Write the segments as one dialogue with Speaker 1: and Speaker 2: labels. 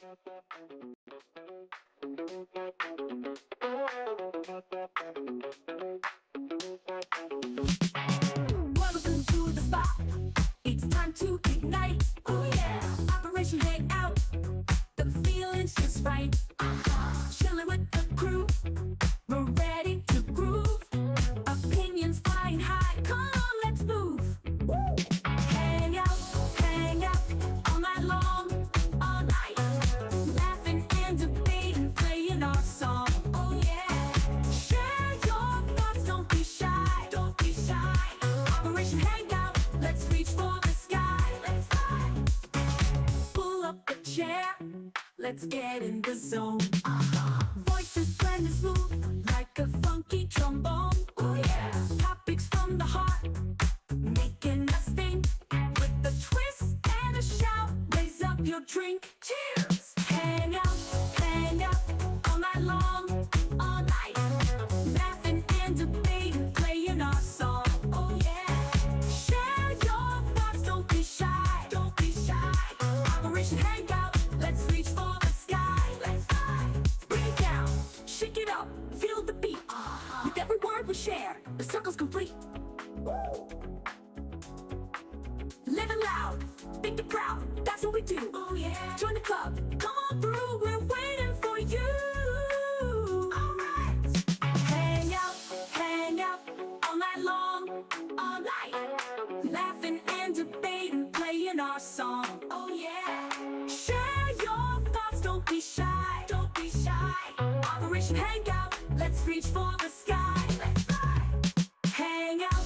Speaker 1: Welcome to the spot. It's time to ignite. Oh yeah. Operation Hangout. The feeling's just right. Chilling with the crew. We're ready to groove. Opinions flying high. Come on, let's move. Woo. Hang out all night long, all night. Laughing and debating, playing our song. Oh yeah. Share your thoughts, don't be shy. Don't be shy. Operation Hangout, let's reach for the sky. Let's fly. Pull up a chair, let's get in the zone. Voices blending smooth like a funky trombone. Oh yeah. Topics from the heart, making us think. With a twist and a shout, raise up your drink. Cheers. Hang out all night long, all night. Laughing and debating, playing our song. Oh yeah. Share your thoughts, don't be shy. Don't be shy. Operation Hangout, let's reach for the sky. Let's fly. Bring it down, shake it up, feel the beat. With every word we share, the circle's complete. Woo. Living loud, think it proud, that's what we do. Oh yeah. Join the club, come on through, we're waiting for you. Alright. Hang out all night long, all night. Laughing and debating, playing our song. Oh yeah. Share your thoughts, don't be shy. Don't be shy. Operation Hangout, let's reach for the sky. Let's fly. Hang out.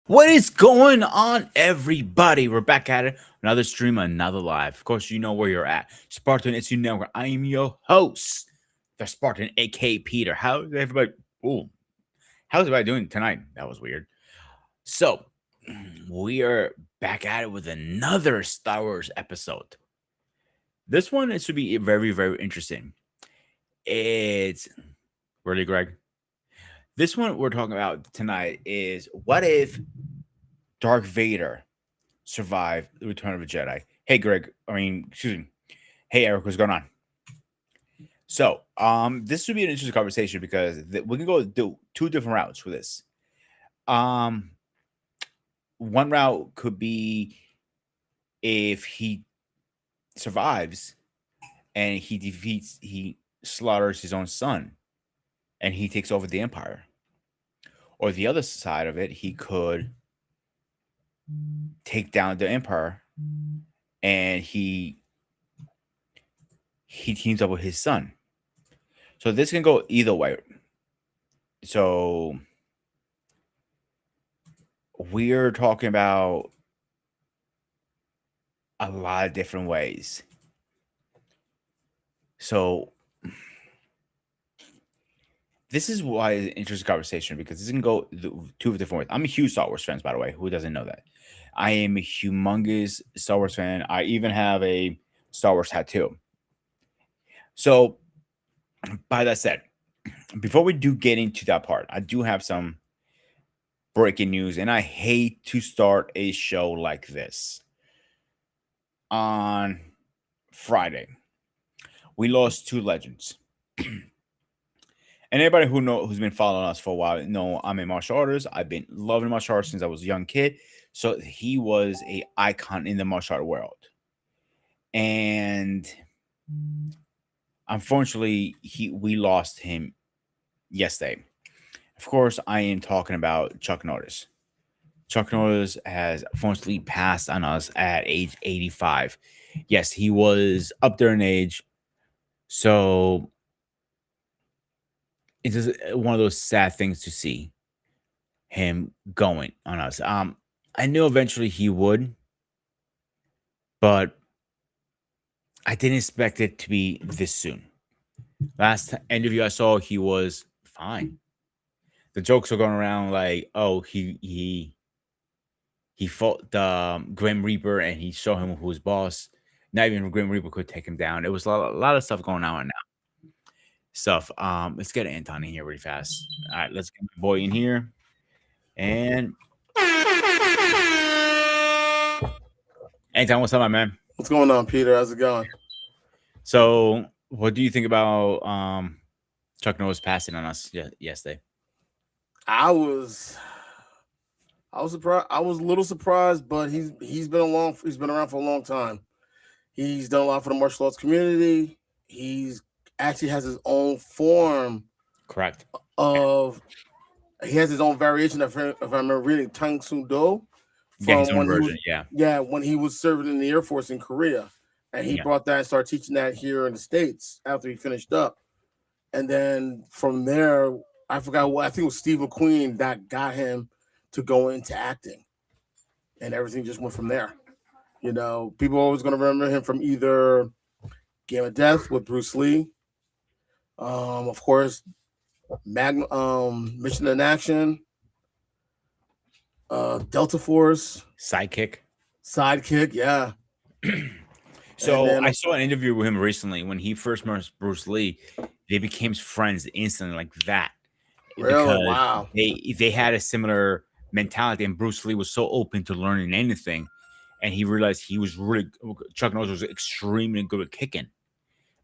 Speaker 2: What is going on, everybody? We're back at it. Another stream, another live. Of course, you know where you're at. Spartan Institute Network. I am your host, the Spartan, aka Peter. How's everybody? Oh, how's everybody doing tonight? That was weird. So, we are back at it with another Star Wars episode. This one it should be very, very interesting. It's really, Greg. This one we're talking about tonight is what if Darth Vader survived the Return of a Jedi? Hey, Greg. Excuse me. Hey, Eric. What's going on? So, this would be an interesting conversation because we can go do two different routes for this. One route could be if he survives and he slaughters his own son and he takes over the Empire. Or the other side of it, he could take down the Empire and he teams up with his son. So this can go either way. So we're talking about a lot of different ways. So this is why it's an interesting conversation because this can go two different ways. I'm a huge Star Wars fan, by the way. Who doesn't know that? I am a humongous Star Wars fan. I even have a Star Wars tattoo. So, by that said, before we do get into that part, I do have some breaking news, and I hate to start a show like this. On Friday, we lost two legends. And anybody who's been following us for a while know I'm a martial artist. I've been loving martial arts since I was a young kid. So he was a icon in the martial art world. And unfortunately, we lost him yesterday. Of course, I am talking about Chuck Norris. Chuck Norris has unfortunately passed on us at age 85. Yes, he was up there in age, so it's just one of those sad things to see him going on us. I knew eventually he would, but I didn't expect it to be this soon. Last interview I saw, he was fine. The jokes are going around like, oh, he fought the Grim Reaper and he showed him who was boss. Not even Grim Reaper could take him down. It was a lot of stuff going on right now. Stuff. Let's get Anton in here really fast. All right, let's get my boy in here. And Anton, what's up, my man?
Speaker 3: What's going on, Peter? How's it going?
Speaker 2: So, what do you think about Chuck Norris passing on us yesterday?
Speaker 3: I was surprised. I was a little surprised, but he's been around for a long time. He's done a lot for the martial arts community. He's actually has his own form
Speaker 2: Correct.
Speaker 3: of. He has his own variation. If I remember reading Tang Soo Do
Speaker 2: Yeah, his own
Speaker 3: when
Speaker 2: version.
Speaker 3: when he was serving in the Air Force in Korea, and he brought that and started teaching that here in the States after he finished up, and then from there, I forgot what I think it was Steve McQueen that got him to go into acting, and everything just went from there. You know, people are always going to remember him from either Game of Death with Bruce Lee, of course, Mission in Action, Delta Force,
Speaker 2: Sidekick.
Speaker 3: yeah.
Speaker 2: So
Speaker 3: And then-
Speaker 2: I saw an interview with him recently when he first met Bruce Lee. They became friends instantly, like that.
Speaker 3: Really?
Speaker 2: Because
Speaker 3: Wow.
Speaker 2: They had a similar mentality, and Bruce Lee was so open to learning anything, and he realized Chuck Norris was extremely good at kicking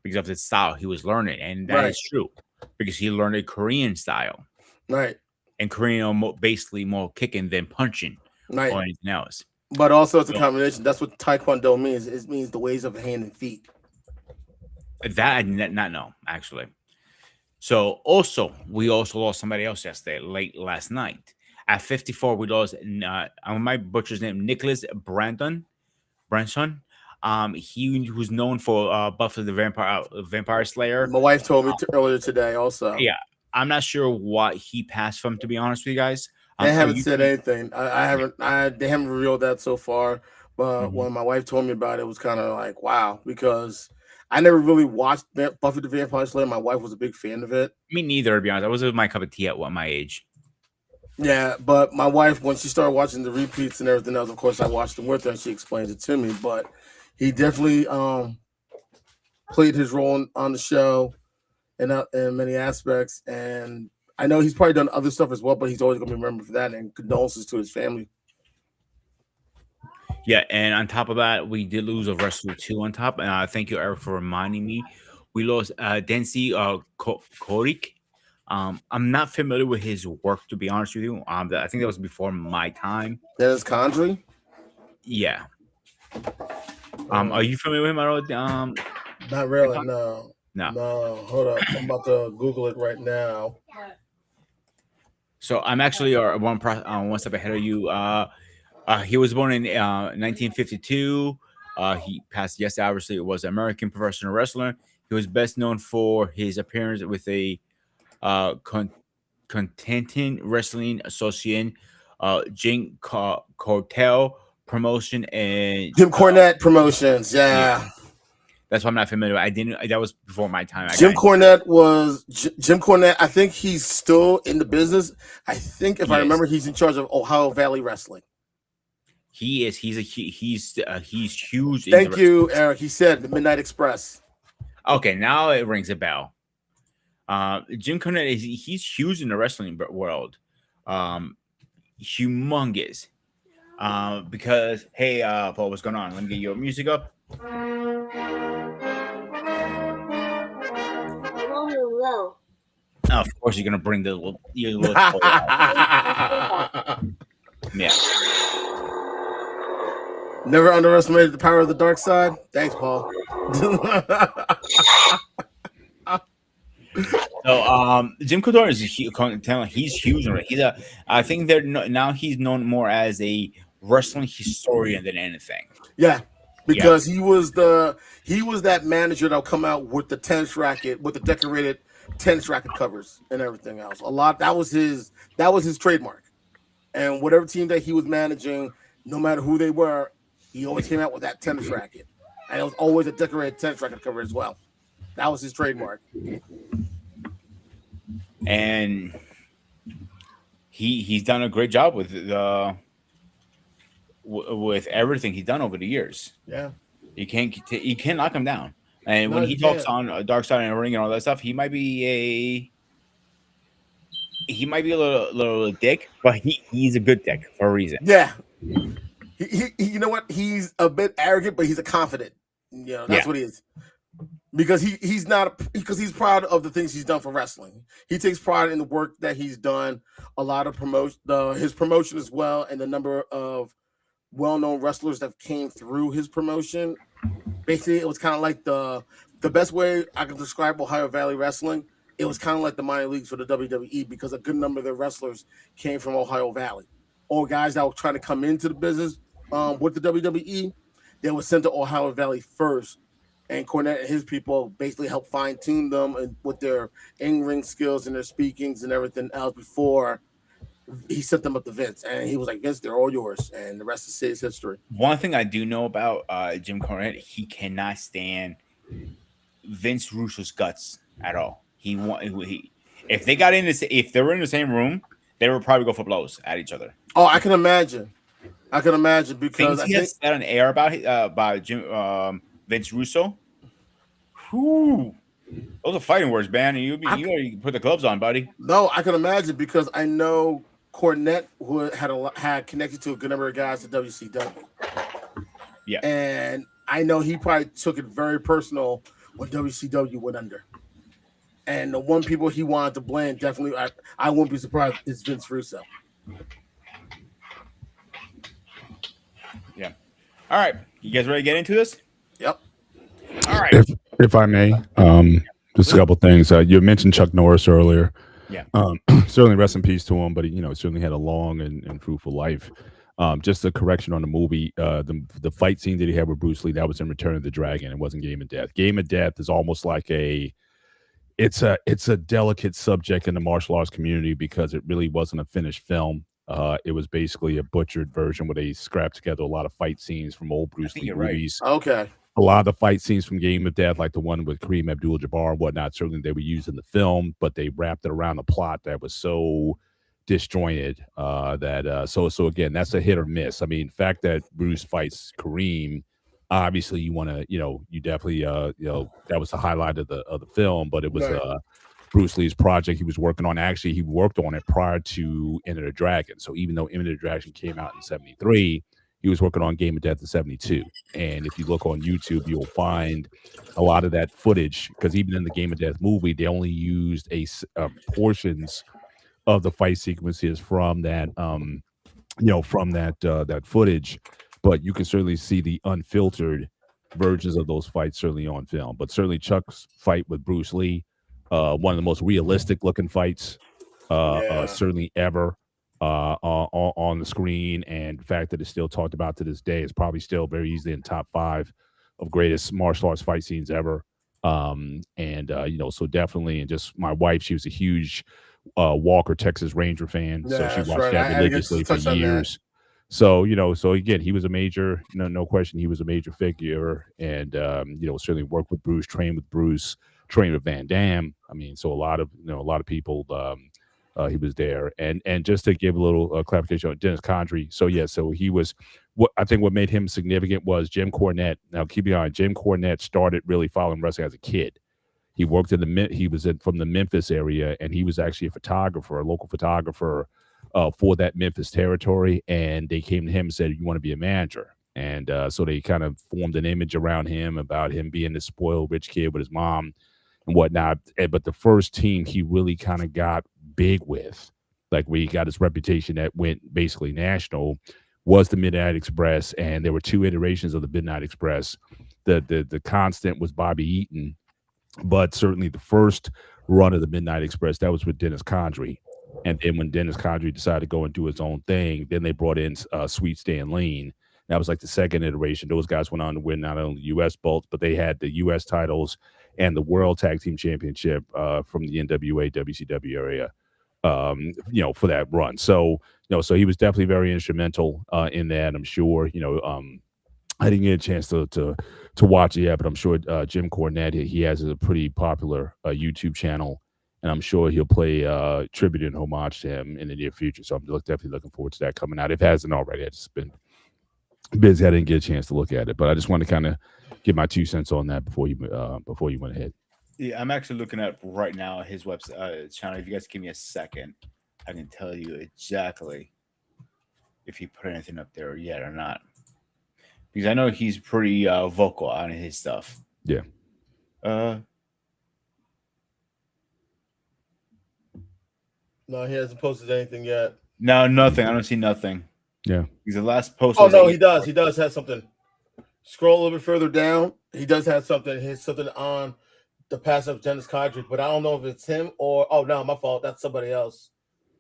Speaker 2: because of the style he was learning, and that is true because he learned a Korean style,
Speaker 3: Right.
Speaker 2: and Korean are basically more kicking than punching
Speaker 3: Right.
Speaker 2: or anything else.
Speaker 3: But also, it's a combination. That's what Taekwondo means. It means the ways of hand and feet.
Speaker 2: That I did not know, actually. So we also lost somebody else yesterday, late last night. At 54, we lost my butcher's name, Nicholas Branson. He was known for Buffy the Vampire Slayer.
Speaker 3: My wife told me earlier today also.
Speaker 2: Yeah, I'm not sure what he passed from, to be honest with you guys.
Speaker 3: They haven't said anything. They haven't revealed that so far. But when my wife told me about it, it was kind of like, wow, because I never really watched Buffy the Vampire Slayer. My wife was a big fan of it.
Speaker 2: Me neither, to be honest. That was my cup of tea at my age.
Speaker 3: Yeah, but my wife, when she started watching the repeats and everything else, of course, I watched them with her and she explained it to me. But he definitely played his role on the show in many aspects. And I know he's probably done other stuff as well, but he's always going to be remembered for that. And condolences to his family.
Speaker 2: Yeah, and on top of that, we did lose a wrestler too. On top, and thank you, Eric, for reminding me. We lost Densi Korik. I'm not familiar with his work, to be honest with you. I think that was before my time.
Speaker 3: Dennis Condrey?
Speaker 2: Yeah. Are you familiar with him at all?
Speaker 3: Not really. No.
Speaker 2: No.
Speaker 3: Hold up. I'm about to Google it right now.
Speaker 2: So I'm actually one step ahead of you. He was born in 1952. He passed yesterday. Obviously, it was an American professional wrestler. He was best known for his appearance with a Contentin Wrestling Association, Jim Cortell Promotion, and
Speaker 3: Jim Cornette Promotions. Yeah.
Speaker 2: That's why I'm not familiar. I didn't. That was before my time.
Speaker 3: Jim Cornette. I think he's still in the business. I think if I remember, he's in charge of Ohio Valley Wrestling.
Speaker 2: He is. He's huge.
Speaker 3: Thank you, Eric. He said the Midnight Express.
Speaker 2: Okay, now it rings a bell. Jim Cornette he's huge in the wrestling world. Humongous. Because hey, Paul, what's going on? Let me get your music up.
Speaker 4: Hello.
Speaker 2: Oh, of course, you're gonna bring the little yeah.
Speaker 3: Never underestimated the power of the dark side. Thanks, Paul.
Speaker 2: So Jim Couture is he's huge already. I think now he's known more as a wrestling historian than anything.
Speaker 3: Yeah,
Speaker 2: Yeah.
Speaker 3: because he was that manager that'll come out with the tennis racket, with the decorated tennis racket covers and everything else. That was his trademark. And whatever team that he was managing, no matter who they were, he always came out with that tennis racket. And it was always a decorated tennis racket cover as well. That was his trademark.
Speaker 2: And he's done a great job with with everything he's done over the years.
Speaker 3: Yeah.
Speaker 2: You can't knock him down. And
Speaker 3: No,
Speaker 2: when he
Speaker 3: you
Speaker 2: talks
Speaker 3: can't.
Speaker 2: on Dark Side and the Ring and all that stuff, he might be a little dick, but he's a good dick for a reason.
Speaker 3: Yeah. He you know what? He's a bit arrogant, but he's a confident. You know, that's what he is. Because he's proud of the things he's done for wrestling. He takes pride in the work that he's done. A lot of his promotion as well, and the number of well-known wrestlers that came through his promotion. Basically, it was kind of like the best way I can describe Ohio Valley Wrestling. It was kind of like the minor leagues for the WWE because a good number of their wrestlers came from Ohio Valley, or guys that were trying to come into the business with the WWE. They were sent to Ohio Valley first, and Cornette and his people basically helped fine-tune them and with their in-ring skills and their speakings and everything else before he sent them up to Vince. And he was like, Vince, they're all yours, and the rest is history.
Speaker 2: One thing I do know about Jim Cornette, he cannot stand Vince Russo's guts at all. If they were in the same room, they would probably go for blows at each other.
Speaker 3: Oh, I can imagine because
Speaker 2: Things he has said on air about Vince Russo. Whew. Those are fighting words, man. You gotta put the gloves on, buddy.
Speaker 3: No, I can imagine because I know Cornette had connected to a good number of guys at WCW.
Speaker 2: Yeah,
Speaker 3: and I know he probably took it very personal when WCW went under. And the one people he wanted to blame, definitely, I wouldn't be surprised, is Vince Russo.
Speaker 2: Yeah. All right, you guys ready to get into this?
Speaker 3: Yep.
Speaker 2: All right.
Speaker 4: If I may, just a couple things. You mentioned Chuck Norris earlier.
Speaker 2: Yeah.
Speaker 4: Certainly rest in peace to him, but he certainly had a long and fruitful life. Just a correction on the movie, the fight scene that he had with Bruce Lee, that was in Return of the Dragon. It wasn't Game of Death. Game of Death is almost like it's a delicate subject in the martial arts community because it really wasn't a finished film. It was basically a butchered version where they scrapped together a lot of fight scenes from old Bruce Lee movies.
Speaker 3: Right. Okay.
Speaker 4: A lot of the fight scenes from Game of Death, like the one with Kareem Abdul-Jabbar and whatnot, certainly they were used in the film, but they wrapped it around a plot that was so disjointed so again, that's a hit or miss. I mean, the fact that Bruce fights Kareem, obviously you want to, you definitely, that was the highlight of the film, but it was Bruce Lee's project he was working on. Actually, he worked on it prior to Enter the Dragon. So even though Enter the Dragon came out in 1973, he was working on Game of Death in 1972. And if you look on YouTube, you'll find a lot of that footage, because even in the Game of Death movie, they only used portions of the fight sequences from that, that footage. But you can certainly see the unfiltered versions of those fights certainly on film. But certainly Chuck's fight with Bruce Lee, one of the most realistic looking fights certainly ever on the screen, and the fact that it's still talked about to this day is probably still very easily in top 5 of greatest martial arts fight scenes ever. So definitely, and just my wife, she was a huge Walker Texas Ranger fan, so she watched that religiously for years. So again, he was a major, no question, he was a major figure, and certainly worked with Bruce, trained with Bruce, trained with Van Damme. I mean, so a lot of people. He was there, and just to give a little clarification on Dennis Condrey. So he was. What I think what made him significant was Jim Cornette. Now, keep in mind, Jim Cornette started really following wrestling as a kid. He worked from the Memphis area, and he was actually a local photographer for that Memphis territory. And they came to him and said, "You want to be a manager?" And so they kind of formed an image around him about him being this spoiled rich kid with his mom and whatnot. But the first team he really kind of got big with, like where he got his reputation that went basically national, was the Midnight Express. And there were 2 iterations of the Midnight Express. The constant was Bobby Eaton, but certainly the first run of the Midnight Express. That was with Dennis Condrey. And then when Dennis Condrey decided to go and do his own thing, then they brought in Sweet Stan Lean. That was like the second iteration. Those guys went on to win not only U.S. belts, but they had the U.S. titles and the World Tag Team Championship from the NWA, WCW area, for that run. So, so he was definitely very instrumental in that. I'm sure, I didn't get a chance to watch it yet, but I'm sure Jim Cornette, he has a pretty popular YouTube channel, and I'm sure he'll play tribute and homage to him in the near future. So I'm definitely looking forward to that coming out. If it hasn't already, I've just been busy. I didn't get a chance to look at it, but I just want to kind of give my 2 cents on that before you went ahead.
Speaker 2: Yeah, I'm actually looking at right now his website channel. If you guys give me a second, I can tell you exactly if he put anything up there yet or not. Because I know he's pretty vocal on his stuff.
Speaker 4: Yeah.
Speaker 3: No, he hasn't posted anything yet.
Speaker 2: No, nothing. I don't see nothing.
Speaker 4: Yeah.
Speaker 2: Because the last post.
Speaker 3: Oh no, he does. He does have something. Scroll a little bit further down. He does have something. He has something on the pass of Dennis Condrey, but I don't know if it's him or no, my fault. That's somebody else.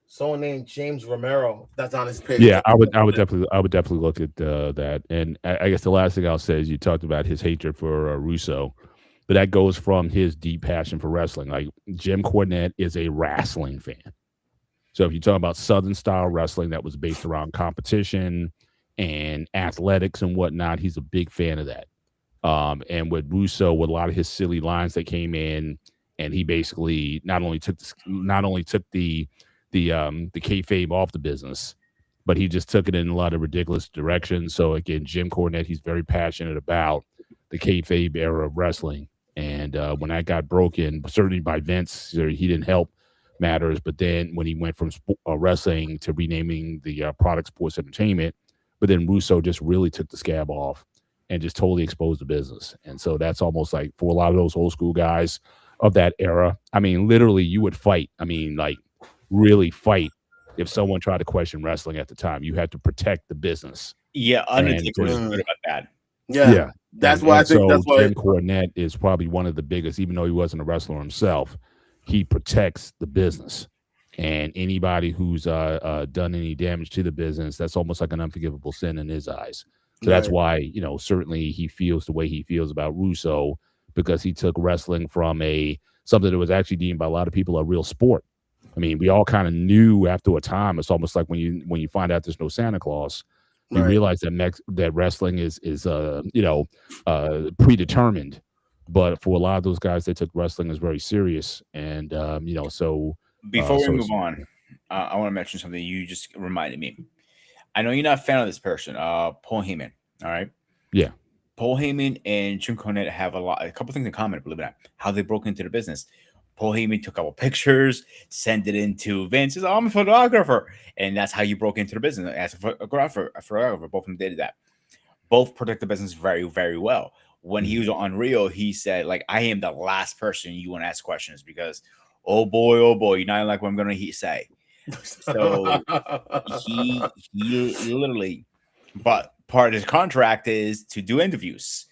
Speaker 3: Someone named James Romero. That's on his page.
Speaker 4: Yeah, I would definitely look at that. And I guess the last thing I'll say is you talked about his hatred for Russo, but that goes from his deep passion for wrestling. Like Jim Cornette is a wrestling fan. So if you're talking about Southern style wrestling that was based around competition and athletics and whatnot, he's a big fan of that. And with Russo, with a lot of his silly lines that came in, and he basically not only took the kayfabe off the business, but he just took it in a lot of ridiculous directions. So again, Jim Cornette, he's very passionate about the kayfabe era of wrestling. And when that got broken, certainly by Vince, he didn't help matters. But then when he went from wrestling to renaming the product Sports Entertainment, but then Russo just really took the scab off and just totally exposed the business. And so that's almost like for a lot of those old school guys of that era. I mean, literally, you would fight. I mean, like really fight if someone tried to question wrestling at the time. You had to protect the business.
Speaker 2: Yeah, Undertaker was good about that.
Speaker 3: Yeah. That's why I think that's why
Speaker 4: Jim Cornette is probably one of the biggest, even though he wasn't a wrestler himself. He protects the business, and anybody who's done any damage to the business, that's almost like an unforgivable sin in his eyes. So that's why, certainly he feels the way he feels about Russo, because he took wrestling from something that was actually deemed by a lot of people a real sport. I mean, we all kind of knew after a time. It's almost like when you find out there's no Santa Claus, you realize that wrestling is predetermined. But for a lot of those guys, they took wrestling as very serious. And so
Speaker 2: before we move on, I want to mention something you just reminded me. I know you're not a fan of this person, Paul Heyman. All right.
Speaker 4: Yeah.
Speaker 2: Paul Heyman and Jim Cornette have a couple things in common, believe it or not, how they broke into the business. Paul Heyman took a couple pictures, sent it into Vince. Says, I'm a photographer. And that's how you broke into the business. As a photographer, both of them did that. Both protect the business very, very well. When he was on Rio, he said, like, I am the last person you want to ask questions because, oh boy, you're not like what I'm going to say. So he literally, but part of his contract is to do interviews.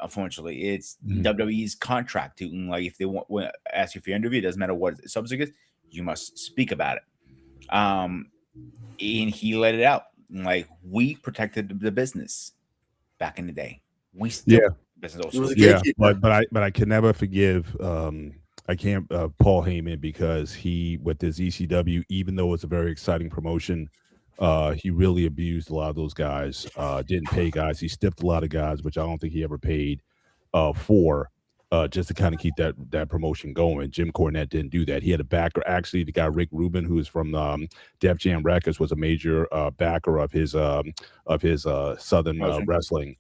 Speaker 2: Unfortunately, it's WWE's contract to, like, if they want to ask you for your interview, it doesn't matter what the subject is, you must speak about it. And he let it out. Like, we protected the business back in the day. We still business also.
Speaker 4: But I can never forgive I can't Paul Heyman, because he, with this ECW, even though it's a very exciting promotion, he really abused a lot of those guys. Didn't pay guys. He stiffed a lot of guys, which I don't think he ever paid for, just to kind of keep that promotion going. Jim Cornette didn't do that. He had a backer. Actually, the guy Rick Rubin, who is from Def Jam Records, was a major backer of his Southern wrestling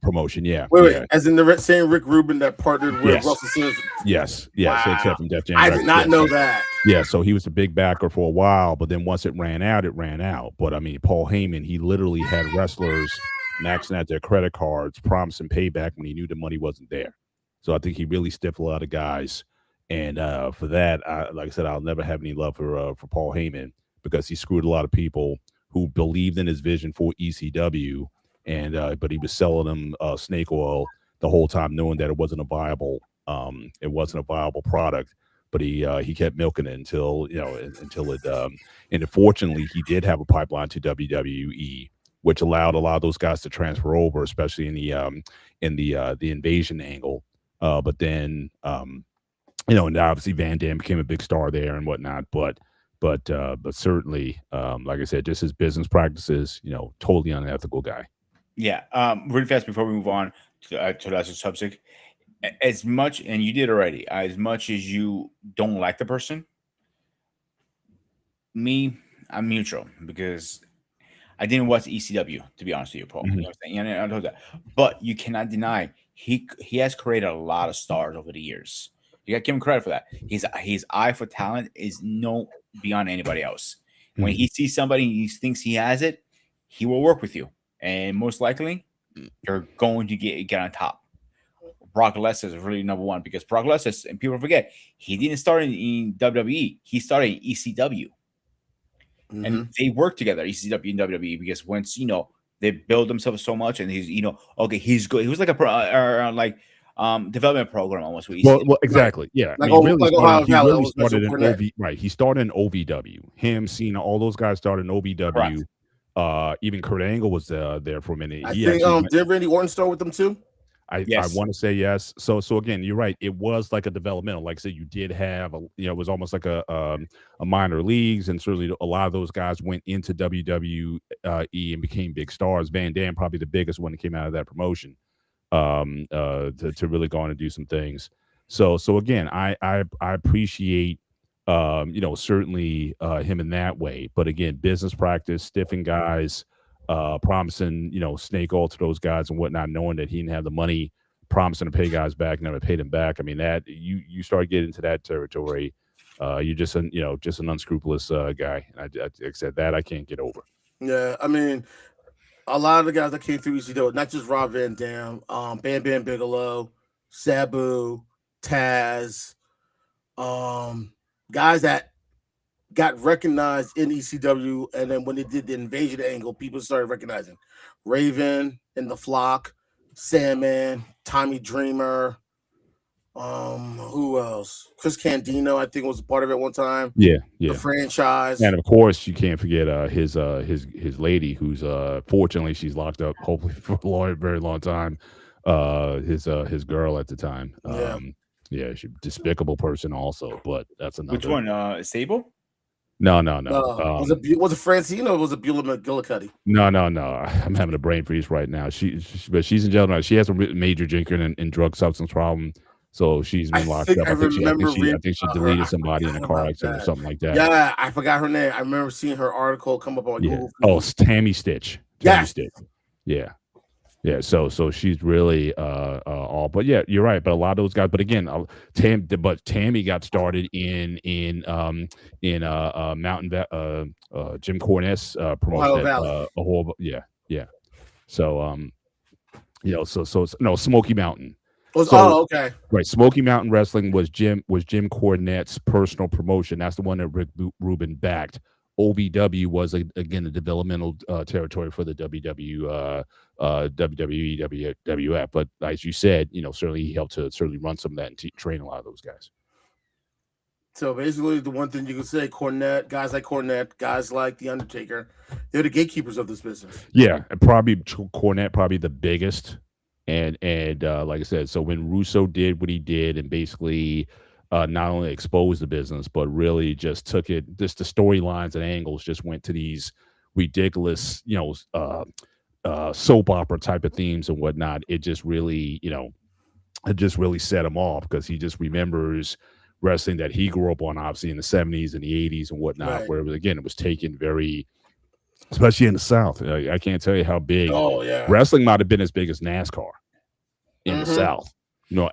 Speaker 4: promotion. Yeah.
Speaker 3: Wait, as in the same Rick Rubin that partnered with Russell Simmons?
Speaker 4: Yes. Wow. So except from Def Jam
Speaker 3: Records. I did not know that.
Speaker 4: Yeah, so he was a big backer for a while, but then once it ran out, it ran out. But I mean, Paul Heyman, he literally had wrestlers maxing out their credit cards, promising payback when he knew the money wasn't there. So I think he really stiffed a lot of guys. And for that, like I said, I'll never have any love for Paul Heyman, because he screwed a lot of people who believed in his vision for ECW. And but he was selling them snake oil the whole time, knowing that it wasn't a viable product. but he kept milking it until until it and unfortunately he did have a pipeline to WWE, which allowed a lot of those guys to transfer over, especially in the invasion angle. But then and obviously Van Dam became a big star there and whatnot. But certainly, like I said, just his business practices, totally unethical guy.
Speaker 2: Yeah. Really fast before we move on to the other subject, as much, and you did already, as much as you don't like the person, I'm neutral because I didn't watch ECW, to be honest with you, Paul. You know what I'm saying? And I know that. But you cannot deny he has created a lot of stars over the years. You got to give him credit for that. His eye for talent is no beyond anybody else. When he sees somebody and he thinks he has it, he will work with you. And most likely, you're going to get on top. Brock Lesnar is really number one because Brock Lesnar, and people forget, he didn't start in WWE. He started in ECW. And they work together, ECW and WWE, because once they build themselves so much, and he's okay, he's good. He was like a development program almost with ECW.
Speaker 4: Well, exactly, yeah.
Speaker 3: Like,
Speaker 4: I mean,
Speaker 3: like
Speaker 4: he
Speaker 3: Ohio
Speaker 4: really
Speaker 3: Valley,
Speaker 4: started in
Speaker 3: Cornette.
Speaker 4: Right, he started in OVW. Him, Cena, all those guys started in OVW. Even Kurt Angle was there for a minute.
Speaker 3: I think did Randy Orton start with them too?
Speaker 4: I want to say yes. So again, you're right. It was like a developmental. Like I said, you did have it was almost like a minor leagues, and certainly a lot of those guys went into WWE and became big stars. Van Dam probably the biggest one that came out of that promotion to really go on and do some things. So again, I appreciate certainly him in that way. But again, business practice, stiffing guys. Promising, snake oil to those guys and whatnot, knowing that he didn't have the money, promising to pay guys back, never paid them back. I mean, that you start getting into that territory, you're just an unscrupulous guy. And like I said, that I can't get over.
Speaker 3: Yeah, I mean, a lot of the guys that came through ECW, not just Rob Van Dam, Bam Bam Bigelow, Sabu, Taz, guys that got recognized in ECW, and then when they did the invasion angle, people started recognizing Raven and the Flock, Sandman, Tommy Dreamer, who else? Chris Candido, I think, was a part of it one time.
Speaker 4: Yeah.
Speaker 3: The franchise,
Speaker 4: and of course you can't forget his lady, who's fortunately she's locked up, hopefully for a very long time. His girl at the time. She's a despicable person also, but that's another.
Speaker 2: Which one? Sable?
Speaker 4: No.
Speaker 3: was it Francine or was it Beulah McGillicuddy?
Speaker 4: No. I'm having a brain freeze right now. But she's in jail now. She has a major drinking and drug substance problem, so she's been locked up. I think she deleted somebody in a car accident or something like that.
Speaker 3: Yeah, I forgot her name. I remember seeing her article come up on Google.
Speaker 4: Oh, it's Tammy Stitch.
Speaker 3: Stitch.
Speaker 4: Yeah. So she's really all, but yeah, you're right. But a lot of those guys, but again, Tammy got started in Mountain Jim Cornette's promotion. So Smoky Mountain.
Speaker 3: Okay.
Speaker 4: Right, Smoky Mountain Wrestling was Jim Cornette's personal promotion. That's the one that Rick Rubin backed. OVW was again a developmental territory for the WWE, WWF. But as you said, certainly he helped to run some of that and train a lot of those guys.
Speaker 3: So basically, the one thing you can say, guys like Cornette, guys like The Undertaker, they're the gatekeepers of this business.
Speaker 4: Yeah, and probably Cornette, probably the biggest. And like I said, so when Russo did what he did and basically not only exposed the business, but really just took it, just the storylines and angles just went to these ridiculous, soap opera type of themes and whatnot. It just really, set him off because he just remembers wrestling that he grew up on, obviously in the 70s and the 80s and whatnot,
Speaker 3: Right.
Speaker 4: where it was taken very, especially in the South. I can't tell you how big wrestling might have been as big as NASCAR in the South.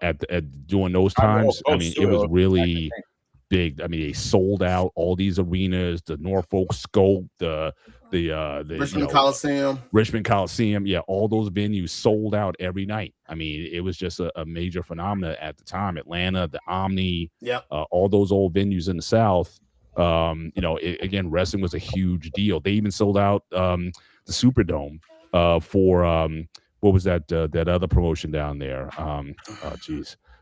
Speaker 4: At during those times, it was really big. I mean, they sold out all these arenas, the Norfolk Scope, the Richmond Coliseum. Yeah, all those venues sold out every night. I mean, it was just a major phenomenon at the time. Atlanta, the Omni, all those old venues in the South. Again, wrestling was a huge deal. They even sold out the Superdome for what was that other promotion down there?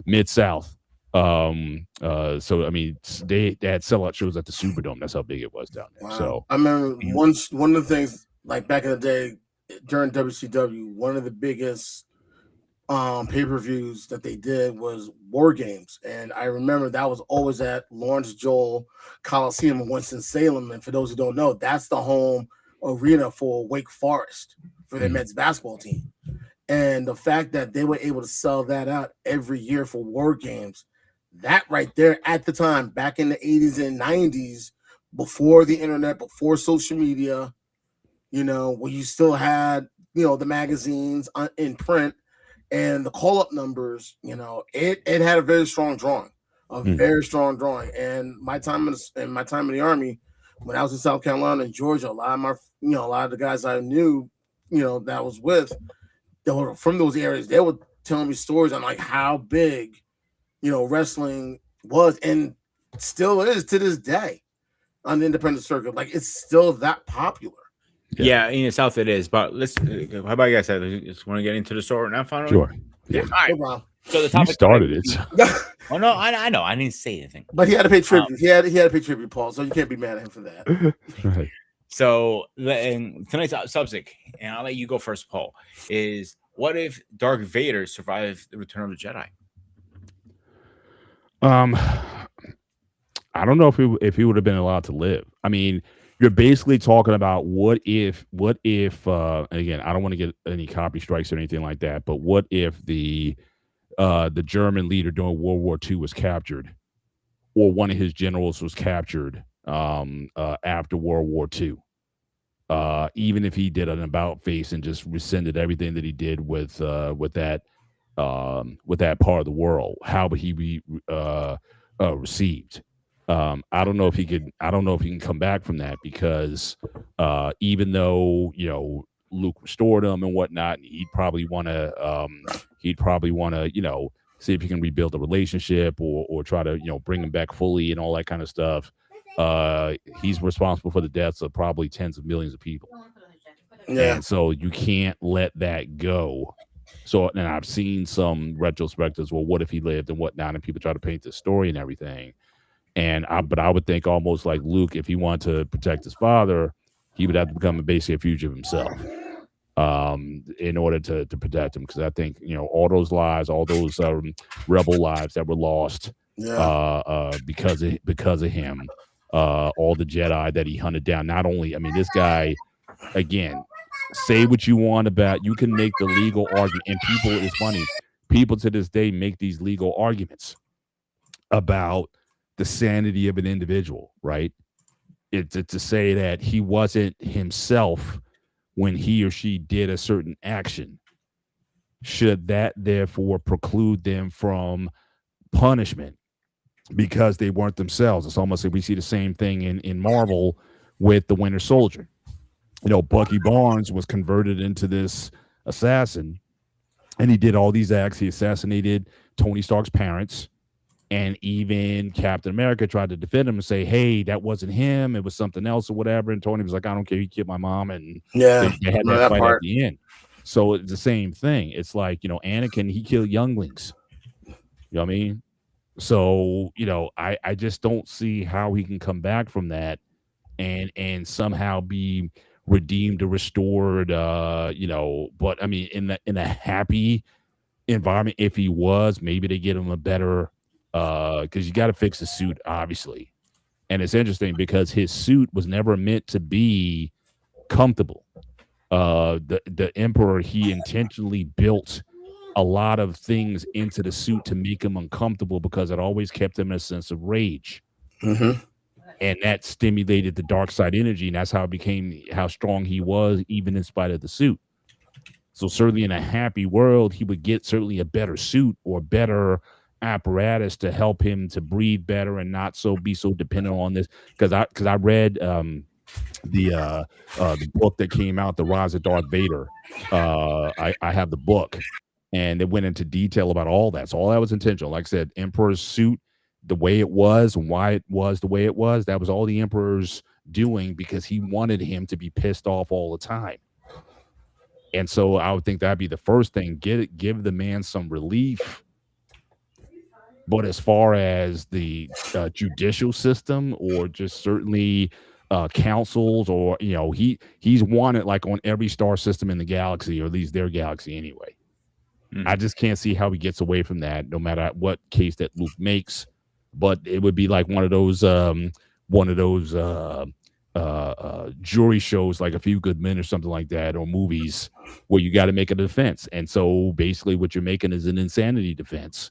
Speaker 4: Mid-South. So I mean, they had sellout shows at the Superdome. That's how big it was down there.
Speaker 3: Wow.
Speaker 4: So
Speaker 3: I remember one of the things, like back in the day during WCW, one of the biggest pay-per-views that they did was War Games, and I remember that was always at Lawrence Joel Coliseum in Winston-Salem. And for those who don't know, that's the home arena for Wake Forest for their men's basketball team. And the fact that they were able to sell that out every year for War Games, that right there at the time, back in the 80s and 90s, before the internet, before social media, where you still had, the magazines in print and the call-up numbers, it had a very strong drawing, very strong drawing. And my time in the Army, when I was in South Carolina and Georgia, a lot of the guys I knew, that I was with, they were from those areas. They were telling me stories on like how big, wrestling was and still is to this day on the independent circuit. Like it's still that popular.
Speaker 2: Yeah, in the South it is. But let's. How about you guys? Just want to get into the story now, finally.
Speaker 4: sure.
Speaker 2: Yeah. All right.
Speaker 3: No problem.
Speaker 2: So the
Speaker 4: You
Speaker 2: topic
Speaker 4: started it.
Speaker 2: Oh no, I know. I didn't say anything.
Speaker 3: But he had to pay tribute. He had to pay tribute, Paul. So you can't be mad at him for that.
Speaker 4: Right.
Speaker 2: So tonight's subject, and I'll let you go first, Paul, is what if Darth Vader survived the Return of the Jedi?
Speaker 4: I don't know if he would have been allowed to live. I mean, you're basically talking about what if again, I don't want to get any copy strikes or anything like that, but what if the German leader during World War II was captured, or one of his generals was captured after World War II? Even if he did an about face and just rescinded everything that he did with that part of the world, how would he be received? I don't know if he can come back from that, because even though Luke restored him and whatnot, he'd probably want to see if he can rebuild the relationship or try to bring him back fully and all that kind of stuff. He's responsible for the deaths of probably tens of millions of people.
Speaker 3: Yeah.
Speaker 4: And so you can't let that go. So, and I've seen some retrospectives, well, what if he lived and whatnot, and people try to paint this story and everything. But I would think almost like Luke, if he wanted to protect his father, he would have to become basically a fugitive himself, in order to protect him. Because I think all those lives, all those rebel lives that were lost, because of him, all the Jedi that he hunted down. Not only, I mean, this guy, again, say what you want about, you can make the legal argument, and it's funny, people to this day make these legal arguments about the sanity of an individual, right? It's to say that he wasn't himself when he or she did a certain action. Should that therefore preclude them from punishment because they weren't themselves? It's almost like we see the same thing in Marvel with the Winter Soldier. Bucky Barnes was converted into this assassin, and he did all these acts. He assassinated Tony Stark's parents. And even Captain America tried to defend him and say, hey, that wasn't him. It was something else or whatever. And Tony was like, I don't care. You killed my mom. And they had that fight at the end. So it's the same thing. It's like, Anakin, he killed younglings. You know what I mean? So, I just don't see how he can come back from that and somehow be redeemed or restored, but I mean, in a happy environment, if he was, maybe they get him a better, because you got to fix the suit, obviously. And it's interesting because his suit was never meant to be comfortable. The Emperor, he intentionally built a lot of things into the suit to make him uncomfortable, because it always kept him in a sense of rage. And that stimulated the dark side energy, and that's how it became how strong he was, even in spite of the suit. So certainly in a happy world, he would get certainly a better suit or better apparatus to help him to breathe better and not be so dependent on this. Because I read the book that came out, The Rise of Darth Vader. I have the book, and it went into detail about all that. So all that was intentional. Like I said, Emperor's suit, the way it was and why it was the way it was, that was all the Emperor's doing, because he wanted him to be pissed off all the time. And so I would think that'd be the first thing. Give the man some relief, But as far as the judicial system, or just certainly councils, or he's wanted like on every star system in the galaxy, or at least their galaxy anyway. I just can't see how he gets away from that, no matter what case that Luke makes. But it would be like one of those jury shows, like A Few Good Men or something like that, or movies where you got to make a defense. And so basically what you're making is an insanity defense.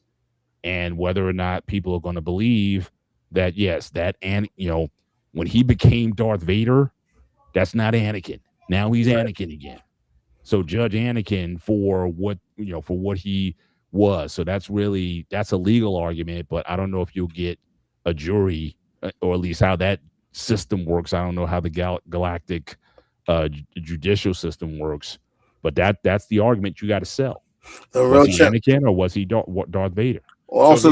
Speaker 4: And whether or not people are going to believe that, yes, that, and when he became Darth Vader, that's not Anakin. Now he's Anakin again. So judge Anakin for what he was. So that's a legal argument, but I don't know if you'll get a jury, or at least how that system works. I don't know how the galactic judicial system works, but that's the argument you got to sell. Was he Anakin, or was he Darth Vader?
Speaker 3: Also,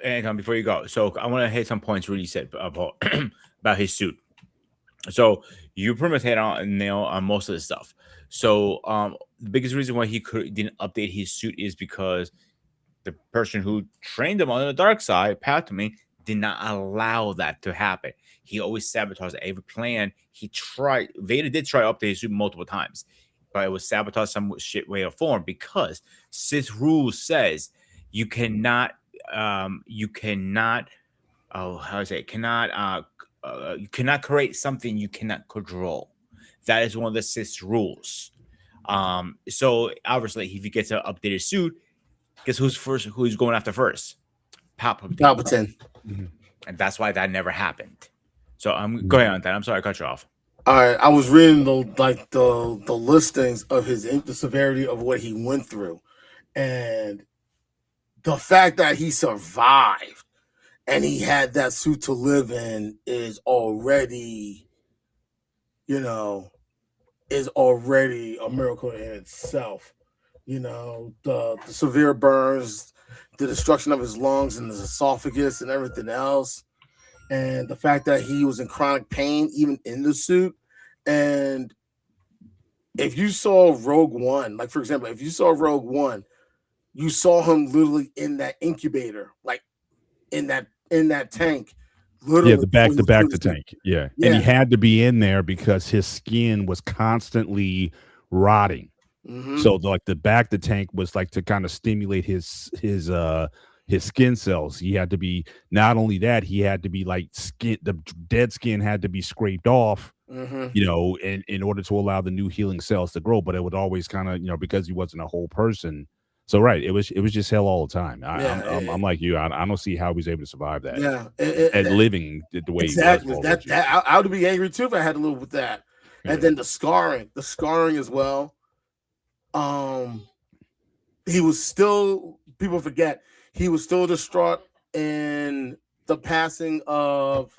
Speaker 2: Anton, before you go, so I want to hit some points Rudy said about his suit. So you pretty much hit on nail on most of the stuff. So the biggest reason why he didn't update his suit is because the person who trained him on the dark side, Palpatine, did not allow that to happen. He always sabotaged every plan. Vader did try to update his suit multiple times, but it was sabotaged some shit way or form, because Sith rules says you cannot you cannot create something you cannot control. That is one of the Sith rules. So obviously, if he gets an updated suit, guess who's going after first? Palpatine. And that's why that never happened. So go ahead on that. I'm sorry I cut you off.
Speaker 3: All right, I was reading the listings of the severity of what he went through, and the fact that he survived and he had that suit to live in is already, is already a miracle in itself. The severe burns, the destruction of his lungs and his esophagus and everything else. And the fact that he was in chronic pain, even in the suit. And if you saw Rogue One, like, for example, if you saw Rogue One, you saw him literally in that incubator, like in that tank. Literally,
Speaker 4: the back to tank. Yeah. And he had to be in there because his skin was constantly rotting.
Speaker 3: Mm-hmm.
Speaker 4: So like the back to tank was like to kind of stimulate his skin cells. He had to be, not only that, he had to be like the dead skin had to be scraped off, in order to allow the new healing cells to grow. But it would always kind of, because he wasn't a whole person. So right, it was just hell all the time. I'm like you. I don't see how he was able to survive that. And living the way
Speaker 3: exactly.
Speaker 4: he was.
Speaker 3: I would be angry too if I had to live with that. Yeah. And then the scarring as well. He was still. People forget he was still distraught in the passing of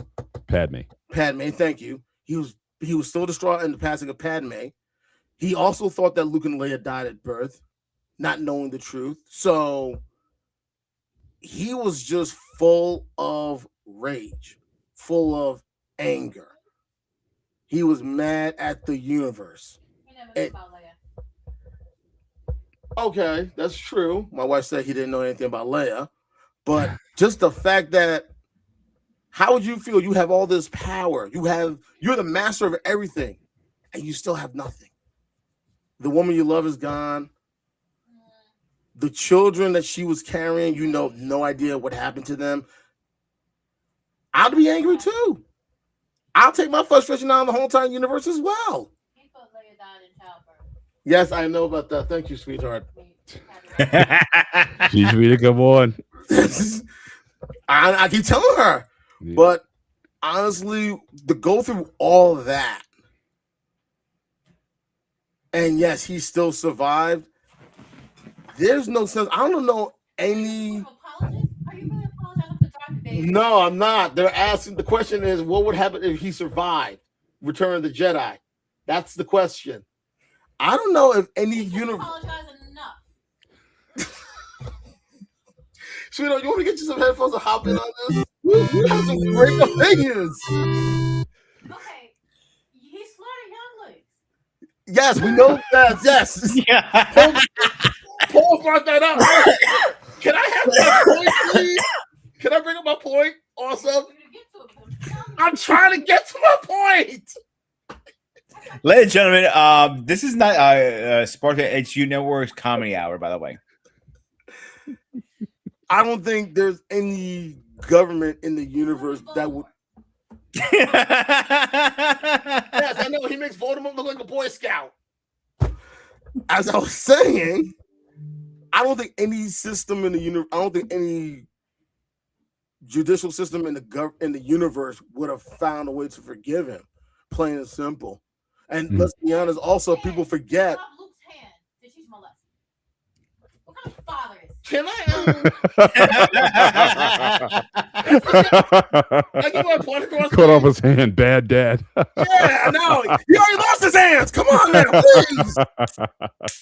Speaker 4: Padme.
Speaker 3: Thank you. He was still distraught in the passing of Padme. He also thought that Luke and Leia died at birth, not knowing the truth. So he was just full of rage, full of anger. He was mad at the universe. Okay, that's true. My wife said he didn't know anything about Leia, but just the fact that, how would you feel? You have all this power. You're the master of everything, and you still have nothing. The woman you love is gone. The children that she was carrying, no idea what happened to them. I'd be angry too. I'll take my frustration out on the whole entire universe as well. Yes, I know about that. Thank you, sweetheart.
Speaker 4: She's ready to come on.
Speaker 3: I keep telling her. Yeah. But honestly, to go through all that, and yes, he still survived. There's no sense. I don't know any.
Speaker 1: Are you really apologizing for Darth Vader?
Speaker 3: No, I'm not. They're asking. The question is, what would happen if he survived Return of the Jedi? That's the question. I don't know if any universe.
Speaker 1: Apologizing enough.
Speaker 3: Sweetheart, you want to get you some headphones and hop in on this? You have some great opinions.
Speaker 1: Okay, he slaughtered younglings.
Speaker 3: Yes, we know that. Yes.
Speaker 2: Yeah.
Speaker 3: Paul brought that up. Can I have my point, please? Can I bring up my point also? I'm trying to get to my point.
Speaker 2: Ladies and gentlemen, this is not Spartan HU Network's comedy hour, by the way.
Speaker 3: I don't think there's any government in the universe that would. Yes, I know he makes Voldemort look like a Boy Scout. As I was saying, I don't think any system in the universe. I don't think any judicial system in the universe would have found a way to forgive him. Plain and simple. And let's be honest. Also, people forget.
Speaker 5: Luke's hand. Did she molest? What kind of father is?
Speaker 3: Can I get my point across?
Speaker 4: Cut off his hand, bad dad.
Speaker 3: Yeah, no, he already lost his hands. Come on now, please.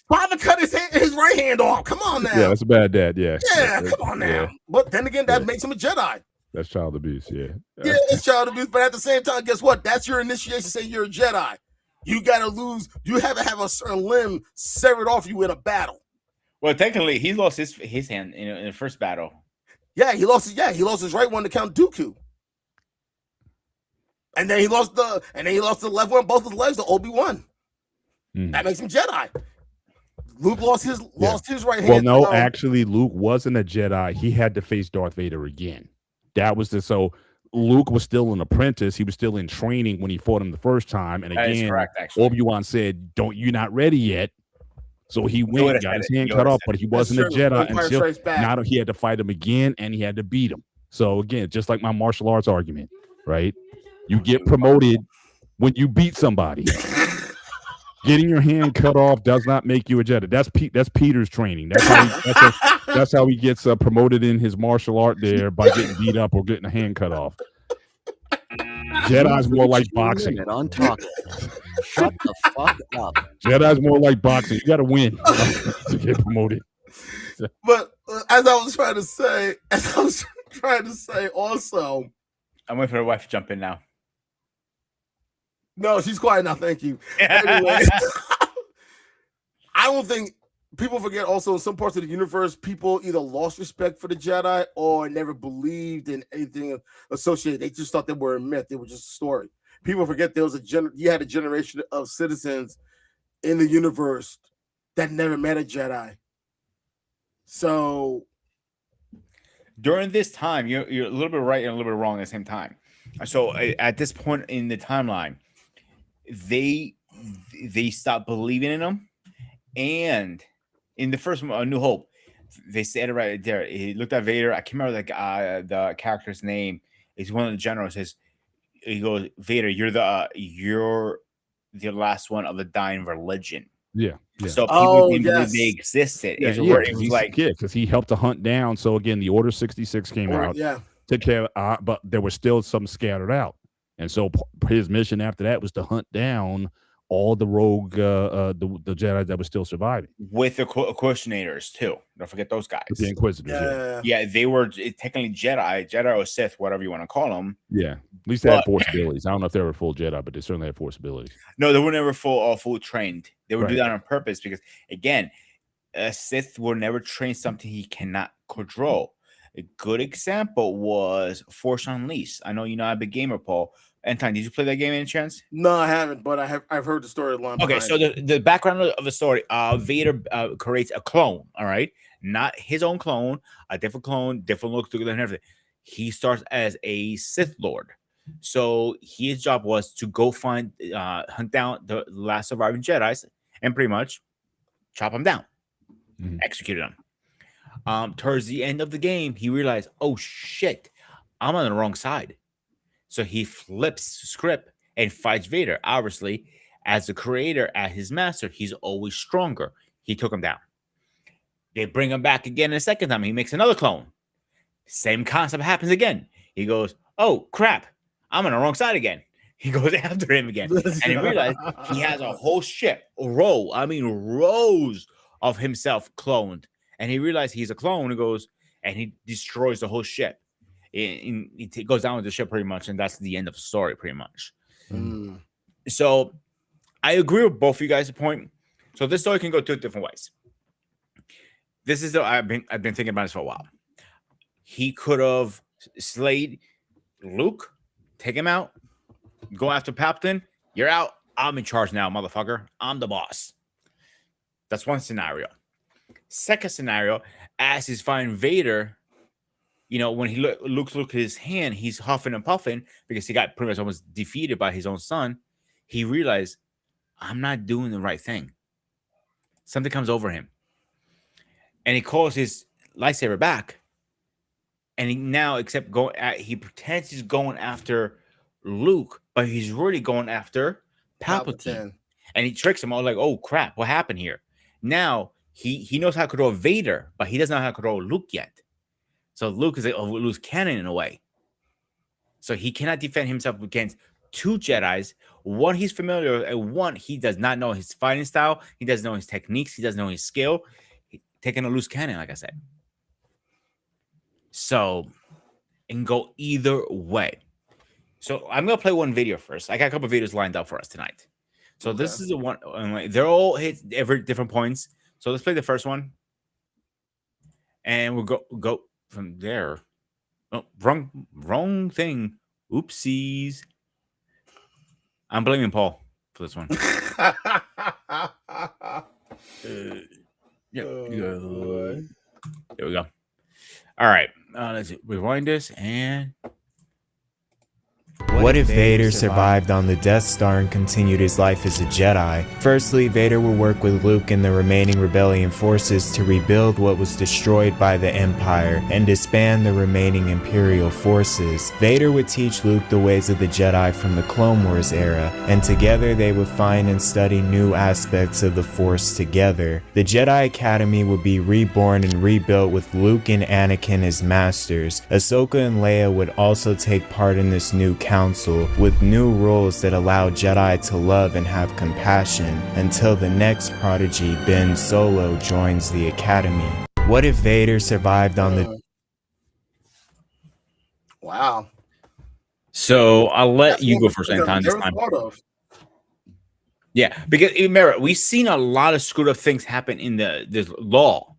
Speaker 3: Father cut his right hand off. Come on now.
Speaker 4: Yeah, that's a bad dad. Yeah.
Speaker 3: Yeah, come on now.
Speaker 4: Yeah.
Speaker 3: But then again, that makes him a Jedi.
Speaker 4: That's child abuse. Yeah.
Speaker 3: Yeah, it's child abuse. But at the same time, guess what? That's your initiation. Say you're a Jedi. You gotta lose. You have to have a certain limb severed off you in a battle.
Speaker 2: Well, technically, he lost his hand in the first battle.
Speaker 3: Yeah, he lost his right one to Count Dooku. And then he lost the left one, both his legs to Obi-Wan. That makes him Jedi. Luke lost his right hand.
Speaker 4: Well, no, actually, Luke wasn't a Jedi. He had to face Darth Vader again. That was so Luke was still an apprentice. He was still in training when he fought him the first time. And again, Obi-Wan said, "You're not ready yet." So he went and got his hand cut off, but he wasn't a Jedi until now he had to fight him again and he had to beat him. So again, just like my martial arts argument, right? You get promoted when you beat somebody. Getting your hand cut off does not make you a Jedi. That's Peter's training. That's how he gets promoted in his martial art there, by getting beat up or getting a hand cut off. Jedi's more like boxing.
Speaker 6: On talking. Shut the fuck up.
Speaker 4: Jedi's more like boxing. You got to win to get promoted.
Speaker 3: But as I was trying to say, also,
Speaker 2: I'm waiting for the wife to jump in now.
Speaker 3: No, she's quiet now. Thank you. Anyway, I don't think people forget. Also, in some parts of the universe, people either lost respect for the Jedi or never believed in anything associated. They just thought they were a myth. They were just a story. People forget there was you had a generation of citizens in the universe that never met a Jedi. So
Speaker 2: during this time, you're a little bit right and a little bit wrong at the same time. So at this point in the timeline, they stopped believing in him, and in the first New Hope, they said it right there. He looked at Vader. I can't remember the character's name. He's one of the generals. He goes, Vader, you're the last one of the dying religion.
Speaker 4: Yeah.
Speaker 2: So people didn't believe they existed.
Speaker 4: It was like because he helped to hunt down. So again, the Order 66 came out.
Speaker 3: Yeah.
Speaker 4: Took care of, but there were still some scattered out, and so his mission after that was to hunt down all the rogue the Jedi that were still surviving,
Speaker 2: with the questionators too. Don't forget those guys.
Speaker 4: The Inquisitors.
Speaker 2: Yeah, they were technically Jedi or Sith, whatever you want to call them.
Speaker 4: Yeah, at least they had force abilities. I don't know if they were full Jedi, but they certainly had force abilities.
Speaker 2: No, they were never full trained. They would do that on purpose because, again, a Sith will never train something he cannot control. A good example was Force Unleashed. I know you're not a big gamer, Paul. Anton, did you play that game any chance?
Speaker 3: No, I haven't, but I've heard the storyline.
Speaker 2: Okay, so the background of the story, Vader creates a clone, all right? Not his own clone, a different clone, different look and everything. He starts as a Sith Lord. So his job was to go hunt down the last surviving Jedis and pretty much chop them down, execute them. Towards the end of the game, he realized, oh shit, I'm on the wrong side. So he flips script and fights Vader. Obviously, as the creator, as his master, he's always stronger. He took him down. They bring him back again a second time. He makes another clone. Same concept happens again. He goes, oh crap, I'm on the wrong side again. He goes after him again. And he realized he has a whole rows of himself cloned. And he realized he's a clone and goes and he destroys the whole ship. It goes down with the ship pretty much, and that's the end of the story pretty much. So I agree with both of you guys' point. So this story can go two different ways. This is the I've been thinking about this for a while. He could have slayed Luke, take him out, go after Palpatine. You're out. I'm in charge now, motherfucker. I'm the boss. That's one scenario. Second scenario, as he's fighting Vader, when he looks at his hand, he's huffing and puffing because he got pretty much almost defeated by his own son. He realized, I'm not doing the right thing. Something comes over him. And he calls his lightsaber back. And he pretends he's going after Luke, but he's really going after Palpatine. And he tricks him all like, oh crap, what happened here? Now he knows how to control Vader, but he doesn't know how to control Luke yet. So Luke is like loose cannon in a way. So he cannot defend himself against two Jedis. One he's familiar with, and one he does not know his fighting style. He doesn't know his techniques. He doesn't know his skill. He's taking a loose cannon, like I said. So it can go either way. So I'm gonna play one video first. I got a couple of videos lined up for us tonight. So this is the one. They're all hit every different points. So let's play the first one, and we'll go from there. Oh, wrong thing. Oopsies. I'm blaming Paul for this one. There we go. All right. Let's rewind this and.
Speaker 7: What if Vader survived on the Death Star and continued his life as a Jedi? Firstly, Vader would work with Luke and the remaining rebellion forces to rebuild what was destroyed by the Empire and disband the remaining Imperial forces. Vader would teach Luke the ways of the Jedi from the Clone Wars era, and together they would find and study new aspects of the Force together. The Jedi Academy would be reborn and rebuilt with Luke and Anakin as masters. Ahsoka and Leia would also take part in this new council with new rules that allow Jedi to love and have compassion until the next prodigy, Ben Solo, joins the Academy. What if Vader survived on the...
Speaker 3: Wow.
Speaker 2: So I'll let you go first this time. Yeah, because remember, we've seen a lot of screwed up things happen in this law,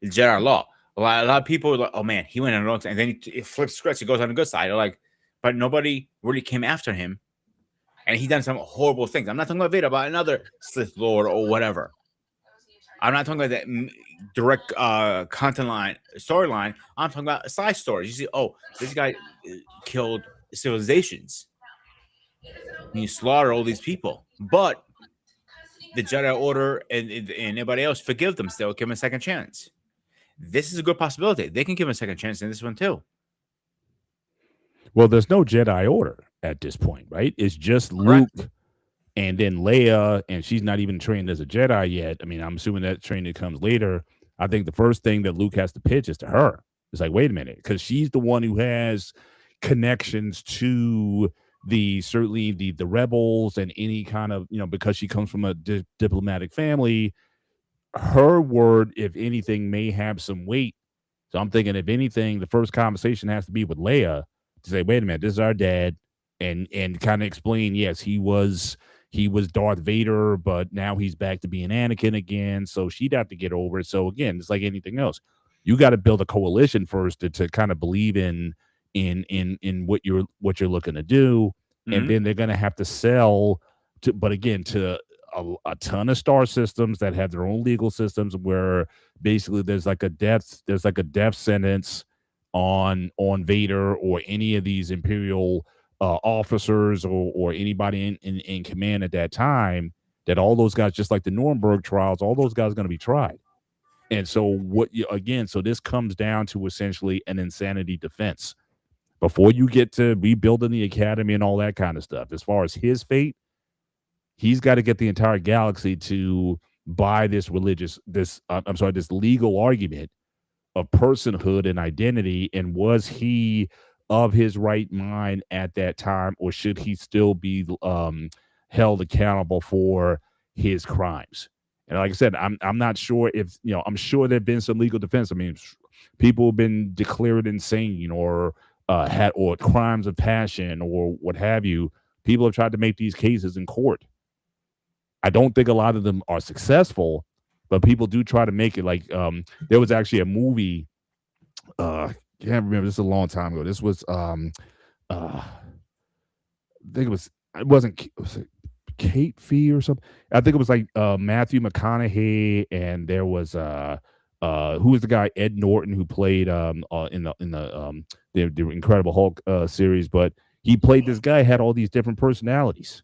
Speaker 2: the Jedi law. A lot of people are like, oh man, he went on the wrong side, and then he flips scripts, he goes on the good side. They're like, but nobody really came after him, and he done some horrible things. I'm not talking about Vader, about another Sith Lord or whatever. I'm not talking about that direct content line, storyline. I'm talking about side stories. You see, oh, this guy killed civilizations. He slaughtered all these people, but the Jedi Order and anybody else forgive them still, give him a second chance. This is a good possibility. They can give him a second chance in this one too.
Speaker 4: Well, there's no Jedi Order at this point, right? It's just Luke and then Leia, and she's not even trained as a Jedi yet. I mean, I'm assuming that training comes later. I think the first thing that Luke has to pitch is to her. It's like, wait a minute, because she's the one who has connections to certainly the rebels and any kind of, because she comes from a diplomatic family. Her word, if anything, may have some weight. So I'm thinking, if anything, the first conversation has to be with Leia to say, wait a minute, this is our dad, and kind of explain, yes, he was Darth Vader, but now he's back to being Anakin again. So she'd have to get over it. So again, it's like anything else. You got to build a coalition first to kind of believe in what you're looking to do, and then they're going to have to sell to a ton of star systems that have their own legal systems where basically there's like a death sentence on Vader or any of these Imperial officers or anybody in command at that time, that all those guys, just like the Nuremberg trials, all those guys are going to be tried. And so so this comes down to essentially an insanity defense before you get to rebuilding the academy and all that kind of stuff. As far as his fate, he's got to get the entire galaxy to buy this legal argument of personhood and identity, and was he of his right mind at that time, or should he still be held accountable for his crimes? And like I said, I'm not sure if, I'm sure there've been some legal defense. I mean, people have been declared insane or had crimes of passion or what have you. People have tried to make these cases in court. I don't think a lot of them are successful, but people do try to make it like there was actually a movie. I can't remember. This is a long time ago. This was I think it wasn't was it Kate Fee or something. I think it was like Matthew McConaughey, and there was who was the guy Ed Norton who played in the Incredible Hulk series, but he played this guy had all these different personalities.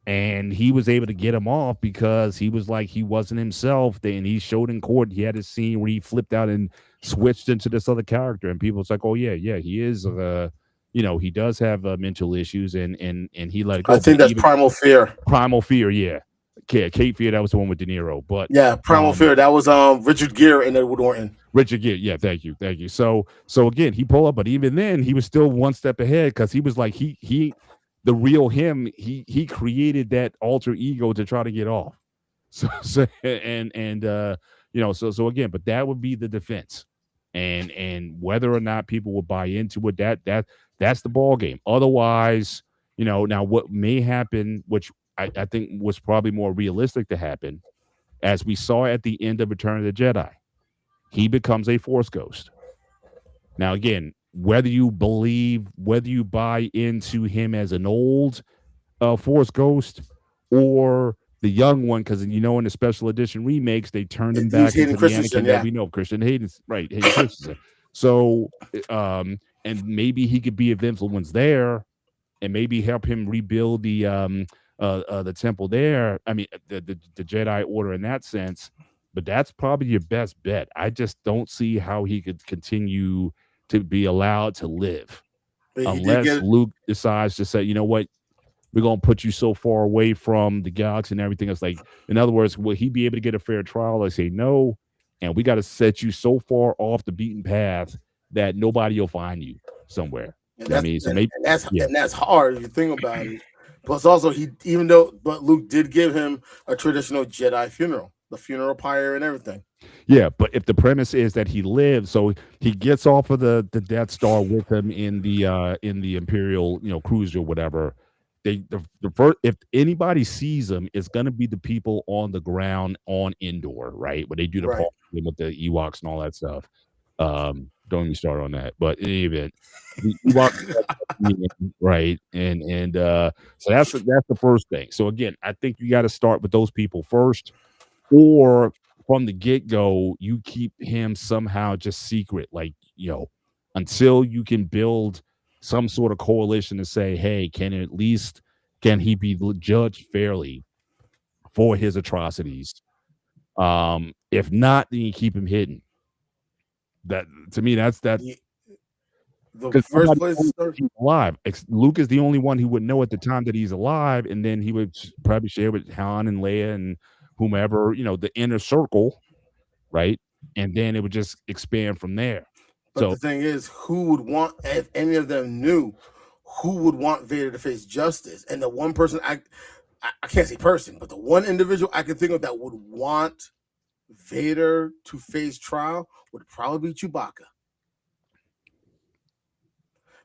Speaker 4: And he was able to get him off because he was like he wasn't himself. And he showed in court. He had a scene where he flipped out and switched into this other character, and people was like, "Oh yeah, he is." He does have mental issues, and he let it go.
Speaker 3: I think that's Primal Fear.
Speaker 4: Primal Fear, yeah. Kate Fear, that was the one with De Niro. But
Speaker 3: yeah, Primal Fear, that was Richard Gere and Edward Norton.
Speaker 4: Richard Gere, yeah, thank you. So again, he pulled up, but even then, he was still one step ahead because he was like he the real him. He created that alter ego to try to get off. So again, but that would be the defense, and whether or not people will buy into it, that's the ball game. Otherwise, now what may happen, which I think was probably more realistic to happen, as we saw at the end of Return of the Jedi, he becomes a Force ghost. Now, again, whether you buy into him as an old Force ghost or the young one, because in the special edition remakes, they turned him back into the Anakin that we know, Christian Hayden's right. Hayden Christensen. So, and maybe he could be of influence there, and maybe help him rebuild the temple there. I mean, the Jedi Order in that sense. But that's probably your best bet. I just don't see how he could continue to be allowed to live unless Luke decides to say, you know what, we're going to put you so far away from the galaxy and everything. It's like, in other words, will he be able to get a fair trial? I say no, and we got to set you so far off the beaten path that nobody will find you somewhere.
Speaker 3: That's hard if you think about it. Plus, also but Luke did give him a traditional Jedi funeral, the funeral pyre and everything.
Speaker 4: Yeah, but if the premise is that he lives, so he gets off of the Death Star with him in the Imperial cruiser or whatever. The first, if anybody sees him, it's gonna be the people on the ground on Endor, right? Where they do the party with the Ewoks and all that stuff. Don't even start on that. But in any event, the Ewoks, right? And so that's the first thing. So again, I think you got to start with those people first, or from the get-go, you keep him somehow just secret, until you can build some sort of coalition to say, hey, can he be judged fairly for his atrocities? If not, then you keep him hidden. That, to me, that's that.
Speaker 3: The first place to start.
Speaker 4: He's alive. Luke is the only one who would know at the time that he's alive, and then he would probably share with Han and Leia and whomever, the inner circle, right? And then it would just expand from there.
Speaker 3: But the thing is, who would want, if any of them knew, who would want Vader to face justice? And the one person, I can't say person, but the one individual I can think of that would want Vader to face trial would probably be Chewbacca.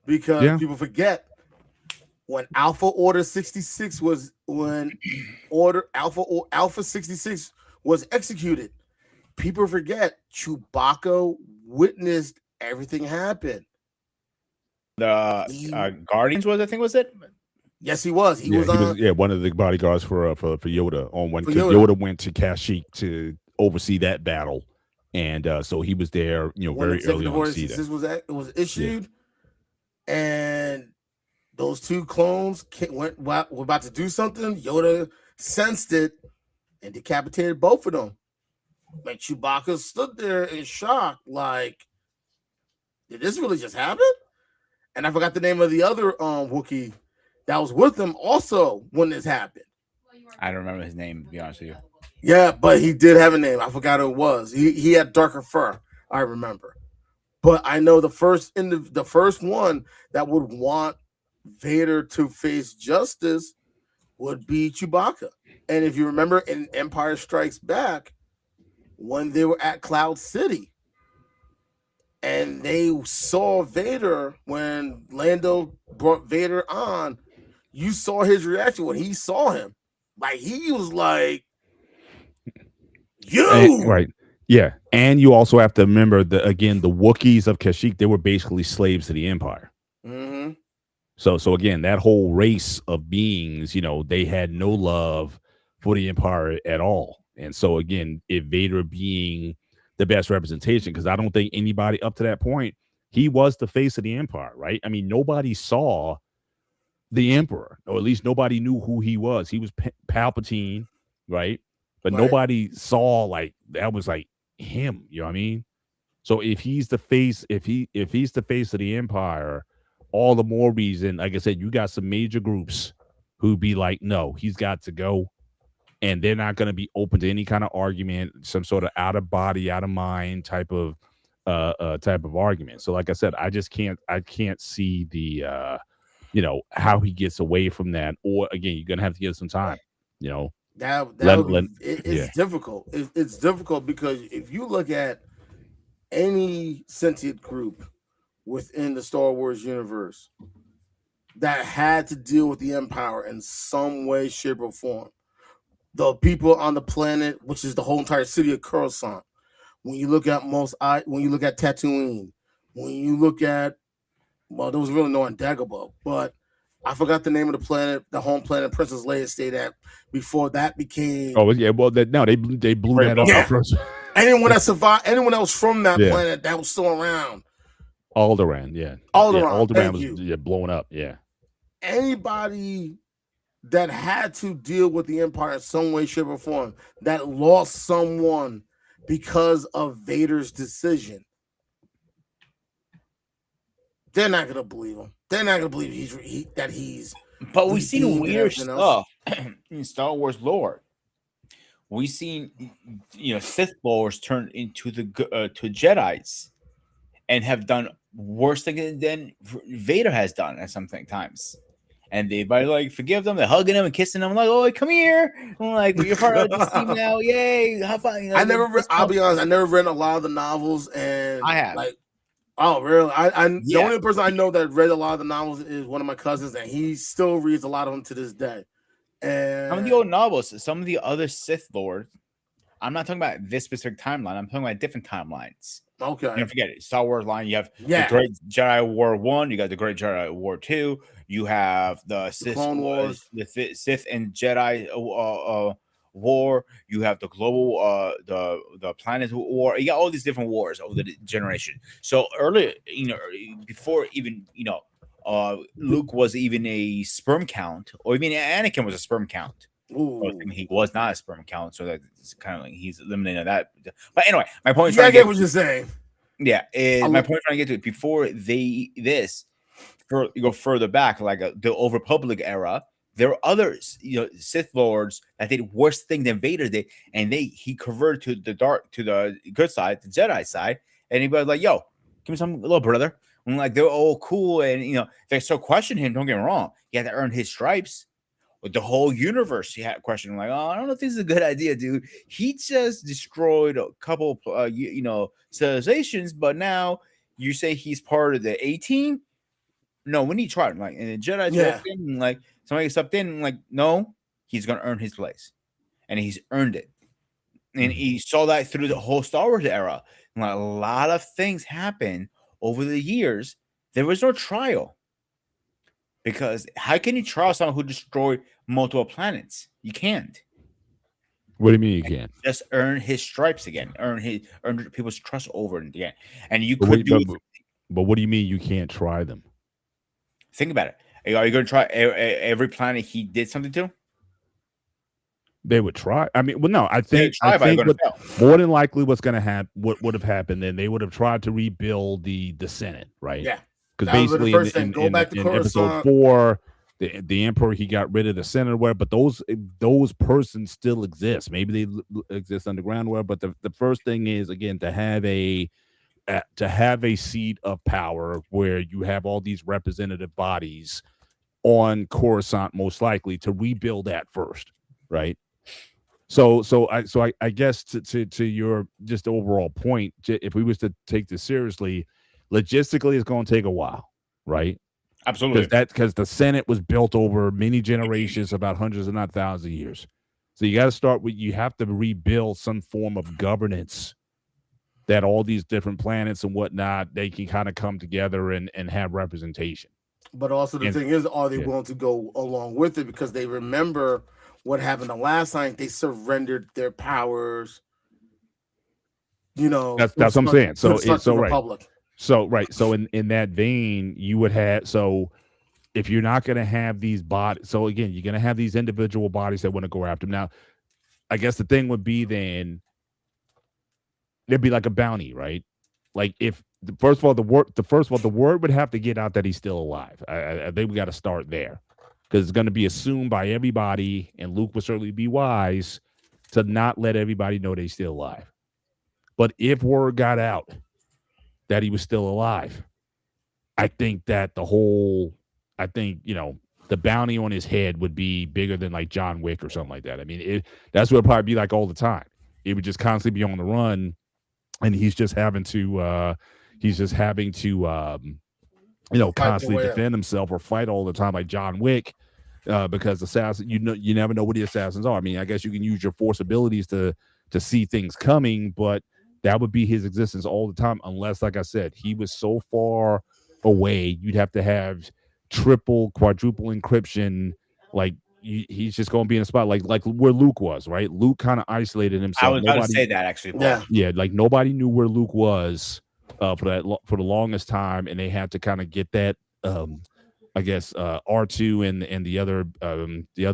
Speaker 3: Because people forget when Alpha 66 was executed, people forget Chewbacca witnessed everything happen.
Speaker 2: The Guardians was it?
Speaker 3: Yes, he was. He was
Speaker 4: one of the bodyguards for Yoda on when Yoda went to Kashyyyk to oversee that battle, and so he was there, very early on to see that.
Speaker 3: It was issued, and those two clones were about to do something. Yoda sensed it and decapitated both of them. Like, Chewbacca stood there in shock, like, did this really just happen? And I forgot the name of the other Wookiee that was with him also when this happened.
Speaker 2: I don't remember his name, to be honest with you.
Speaker 3: Yeah, but he did have a name. I forgot who it was. He had darker fur, I remember. But I know the first one that would want Vader to face justice would be Chewbacca. And if you remember in Empire Strikes Back, when they were at Cloud City and they saw Vader, when Lando brought Vader on, you saw his reaction when he saw him. Like, he was like,
Speaker 4: Right. Yeah. And you also have to remember that, again, the Wookiees of Kashyyyk, they were basically slaves to the Empire.
Speaker 3: Mm-hmm.
Speaker 4: So again, that whole race of beings, they had no love for the Empire at all. And so again, if Vader being the best representation, because I don't think anybody up to that point, he was the face of the Empire, right? I mean, nobody saw the Emperor, or at least nobody knew who he was. He was Palpatine, right? But
Speaker 3: Right.
Speaker 4: nobody saw like that was like him. You know what I mean? So if he's the face, if he's the face of the Empire, all the more reason. Like I said, you got some major groups who be like, no, he's got to go, and they're not going to be open to any kind of argument, some sort of out of body, out of mind type of argument. So, like I said, I can't see the how he gets away from that. Or again, you're gonna have to give it some time.
Speaker 3: It's difficult. It's difficult because if you look at any sentient group within the Star Wars universe that had to deal with the Empire in some way, shape, or form, the people on the planet, which is the whole entire city of Coruscant. When you look at Tatooine, when you look at, well, there was really no on Dagobah, but I forgot the name of the planet, the home planet Princess Leia stayed at before that became.
Speaker 4: Oh yeah, well they blew that up first.
Speaker 3: Anyone that survived, anyone else from that planet that was still around.
Speaker 4: Alderaan, yeah. Alderaan was blowing up, yeah.
Speaker 3: Anybody that had to deal with the Empire in some way, shape, or form, that lost someone because of Vader's decision, they're not gonna believe him. They're not gonna believe he's.
Speaker 2: But we've seen weird stuff in Star Wars lore. We've seen, Sith Lords turn into to Jedis, and have done worse things than Vader has done at some times. And they like forgive them, they're hugging them and kissing them, like, "Oh, come here!" I'm like, "You're part of this team now, yay!" Have fun.
Speaker 3: I'll be honest, I never read a lot of the novels, and
Speaker 2: I have.
Speaker 3: Like, oh, really? The only person I know that read a lot of the novels is one of my cousins, and he still reads a lot of them to this day. And
Speaker 2: some of the old novels, some of the other Sith Lords, I'm not talking about this specific timeline. I'm talking about different timelines.
Speaker 3: Okay.
Speaker 2: Don't forget it. Star Wars line. You have the Great Jedi War 1. You got the Great Jedi War 2. You have the Clone Wars, the Sith and Jedi war. You have the global the planet war. You got all these different wars over the generation. So earlier, before even Luke was even a sperm count, or even Anakin was a sperm count.
Speaker 3: Ooh.
Speaker 2: He was not a sperm count, so that's kind of like he's eliminated that. But anyway, my point is,
Speaker 3: I get what you're saying.
Speaker 2: Yeah, my point trying to get to it before you go further back, like the Old Republic era. There were others, Sith Lords that did worse thing than Vader did, and he converted to the good side, the Jedi side, and he was like, "Yo, give me some, little brother." And like they're all cool, and they still question him. Don't get me wrong; he had to earn his stripes. With the whole universe, he had questioning like, "Oh, I don't know if this is a good idea, dude. He just destroyed a couple, civilizations, but now you say he's part of the 18? No, we need to try it." Like, and the Jedi walked in, and like somebody stepped in, and like, no, he's gonna earn his place, and he's earned it. And he saw that through the whole Star Wars era. And like, a lot of things happen over the years. There was no trial. Because how can you trial someone who destroyed multiple planets? You can't.
Speaker 4: What do you mean you can't?
Speaker 2: Just earn his stripes again. Earn people's trust over and again. And you
Speaker 4: But
Speaker 2: could
Speaker 4: but what do you mean you can't try them?
Speaker 2: Think about it. Are you going to try every planet he did something to?
Speaker 4: They would try. I mean, well, no. I think more than likely what's going to happen, what would have happened, then they would have tried to rebuild the Senate, right?
Speaker 3: Yeah.
Speaker 4: Because basically in episode 4, the Emperor, he got rid of the Senate or whatever, but those persons still exist. Maybe they exist underground or whatever, but the first thing is, again, to have a seat of power where you have all these representative bodies on Coruscant, most likely to rebuild that first, right? So I guess to your just overall point, if we was to take this seriously, logistically, it's going to take a while, right?
Speaker 2: Absolutely.
Speaker 4: Because the Senate was built over many generations, about hundreds, if not thousands of years. So you got to start with, you have to rebuild some form of governance that all these different planets and whatnot, they can kind of come together and have representation.
Speaker 3: But also the thing is, are they willing to go along with it? Because they remember what happened the last time they surrendered their powers. You know,
Speaker 4: that's what I'm saying. So it's so right.
Speaker 3: Republic.
Speaker 4: So right. So in that vein, you would have, so if you're not going to have these bodies, so again, you're going to have these individual bodies that want to go after them. Now, I guess the thing would be then there'd be like a bounty, right? Like if first of all, the word would have to get out that he's still alive. I think we got to start there because it's going to be assumed by everybody, and Luke would certainly be wise to not let everybody know that he's still alive. But if word got out that he was still alive, I think that the bounty on his head would be bigger than like John Wick or something like that. I mean, that's what it'd probably be like all the time. It would just constantly be on the run, and he's just having to constantly defend himself or fight all the time like John Wick, because assassins, you never know what the assassins are. I mean, I guess you can use your force abilities to see things coming, but that would be his existence all the time, unless, like I said, he was so far away, you'd have to have triple, quadruple encryption. Like he's just going to be in a spot like where Luke was, right? Luke kind of isolated himself.
Speaker 2: I was about to say that actually, Paul.
Speaker 4: Yeah, like nobody knew where Luke was for the longest time, and they had to kind of get that. I guess R2 and the other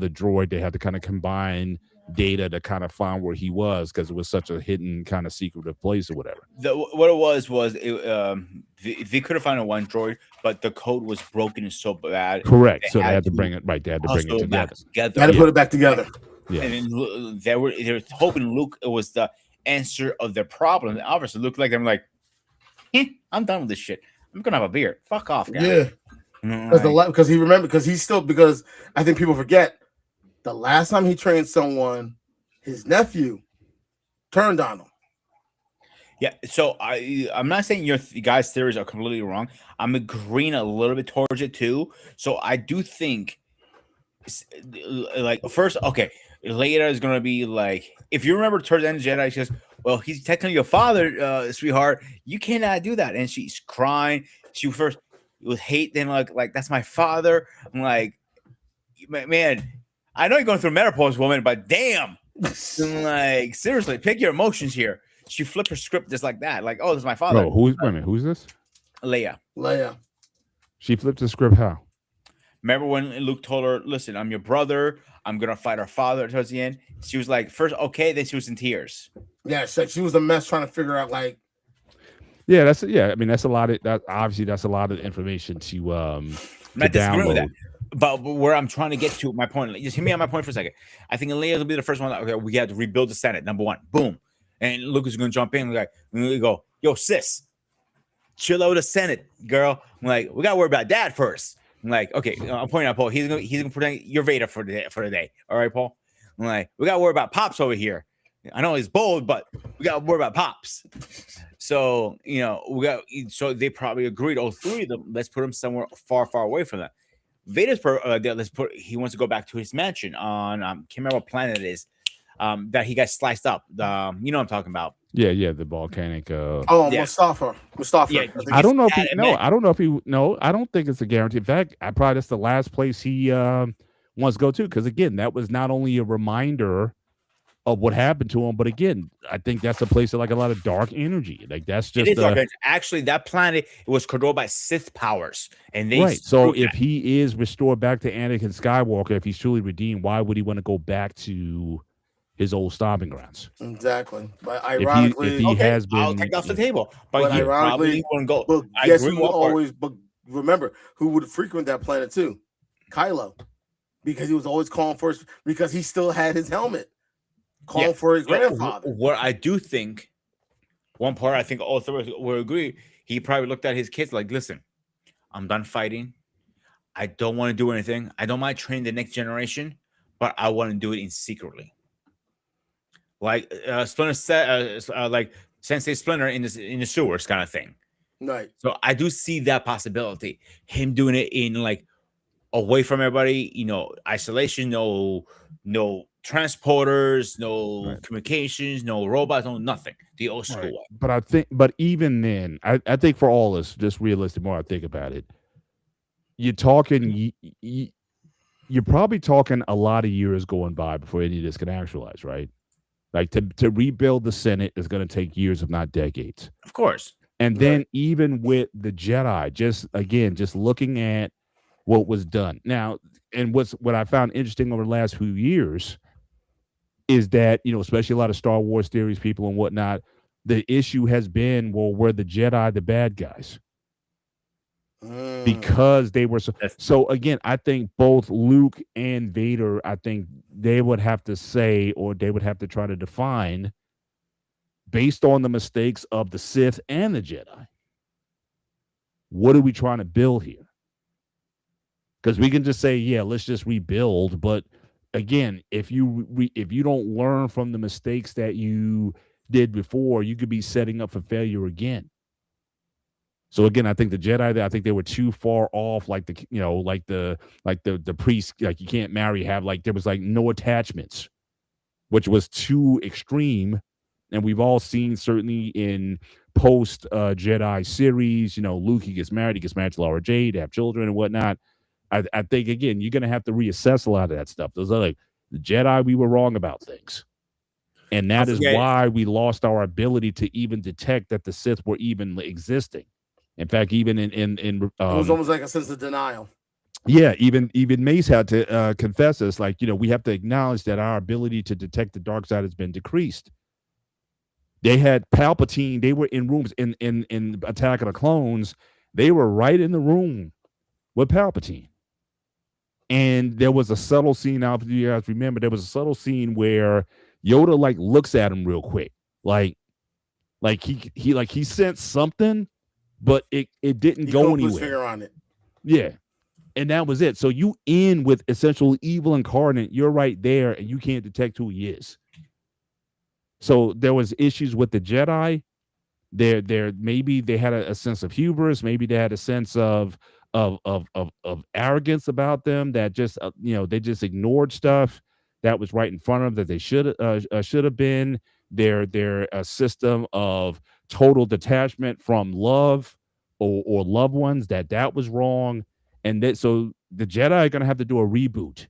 Speaker 4: droid, they had to kind of combine data to kind of find where he was because it was such a hidden kind of secretive place or whatever.
Speaker 2: What it was they could have found one droid, but the code was broken so bad.
Speaker 4: Correct. So they had to bring it right. They had to bring it together.
Speaker 3: They had to put it back together.
Speaker 2: Yeah. And they were hoping Luke was the answer of their problem. And obviously, it looked like them like, I'm done with this shit. I'm gonna have a beer. Fuck off, guys.
Speaker 3: Yeah. Because I think people forget the last time he trained someone, his nephew turned on him.
Speaker 2: Yeah, so I'm not saying your guys' theories are completely wrong. I'm agreeing a little bit towards it too. So I do think, like, first, okay, Leia is gonna be like, if you remember towards the end of Jedi, she says, "Well, he's technically your father, sweetheart. You cannot do that." And she's crying. She first with hate, then like that's my father. I'm like, man, I know you're going through menopause, woman, but damn, like seriously, pick your emotions here. She flipped her script just like that, like, oh, this is my father.
Speaker 4: Bro, who's this?
Speaker 2: Leia.
Speaker 4: She flipped the script how?
Speaker 2: Remember when Luke told her, "Listen, I'm your brother. I'm gonna fight our father." Towards the end, she was like, first, okay, then she was in tears.
Speaker 3: Yeah, so she was a mess trying to figure out like.
Speaker 4: Yeah, I mean, that's a lot of that. Obviously, that's a lot of information to download.
Speaker 2: That. But where I'm trying to get to my point, just hear me on my point for a second. I think Leia will be the first one. Okay, we got to rebuild the Senate. Number one, boom, and Luke is going to jump in. We go, yo, sis, chill out with the Senate, girl. I'm like, we got to worry about Dad first. I'm like, okay, I'm pointing out Paul. He's gonna pretend you're Vader for the day. All right, Paul. I'm like, we got to worry about Pops over here. I know he's bold, but we got to worry about Pops. So so they probably agreed. All three of them. Let's put him somewhere far, far away from that. Vader's he wants to go back to his mansion on can't remember what planet it is. That he got sliced up. You know what I'm talking about.
Speaker 4: Yeah, the volcanic.
Speaker 3: Mustafa.
Speaker 2: Yeah,
Speaker 4: I don't know if I don't think it's a guarantee. In fact, probably that's the last place he wants to go to, because again, that was not only a reminder of what happened to him, but again, I think that's a place of like a lot of dark energy. Like that's just
Speaker 2: actually that planet was controlled by Sith powers, and they
Speaker 4: So if he is restored back to Anakin Skywalker, if he's truly redeemed, why would he want to go back to his old stomping grounds?
Speaker 3: Exactly. But ironically,
Speaker 4: if he has been,
Speaker 2: I'll take off the table. But ironically, wouldn't go.
Speaker 3: But guess who always? But remember, who would frequent that planet too? Kylo, because he was always calling for us, because he still had his helmet. Calling for his grandfather.
Speaker 2: What I do think, one part I think all three will agree, he probably looked at his kids like, listen, I'm done fighting. I don't want to do anything. I don't mind training the next generation, but I want to do it in secretly. Like Splinter, like Sensei Splinter in the sewers kind of thing.
Speaker 3: Right.
Speaker 2: So I do see that possibility. Him doing it in like away from everybody. Isolation. No transporters. No
Speaker 4: Right.
Speaker 2: communications. No robots. No nothing. The old school
Speaker 4: Right.
Speaker 2: way.
Speaker 4: But even then, I think for all this, just realistic, more I think about it, you're talking, you're probably talking a lot of years going by before any of this can actualize, right? Like to rebuild the Senate is going to take years, if not decades.
Speaker 2: Of course.
Speaker 4: And then even with the Jedi, just looking at what was done now, and what I found interesting over the last few years is that, especially a lot of Star Wars theories people and whatnot, the issue has been, well, were the Jedi the bad guys? Because they were so again, I think both Luke and Vader, I think they would have to say, or they would have to try to define, based on the mistakes of the Sith and the Jedi, what are we trying to build here? Because we can just say, yeah, let's just rebuild, but again, if you don't learn from the mistakes that you did before, you could be setting up for failure again. So again, I think the Jedi, I think they were too far off, like the priest, like you can't marry, there was like no attachments, which was too extreme. And we've all seen, certainly in post Jedi series, Luke, he gets married to Laura Jade, have children and whatnot. I think again, you're gonna have to reassess a lot of that stuff. Those are like the Jedi, we were wrong about things. And that is why we lost our ability to even detect that the Sith were even existing. In fact, even in it
Speaker 3: was almost like a sense of denial.
Speaker 4: Yeah, even Mace had to confess this. Like, we have to acknowledge that our ability to detect the dark side has been decreased. They had Palpatine. They were in rooms in Attack of the Clones. They were right in the room with Palpatine. And there was a subtle scene. Now, if you guys remember, there was a subtle scene where Yoda looks at him real quick, like he sensed something, but it didn't go anywhere.
Speaker 3: Finger on it.
Speaker 4: Yeah, and that was it. So you in with essential evil incarnate. You're right there, and you can't detect who he is. So there was issues with the Jedi. There maybe they had a sense of hubris. Maybe they had a sense of arrogance about them that just they just ignored stuff that was right in front of them that they should have been. Their system of total detachment from love or loved ones that was wrong, and so the Jedi are going to have to do a reboot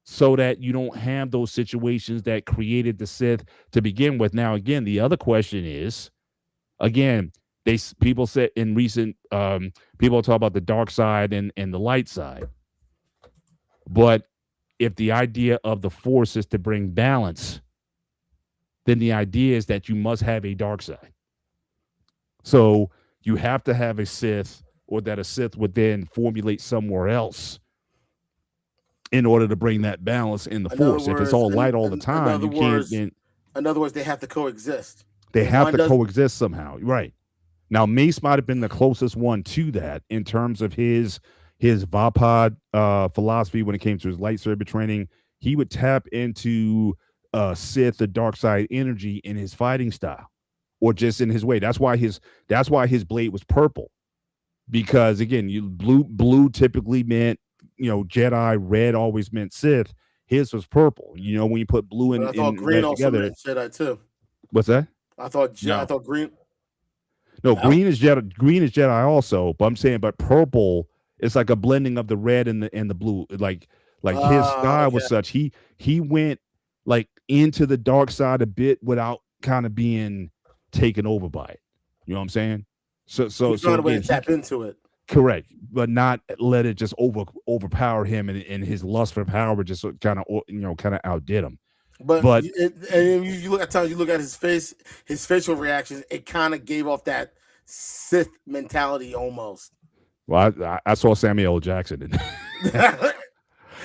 Speaker 4: so that you don't have those situations that created the Sith to begin with. Now, again, the other question is, again, people said in recent people talk about the dark side and the light side, but if the idea of the Force is to bring balance, then the idea is that you must have a dark side. So you have to have a Sith, or that a Sith would then formulate somewhere else in order to bring that balance in the Force. If it's all light all the time, you can't.
Speaker 3: In other words, they have to coexist.
Speaker 4: They have to coexist somehow, right? Now, Mace might have been the closest one to that in terms of his Vapad philosophy when it came to his lightsaber training. He would tap into Sith, the dark side energy in his fighting style, or just in his way. That's why his blade was purple, because again, blue typically meant Jedi, red always meant Sith. His was purple. When you put blue and
Speaker 3: green
Speaker 4: red together,
Speaker 3: Jedi too.
Speaker 4: What's that?
Speaker 3: I thought green.
Speaker 4: No, green is Jedi. Green is Jedi also. But I'm saying, but purple is like a blending of the red and the blue. Like his style was such. He went into the dark side a bit without kind of being taken over by it. You know what I'm saying? So
Speaker 3: a way to tap into it.
Speaker 4: Correct, but not let it just overpower him, and his lust for power just kind of outdid him.
Speaker 3: But and you look at his face, his facial reactions, it kind of gave off that Sith mentality almost.
Speaker 4: Well, I saw Samuel L. Jackson in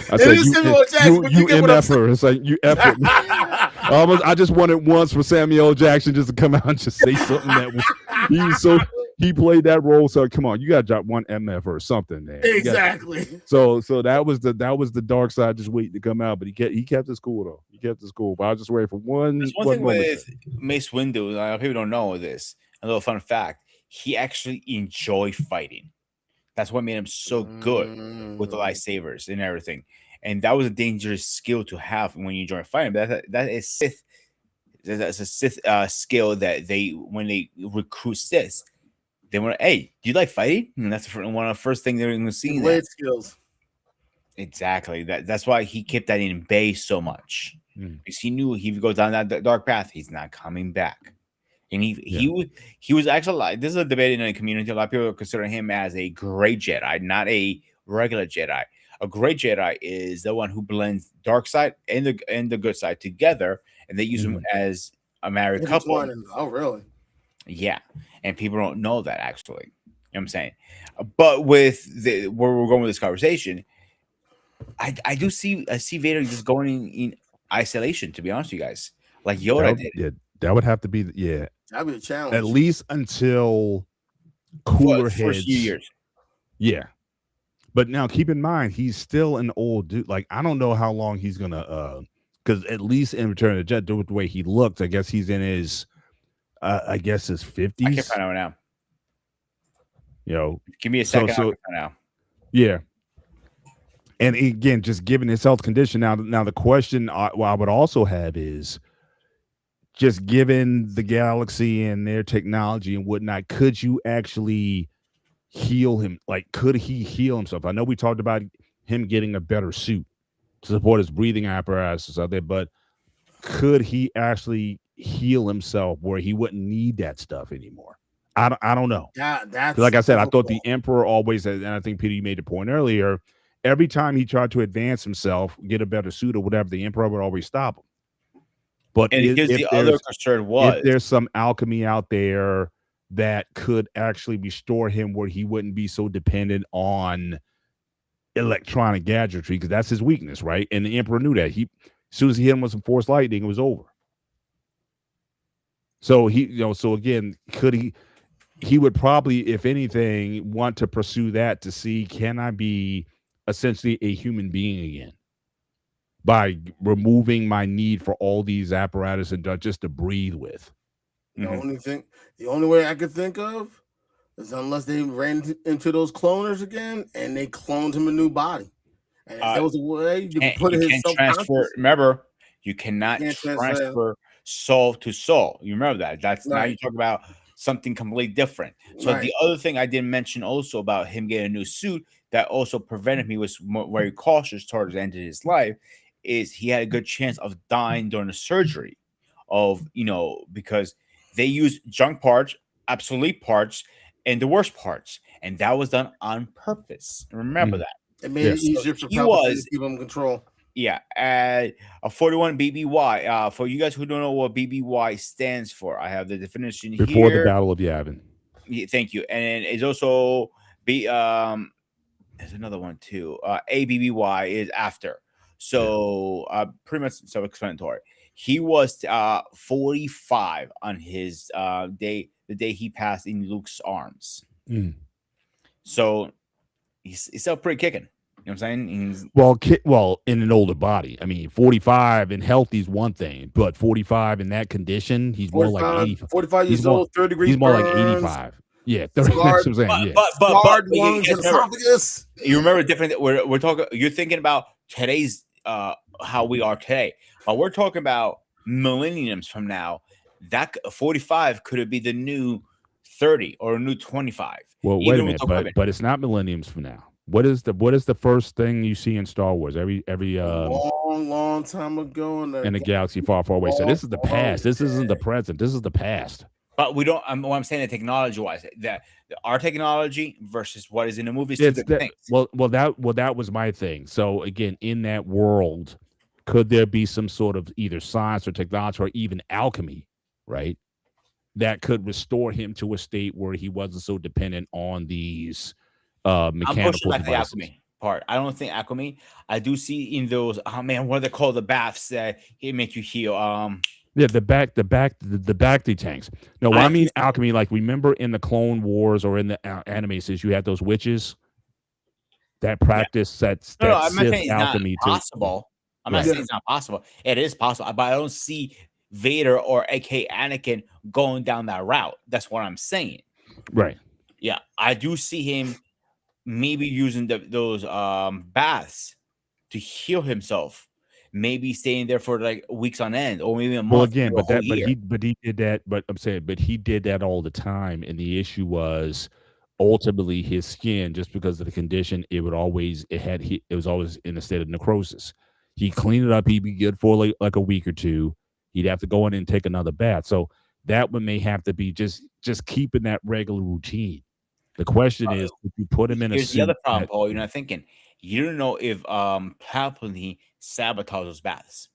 Speaker 4: I
Speaker 3: said, you
Speaker 4: MF-er. It's like, you effort. I just wanted once for Samuel L. Jackson just to come out and just say something that was, he played that role. So come on, you got to drop one MF or something, man.
Speaker 3: Exactly.
Speaker 4: So that was the dark side just waiting to come out, but he kept his cool though. He kept his cool. But I was just waiting for one.
Speaker 2: There's one thing with Mace Windu. People don't know this. A little fun fact: he actually enjoyed fighting. That's what made him so good with the lightsabers and everything. And that was a dangerous skill to have when you join fighting. But that is Sith. That's a Sith skill that when they recruit Siths, they want to, hey, do you like fighting? And that's one of the first things they're going to see.
Speaker 3: Blade skills.
Speaker 2: Exactly. That's why he kept that in bay so much. Because he knew he would go down that dark path, he's not coming back. And he was actually like, this is a debate in the community. A lot of people consider him as a great Jedi, not a regular Jedi. A great Jedi is the one who blends dark side and the good side together, and they use him as a married couple.
Speaker 3: Oh, really?
Speaker 2: Yeah, and people don't know that actually. You know what I'm saying? But with where we're going with this conversation, I see Vader just going in isolation. To be honest with you guys, like Yoda did.
Speaker 4: Yeah, that would have to be
Speaker 3: That'd be a challenge.
Speaker 4: At least until cooler heads.
Speaker 2: First few years.
Speaker 4: Yeah. But now keep in mind, he's still an old dude. Like, I don't know how long he's gonna because at least in Return of the Jedi, the way he looks, I guess he's in his his 50s.
Speaker 2: I can find out now.
Speaker 4: You know,
Speaker 2: give me a second. I can find out.
Speaker 4: Yeah. And again, just given his health condition, now the question I would also have is, just given the galaxy and their technology and whatnot, could you actually heal him? Like, could he heal himself? I know we talked about him getting a better suit to support his breathing apparatus out there, but could he actually heal himself where he wouldn't need that stuff anymore? I don't know.
Speaker 3: That's
Speaker 4: like I said, I thought the Emperor always, and I think Peter, you made the point earlier, every time he tried to advance himself, get a better suit or whatever, the Emperor would always stop him. But
Speaker 2: and if the other concern was,
Speaker 4: if there's some alchemy out there that could actually restore him where he wouldn't be so dependent on electronic gadgetry, because that's his weakness, right? And the Emperor knew that. As soon as he hit him with some Force lightning, it was over. So so again, could he would probably, if anything, want to pursue that to see, can I be essentially a human being again by removing my need for all these apparatus and just to breathe with.
Speaker 3: The only way I could think of is unless they ran into those cloners again and they cloned him a new body. And if there was a way you could put his
Speaker 2: transfer. Remember, you cannot transfer soul to soul. You remember that? That's right. Now you talk about something completely different. So the other thing I didn't mention also about him getting a new suit that also prevented me, was very cautious towards the end of his life, is he had a good chance of dying during the surgery because they used junk parts, obsolete parts, and the worst parts, and that was done on purpose. Remember that.
Speaker 3: It made it easier for Palpatine to keep him in control.
Speaker 2: Yeah, a 41 BBY. For you guys who don't know what BBY stands for, I have the definition here.
Speaker 4: Before the Battle of Yavin.
Speaker 2: Yeah, thank you. And it's also there's another one too. ABBY is after. So pretty much self-explanatory. He was 45 on his day, the day he passed in Luke's arms. So he's still pretty kicking. You know what I'm saying?
Speaker 4: Well, in an older body. I mean, 45 and healthy is one thing, but 45 in that condition, he's more like 80.
Speaker 3: 45 years old, 30 degrees.
Speaker 4: He's more like 85. Yeah, 30. That's what I'm saying.
Speaker 3: But
Speaker 2: you remember different. We're talking. You're thinking about today's how we are today, but we're talking about millenniums from now. That 45 could be the new 30 or a new 25.
Speaker 4: Well, wait a minute, but it's not millenniums from now. What is the first thing you see in Star Wars? Every
Speaker 3: long time ago
Speaker 4: in a galaxy far, far away. So this is the past. This isn't the present. This is the past.
Speaker 2: But we don't. What I'm saying, technology-wise, that our technology versus what is in the movies.
Speaker 4: Well, that was my thing. So again, in that world, could there be some sort of either science or technology or even alchemy, right? That could restore him to a state where he wasn't so dependent on these mechanical devices.
Speaker 2: The alchemy part. I don't think alchemy. I do see in those. Oh man, what are they called? The baths that make you heal.
Speaker 4: Yeah, the Bacti tanks. No, when I mean alchemy, like remember in the Clone Wars or in the anime series, you had those witches that practice that
Speaker 2: I'm not saying it's
Speaker 4: alchemy
Speaker 2: not possible. I'm not saying it's not possible. It is possible, but I don't see Vader or AK Anakin going down that route. That's what I'm saying.
Speaker 4: Right.
Speaker 2: Yeah, I do see him maybe using those baths to heal himself, maybe staying there for like weeks on end, or maybe a
Speaker 4: Well,
Speaker 2: month,
Speaker 4: again,
Speaker 2: or a whole year.
Speaker 4: but he did that. But I'm saying, but he did that all the time, and the issue was ultimately his skin, just because of the condition, it was always in a state of necrosis. He cleaned it up, he'd be good for like a week or two. He'd have to go in and take another bath. So that one may have to be just keeping that regular routine. The question is, if you put him in a
Speaker 2: Here's the
Speaker 4: suit
Speaker 2: other problem,
Speaker 4: that,
Speaker 2: Paul. You're not thinking. You don't know if Palpatine sabotaged those baths.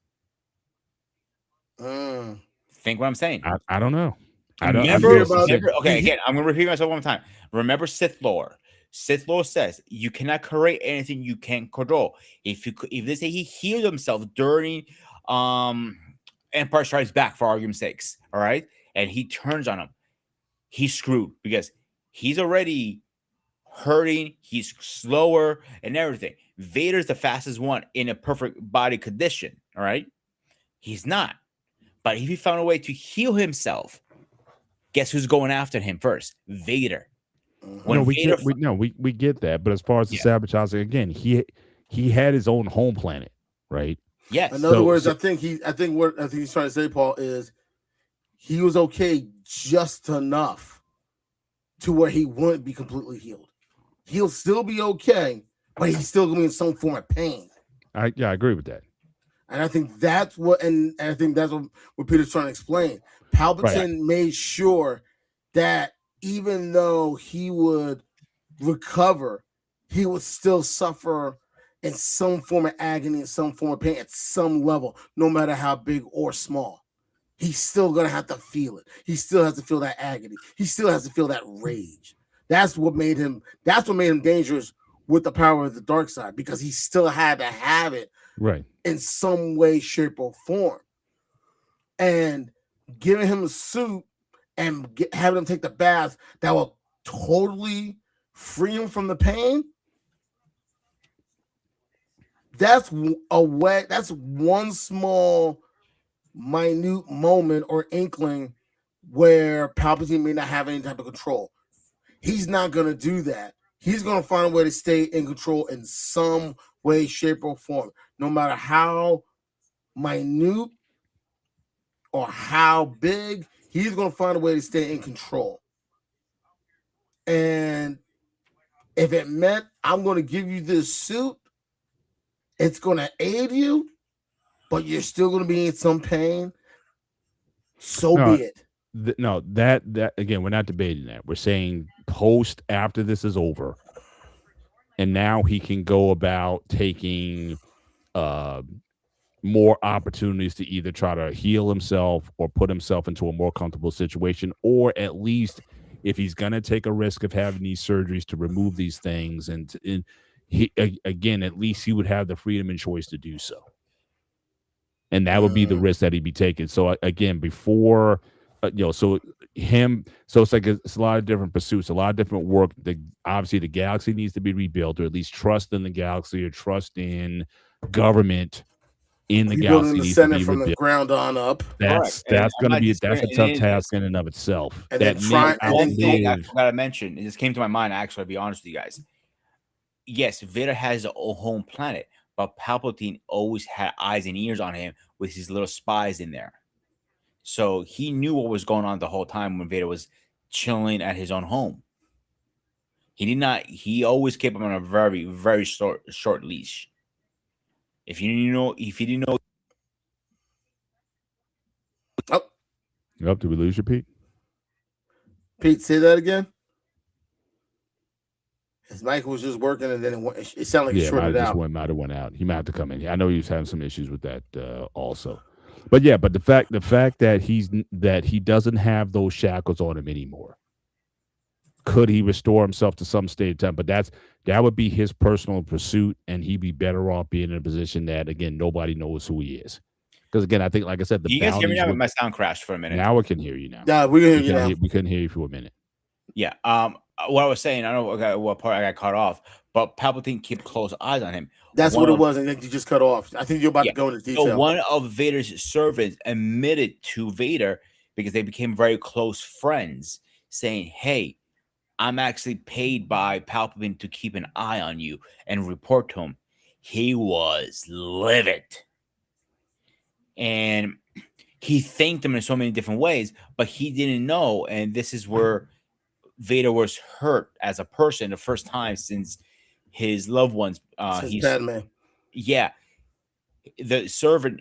Speaker 2: Think what I'm saying.
Speaker 4: I don't know. I don't.
Speaker 3: Remember
Speaker 4: I'm
Speaker 3: about-
Speaker 2: Remember, okay,
Speaker 3: He-
Speaker 2: again, I'm gonna repeat myself one more time. Remember Sith lore. Sith lore says you cannot create anything you can't control. If they say he healed himself during Empire Strikes Back, for argument's sakes, all right, and he turns on him, he's screwed because he's already hurting, he's slower and everything. Vader's the fastest one in a perfect body condition, all right? He's not. But if he found a way to heal himself, guess who's going after him first? Vader. When
Speaker 4: we
Speaker 2: Vader
Speaker 4: get that, but as far as the
Speaker 2: Yeah.
Speaker 4: sabotaging, again, he had his own home planet, right?
Speaker 2: yes,
Speaker 3: In other
Speaker 4: So-
Speaker 3: words,
Speaker 4: so-
Speaker 3: I think he's trying to say, Paul, is he was okay just enough to where he wouldn't be completely healed. He'll still be okay, but he's still gonna be in some form of pain.
Speaker 4: I agree with that.
Speaker 3: And I think that's what, what Peter's trying to explain. Palpatine made sure that even though he would recover, he would still suffer in some form of agony, in some form of pain, at some level, no matter how big or small. He's still gonna have to feel it. He still has to feel that agony. He still has to feel that rage. That's what made him dangerous with the power of the dark side, because he still had to have it
Speaker 4: Right.
Speaker 3: in some way, shape, or form. And giving him a suit and having him take the bath that will totally free him from the pain. That's that's one small, minute moment or inkling where Palpatine may not have any type of control. He's not going to do that. He's going to find a way to stay in control in some way, shape, or form, no matter how minute or how big. He's going to find a way to stay in control. And if it meant I'm going to give you this suit, it's going to aid you, but you're still going to be in some pain, so
Speaker 4: No,
Speaker 3: be it.
Speaker 4: That again, we're not debating that. We're saying post after this is over, and now he can go about taking more opportunities to either try to heal himself or put himself into a more comfortable situation, or at least if he's going to take a risk of having these surgeries to remove these things, and he again, at least he would have the freedom and choice to do so. And that would be the risk that he'd be taking. So again, before, so it's like it's a lot of different pursuits, a lot of different work. Obviously, the galaxy needs to be rebuilt, or at least trust in the galaxy, or trust in government in the galaxy
Speaker 3: Rebuilding the
Speaker 4: needs
Speaker 3: Senate
Speaker 4: to be
Speaker 3: from the
Speaker 4: rebuilt.
Speaker 3: ground on up.
Speaker 4: That's
Speaker 2: And
Speaker 4: that's
Speaker 2: I'm
Speaker 4: going to
Speaker 2: not
Speaker 4: be that's a
Speaker 2: disagreeing,
Speaker 4: tough
Speaker 2: it is.
Speaker 4: task in and of itself.
Speaker 3: And
Speaker 4: That
Speaker 3: then
Speaker 4: may
Speaker 2: One thing I
Speaker 4: outlive.
Speaker 2: forgot to mention, it just came to my mind, actually, I'll be honest with you guys. Yes, Vader has his own home planet, but Palpatine always had eyes and ears on him with his little spies in there. So he knew what was going on the whole time when Vader was chilling at his own home. He always kept him on a very, very short leash. If you didn't know,
Speaker 4: Up, did we lose you, Pete?
Speaker 3: Pete, say that again. His mic was just working, and then it sounded like it shorted out.
Speaker 4: Might have went out. He might have to come in. I know he was having some issues with that also. But yeah, but the fact that he doesn't have those shackles on him anymore. Could he restore himself to some state of time? But that would be his personal pursuit, and he'd be better off being in a position that, again, nobody knows who he is. Because again, I think, like I said,
Speaker 2: you guys hear me now? My sound crashed for a minute.
Speaker 4: Now I can hear you now.
Speaker 3: Yeah, we can hear you now.
Speaker 4: We couldn't hear you for a minute.
Speaker 2: Yeah. What I was saying, I don't know what part I got cut off, but Palpatine kept close eyes on him.
Speaker 3: That's what it was. I think you just cut off. I think you're about to go into detail.
Speaker 2: So one of Vader's servants admitted to Vader, because they became very close friends, saying, "Hey, I'm actually paid by Palpatine to keep an eye on you and report to him. He was livid. And he thanked him in so many different ways, but he didn't know. And this is where Vader was hurt as a person the first time since his loved ones.
Speaker 3: Since Batman.
Speaker 2: Yeah, the servant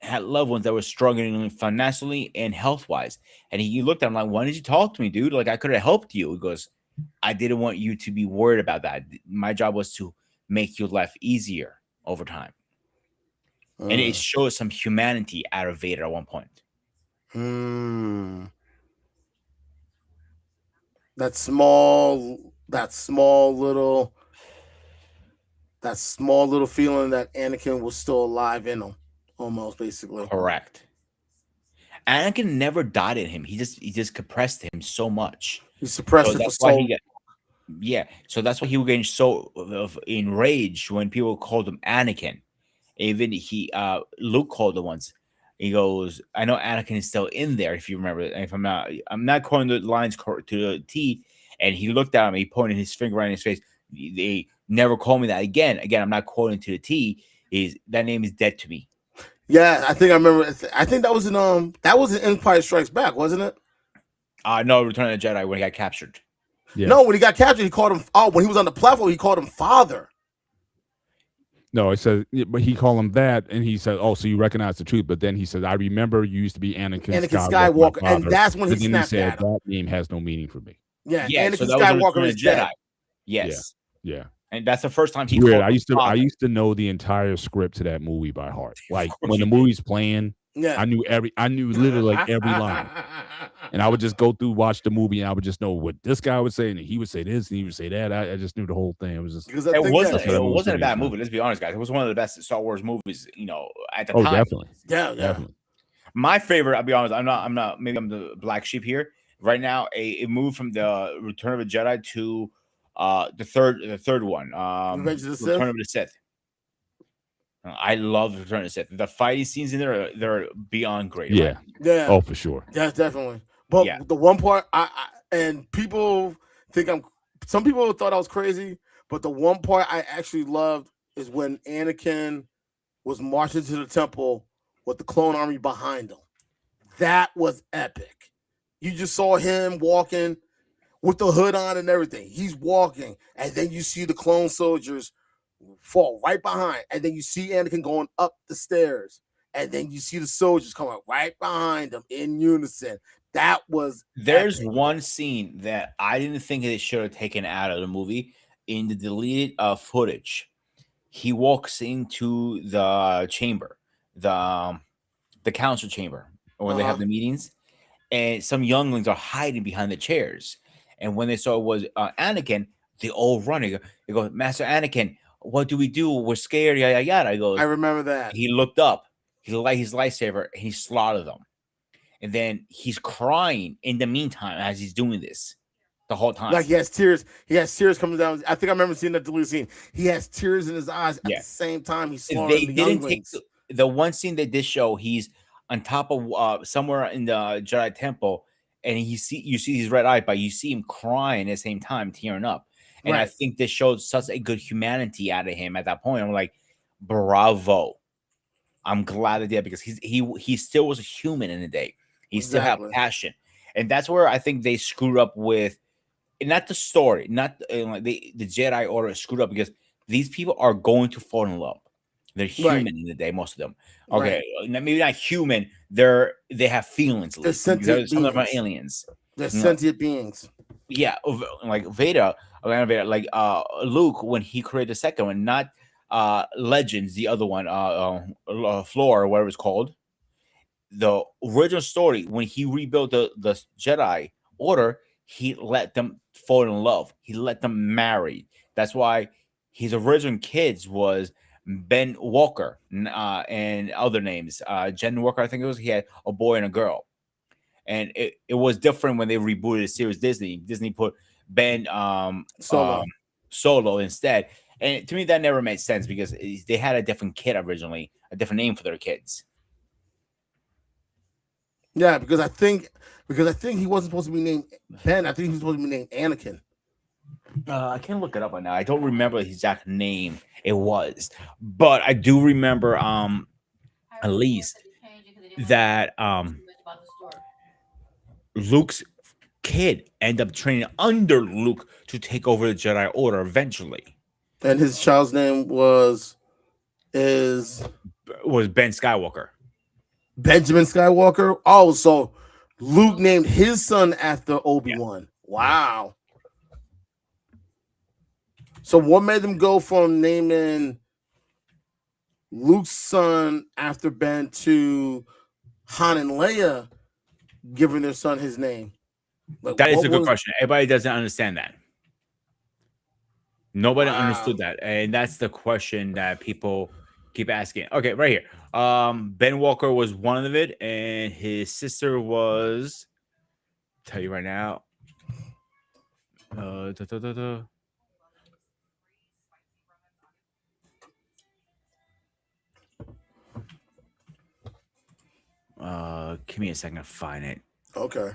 Speaker 2: had loved ones that were struggling financially and health wise, and he looked at him like, "Why did you talk to me, dude? Like I could have helped you." He goes, "I didn't want you to be worried about that. My job was to make your life easier over time." And it shows some humanity out of Vader at one point.
Speaker 3: That small little feeling that Anakin was still alive in him, almost basically.
Speaker 2: Correct. Anakin never died in him. He just compressed him so much.
Speaker 3: He suppressed it for so long.
Speaker 2: Yeah. So that's why he was getting so enraged when people called him Anakin. Even Luke called him once. He goes, "I know Anakin is still in there. If you remember, if I'm not quoting the lines to the T." And he looked at him. He pointed his finger right in his face. They never call me that again. Again, I'm not quoting to the T. That name is dead to me.
Speaker 3: Yeah, I think I remember. I think that was in Empire Strikes Back, wasn't it?
Speaker 2: No, Return of the Jedi when he got captured.
Speaker 4: Yeah.
Speaker 3: No, when he got captured, he called him. Oh, when he was on the platform, he called him father.
Speaker 4: No, it says, but he called him that, and he said, "Oh, so you recognize the truth?" But then he said, "I remember you used to be Anakin Skywalker,"
Speaker 3: and that's when he snapped
Speaker 4: said,
Speaker 3: at him.
Speaker 4: "That name has no meaning for me."
Speaker 3: Yeah,
Speaker 2: Yeah,
Speaker 3: Anakin
Speaker 2: so
Speaker 3: Skywalker is
Speaker 2: Jedi.
Speaker 3: dead.
Speaker 2: Yes.
Speaker 4: Yeah.
Speaker 2: And that's the first time
Speaker 4: It's
Speaker 2: he
Speaker 4: weird.
Speaker 2: called
Speaker 4: I used to know the entire script to that movie by heart. Like
Speaker 2: course
Speaker 4: when the
Speaker 2: you
Speaker 4: movie's playing,
Speaker 3: Yeah,
Speaker 4: I knew literally like every line. And I would just go through, watch the movie, and I would just know what this guy would say, and he would say this, and he would say that. I just knew the whole thing. It was just
Speaker 2: It wasn't a bad movie. Let's be honest, guys. It was one of the best Star Wars movies, at the time.
Speaker 4: Definitely.
Speaker 3: Yeah.
Speaker 4: Definitely.
Speaker 2: My favorite, I'll be honest, I'm not maybe I'm the black sheep here. Right now, it moved from the Return of the Jedi to the third one.
Speaker 3: Revenge of the Sith?
Speaker 2: Return of the Sith. I love Return of the Sith. The fighting scenes in there, they're beyond great.
Speaker 4: Yeah.
Speaker 2: Right?
Speaker 3: Yeah.
Speaker 4: Oh, for sure.
Speaker 3: Yeah, definitely. But
Speaker 2: Yeah.
Speaker 3: the one part and people think some people thought I was crazy, but the one part I actually loved is when Anakin was marching to the temple with the clone army behind him. That was epic. You just saw him walking with the hood on and everything. He's walking, and then you see the clone soldiers fall right behind, and then you see Anakin going up the stairs, and then you see the soldiers coming right behind him in unison. That was
Speaker 2: There's
Speaker 3: epic.
Speaker 2: one scene that I didn't think they should have taken out of the movie in the deleted footage. He walks into the chamber, the council chamber, where they have the meetings, and some younglings are hiding behind the chairs. And when they saw it was Anakin, they all running. They go, "Master Anakin, what do we do? We're scared." Yada yada. I go.
Speaker 3: I remember that.
Speaker 2: He looked up. He lighted his lightsaber and he slaughtered them. And then he's crying in the meantime as he's doing this the whole time.
Speaker 3: Like he has tears. He has tears coming down. I think I remember seeing that deleted scene. He has tears in his eyes at the same time he's slaughtering the younglings.
Speaker 2: The one scene they did show. He's on top of somewhere in the Jedi temple, and you see his red eye, but you see him crying at the same time, tearing up. And I think this showed such a good humanity out of him at that point. I'm like, bravo. I'm glad they did, because he still was a human in the day. He still had passion. And that's where I think they screwed up with, not the story, not like the Jedi Order screwed up, because these people are going to fall in love. They're human in the day, most of them. Okay, maybe not human. They have feelings.
Speaker 3: They're sentient
Speaker 2: Some of them are
Speaker 3: beings.
Speaker 2: aliens.
Speaker 3: They're sentient beings.
Speaker 2: Yeah, like Vader, like Luke when he created the second one, not Legends, the other one, Floor, or whatever it's called. The original story, when he rebuilt the Jedi Order, he let them fall in love. He let them marry. That's why his original kids was Ben Walker and other names. Jen Walker, I think it was. He had a boy and a girl. And it was different when they rebooted the series. Disney put Ben Solo instead. And to me, that never made sense, because they had a different kid originally, a different name for their kids.
Speaker 3: Yeah, because I think he wasn't supposed to be named Ben. I think he was supposed to be named Anakin.
Speaker 2: I can't look it up right now. I don't remember the exact name it was, but I do remember at least that Luke's kid ended up training under Luke to take over the Jedi Order eventually.
Speaker 3: And his child's name was Ben
Speaker 2: Skywalker.
Speaker 3: Benjamin Skywalker. Oh, so Luke named his son after Obi-Wan. Yeah. Wow. So what made them go from naming Luke's son after Ben to Han and Leia giving their son his name?
Speaker 2: Like, that is a good question. Everybody doesn't understand that. Nobody understood that. And that's the question that people keep asking. Okay, right here. Ben Walker was one of it, and his sister was, I'll tell you right now. Give me a second to find it.
Speaker 3: Okay.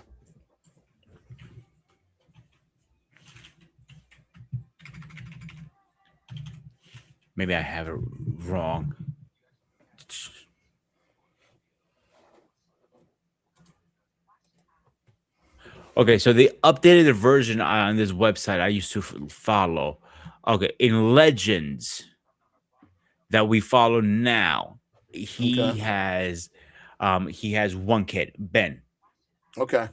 Speaker 2: Maybe I have it wrong. Okay, so the updated version on this website I used to follow. Okay, in Legends that we follow now, he has one kid, Ben.
Speaker 3: Okay.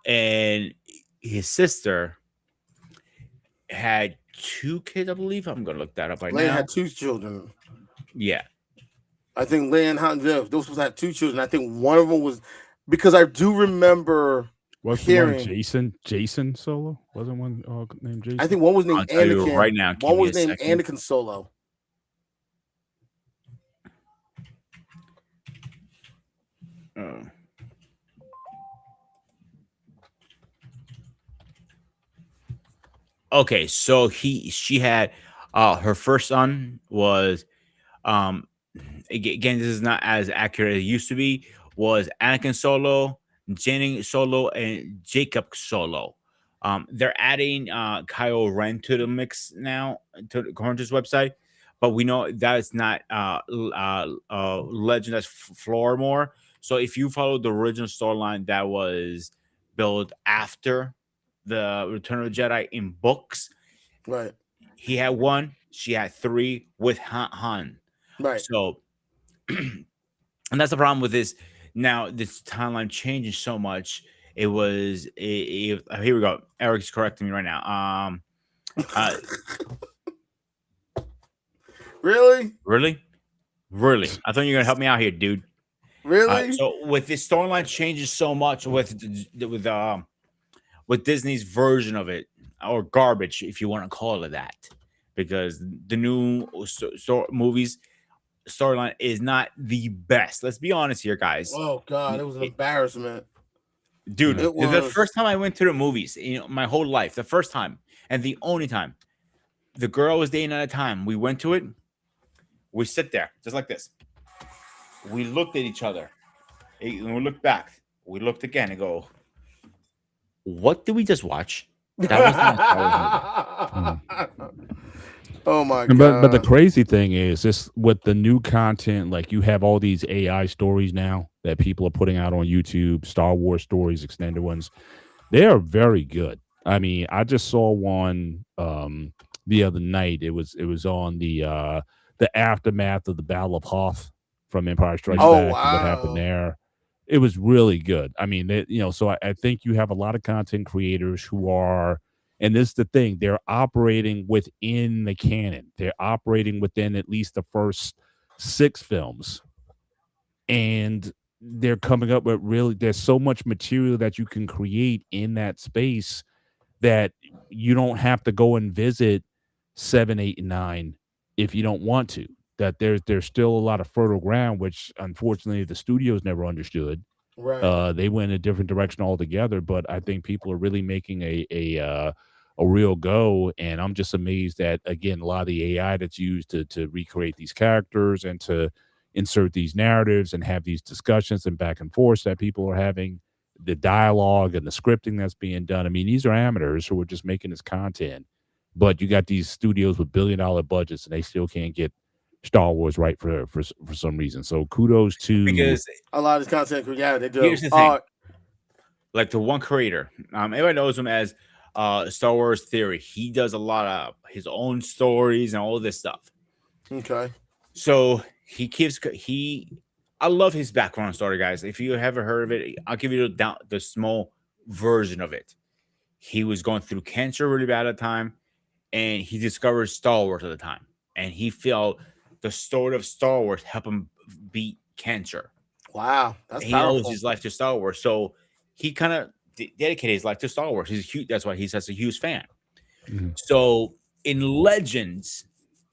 Speaker 2: And his sister had 2 kids, I believe. I'm gonna look that up right now.
Speaker 3: Leia had 2 children.
Speaker 2: Yeah.
Speaker 3: I think Leia and Han, those had 2 children. I think one of them was, because I do remember hearing
Speaker 4: Jason Solo? Wasn't one named Jason?
Speaker 3: I think one was named Anakin.
Speaker 2: Right now.
Speaker 3: One was named Anakin Solo.
Speaker 2: Okay, so she had her first son was again, this is not as accurate as it used to be, was Anakin Solo, Jennings Solo, and Jacob Solo. They're adding Kylo Ren to the mix now, to Corn's website, but we know that is not Legend, that's Florimore. So if you follow the original storyline that was built after the Return of the Jedi in books,
Speaker 3: right?
Speaker 2: He had 1, she had 3 with Han.
Speaker 3: Right.
Speaker 2: So, and that's the problem with this. Now, this timeline changes so much. It was here we go. Eric's correcting me right now.
Speaker 3: Really?
Speaker 2: I thought you were gonna help me out here, dude.
Speaker 3: Really?
Speaker 2: So with this storyline changes so much with Disney's version of it, or garbage, if you want to call it that, because the new movies storyline is not the best. Let's be honest here, guys.
Speaker 3: Oh God, it was an embarrassment,
Speaker 2: dude. It was the first time I went to the movies, my whole life, the first time and the only time. The girl was dating at a time. We went to it. We sit there just like this. We looked at each other. And we looked back. We looked again and go, what did we just watch? That was
Speaker 3: Oh my God.
Speaker 4: But the crazy thing is, this with the new content, like you have all these AI stories now that people are putting out on YouTube, Star Wars stories, extended ones. They are very good. I mean, I just saw one the other night. It was on the aftermath of the Battle of Hoth from Empire Strikes Back.
Speaker 3: Wow.
Speaker 4: What happened there? It was really good. I mean, so I think you have a lot of content creators who are, and this is the thing, they're operating within the canon. They're operating within at least the first 6 films. And they're coming up with there's so much material that you can create in that space that you don't have to go and visit 7, 8, and 9 if you don't want to. That there's still a lot of fertile ground, which unfortunately the studios never understood.
Speaker 3: Right.
Speaker 4: They went in a different direction altogether. But I think people are really making a real go, and I'm just amazed at, again, a lot of the AI that's used to recreate these characters and to insert these narratives and have these discussions and back and forth that people are having, the dialogue and the scripting that's being done. I mean, these are amateurs who are just making this content, but you got these studios with billion-dollar budgets and they still can't get Star Wars right for some reason. So kudos to,
Speaker 2: Because
Speaker 3: A lot of this content, yeah, they do.
Speaker 2: here's the thing. Like the one creator, everybody knows him as Star Wars Theory. He does a lot of his own stories and all this stuff.
Speaker 3: Okay.
Speaker 2: So I love his background story, guys. If you haven't heard of it, I'll give you the small version of it. He was going through cancer really bad at the time, and he discovered Star Wars at the time, and he felt the story of Star Wars helped him beat cancer.
Speaker 3: Wow, that's
Speaker 2: He
Speaker 3: powerful.
Speaker 2: owes his life to Star Wars, so he kind of dedicated his life to Star Wars. He's huge. That's why he's such a huge fan.
Speaker 4: Mhm.
Speaker 2: So in Legends,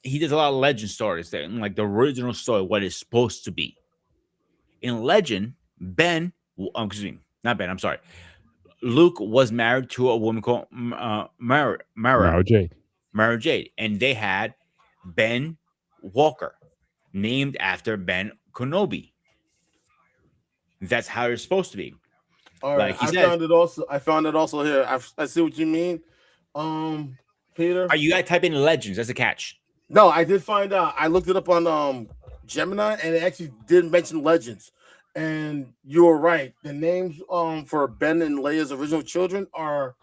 Speaker 2: he does a lot of legend stories there, and like the original story, what it's supposed to be. In Legend, excuse me, not Ben. I'm sorry. Luke was married to a woman called Mara
Speaker 4: Jade.
Speaker 2: Jade, and they had Ben Walker, named after Ben Kenobi. That's how it's supposed to be.
Speaker 3: All right,
Speaker 2: like he
Speaker 3: I
Speaker 2: said-
Speaker 3: found it also here. I see what you mean, Peter.
Speaker 2: You gotta type in Legends. That's a catch.
Speaker 3: No, I did find out. I looked it up on Gemini, and it actually did mention Legends. And you were right. The names for Ben and Leia's original children are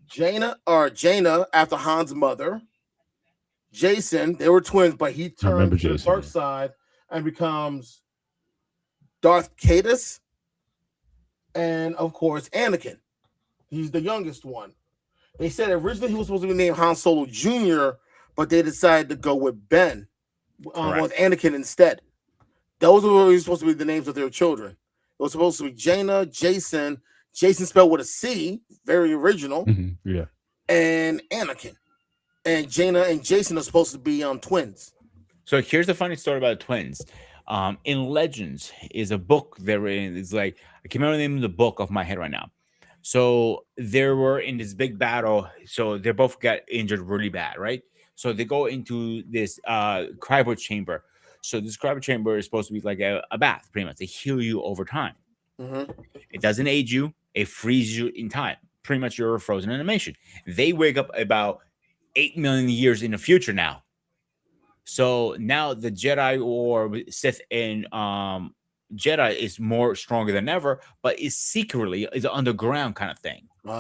Speaker 3: Jaina after Han's mother. Jason, they were twins, but he turns to the dark side and becomes Darth Vader. And of course, Anakin. He's the youngest one. They said originally he was supposed to be named Han Solo Jr., but they decided to go with Ben, with Anakin instead. Those were supposed to be the names of their children. It was supposed to be Jaina, Jason spelled with a C, very original,
Speaker 4: Yeah,
Speaker 3: and Anakin. And Jaina and Jason are supposed to be twins.
Speaker 2: So here's the funny story about the twins. In Legends is a book there is like I can't remember the name of the book off my head right now. So they were in this big battle. So they both got injured really bad, right? So they go into this cryo chamber. So this cryo chamber is supposed to be like a bath, pretty much. They heal you over time.
Speaker 3: Mm-hmm.
Speaker 2: It doesn't age you. It freezes you in time. Pretty much you're a frozen animation. They wake up about 8 million years in the future now. So now the Jedi or Sith and Jedi is more stronger than ever, but it's secretly is an underground kind of thing.
Speaker 3: They're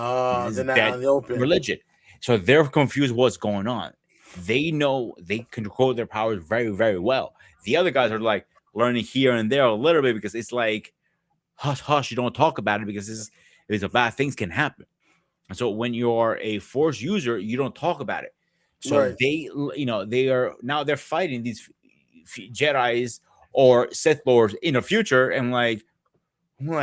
Speaker 3: not out in the open.
Speaker 2: Religion. So they're confused what's going on. They know they control their powers very, very well. The other guys are like learning here and there a little bit because it's like hush, hush, you don't talk about it because there's a bad things can happen. And so when you're a Force user, you don't talk about it. So
Speaker 3: Right.
Speaker 2: they're fighting these Jedis or Sith Lords in the future, and I'm like,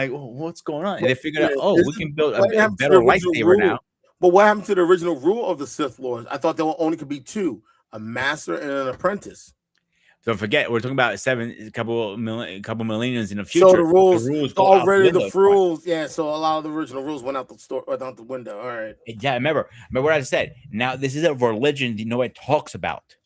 Speaker 2: what's going on? And they figured out, we can build a better lightsaber now.
Speaker 3: But what happened to the original rule of the Sith Lords? I thought there only could be two: a master and an apprentice.
Speaker 2: Don't forget, we're talking about a couple millenniums in the future.
Speaker 3: So the rules
Speaker 2: go out
Speaker 3: already
Speaker 2: the
Speaker 3: rules, yeah. So a lot of the original rules went out the window. All right.
Speaker 2: Yeah, remember what I said. Now this is a religion nobody talks about.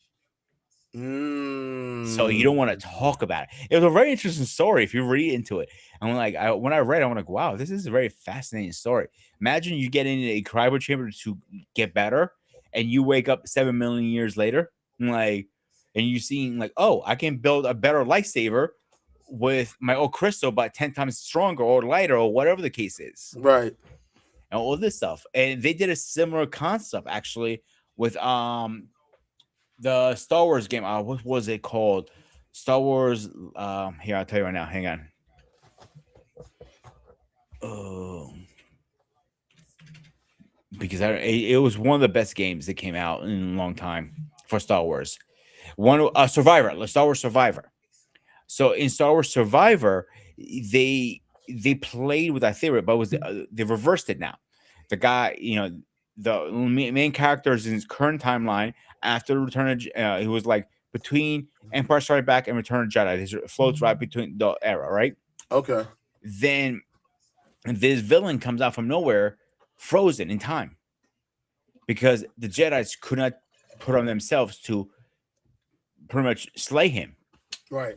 Speaker 2: So you don't want to talk about it. It was a very interesting story if you read into it. And when I read, I'm like, wow, this is a very fascinating story. Imagine you get in a cryo chamber to get better, and you wake up 7 million years later, and you seeing I can build a better lightsaber with my old crystal, but 10 times stronger or lighter or whatever the case is.
Speaker 3: Right.
Speaker 2: And all this stuff. And they did a similar concept actually with the Star Wars game. What was it called? Star Wars. Here, I'll tell you right now. Hang on. Because it was one of the best games that came out in a long time for Star Wars. Survivor, Star Wars Survivor. So in Star Wars Survivor, they played with that theory, but they reversed it now. The guy, the main characters in his current timeline after Return of he was like between Empire Strikes Back and Return of Jedi. This floats right between the era, right?
Speaker 3: Okay.
Speaker 2: Then this villain comes out from nowhere, frozen in time, because the Jedi's could not put on themselves to pretty much slay him.
Speaker 3: Right.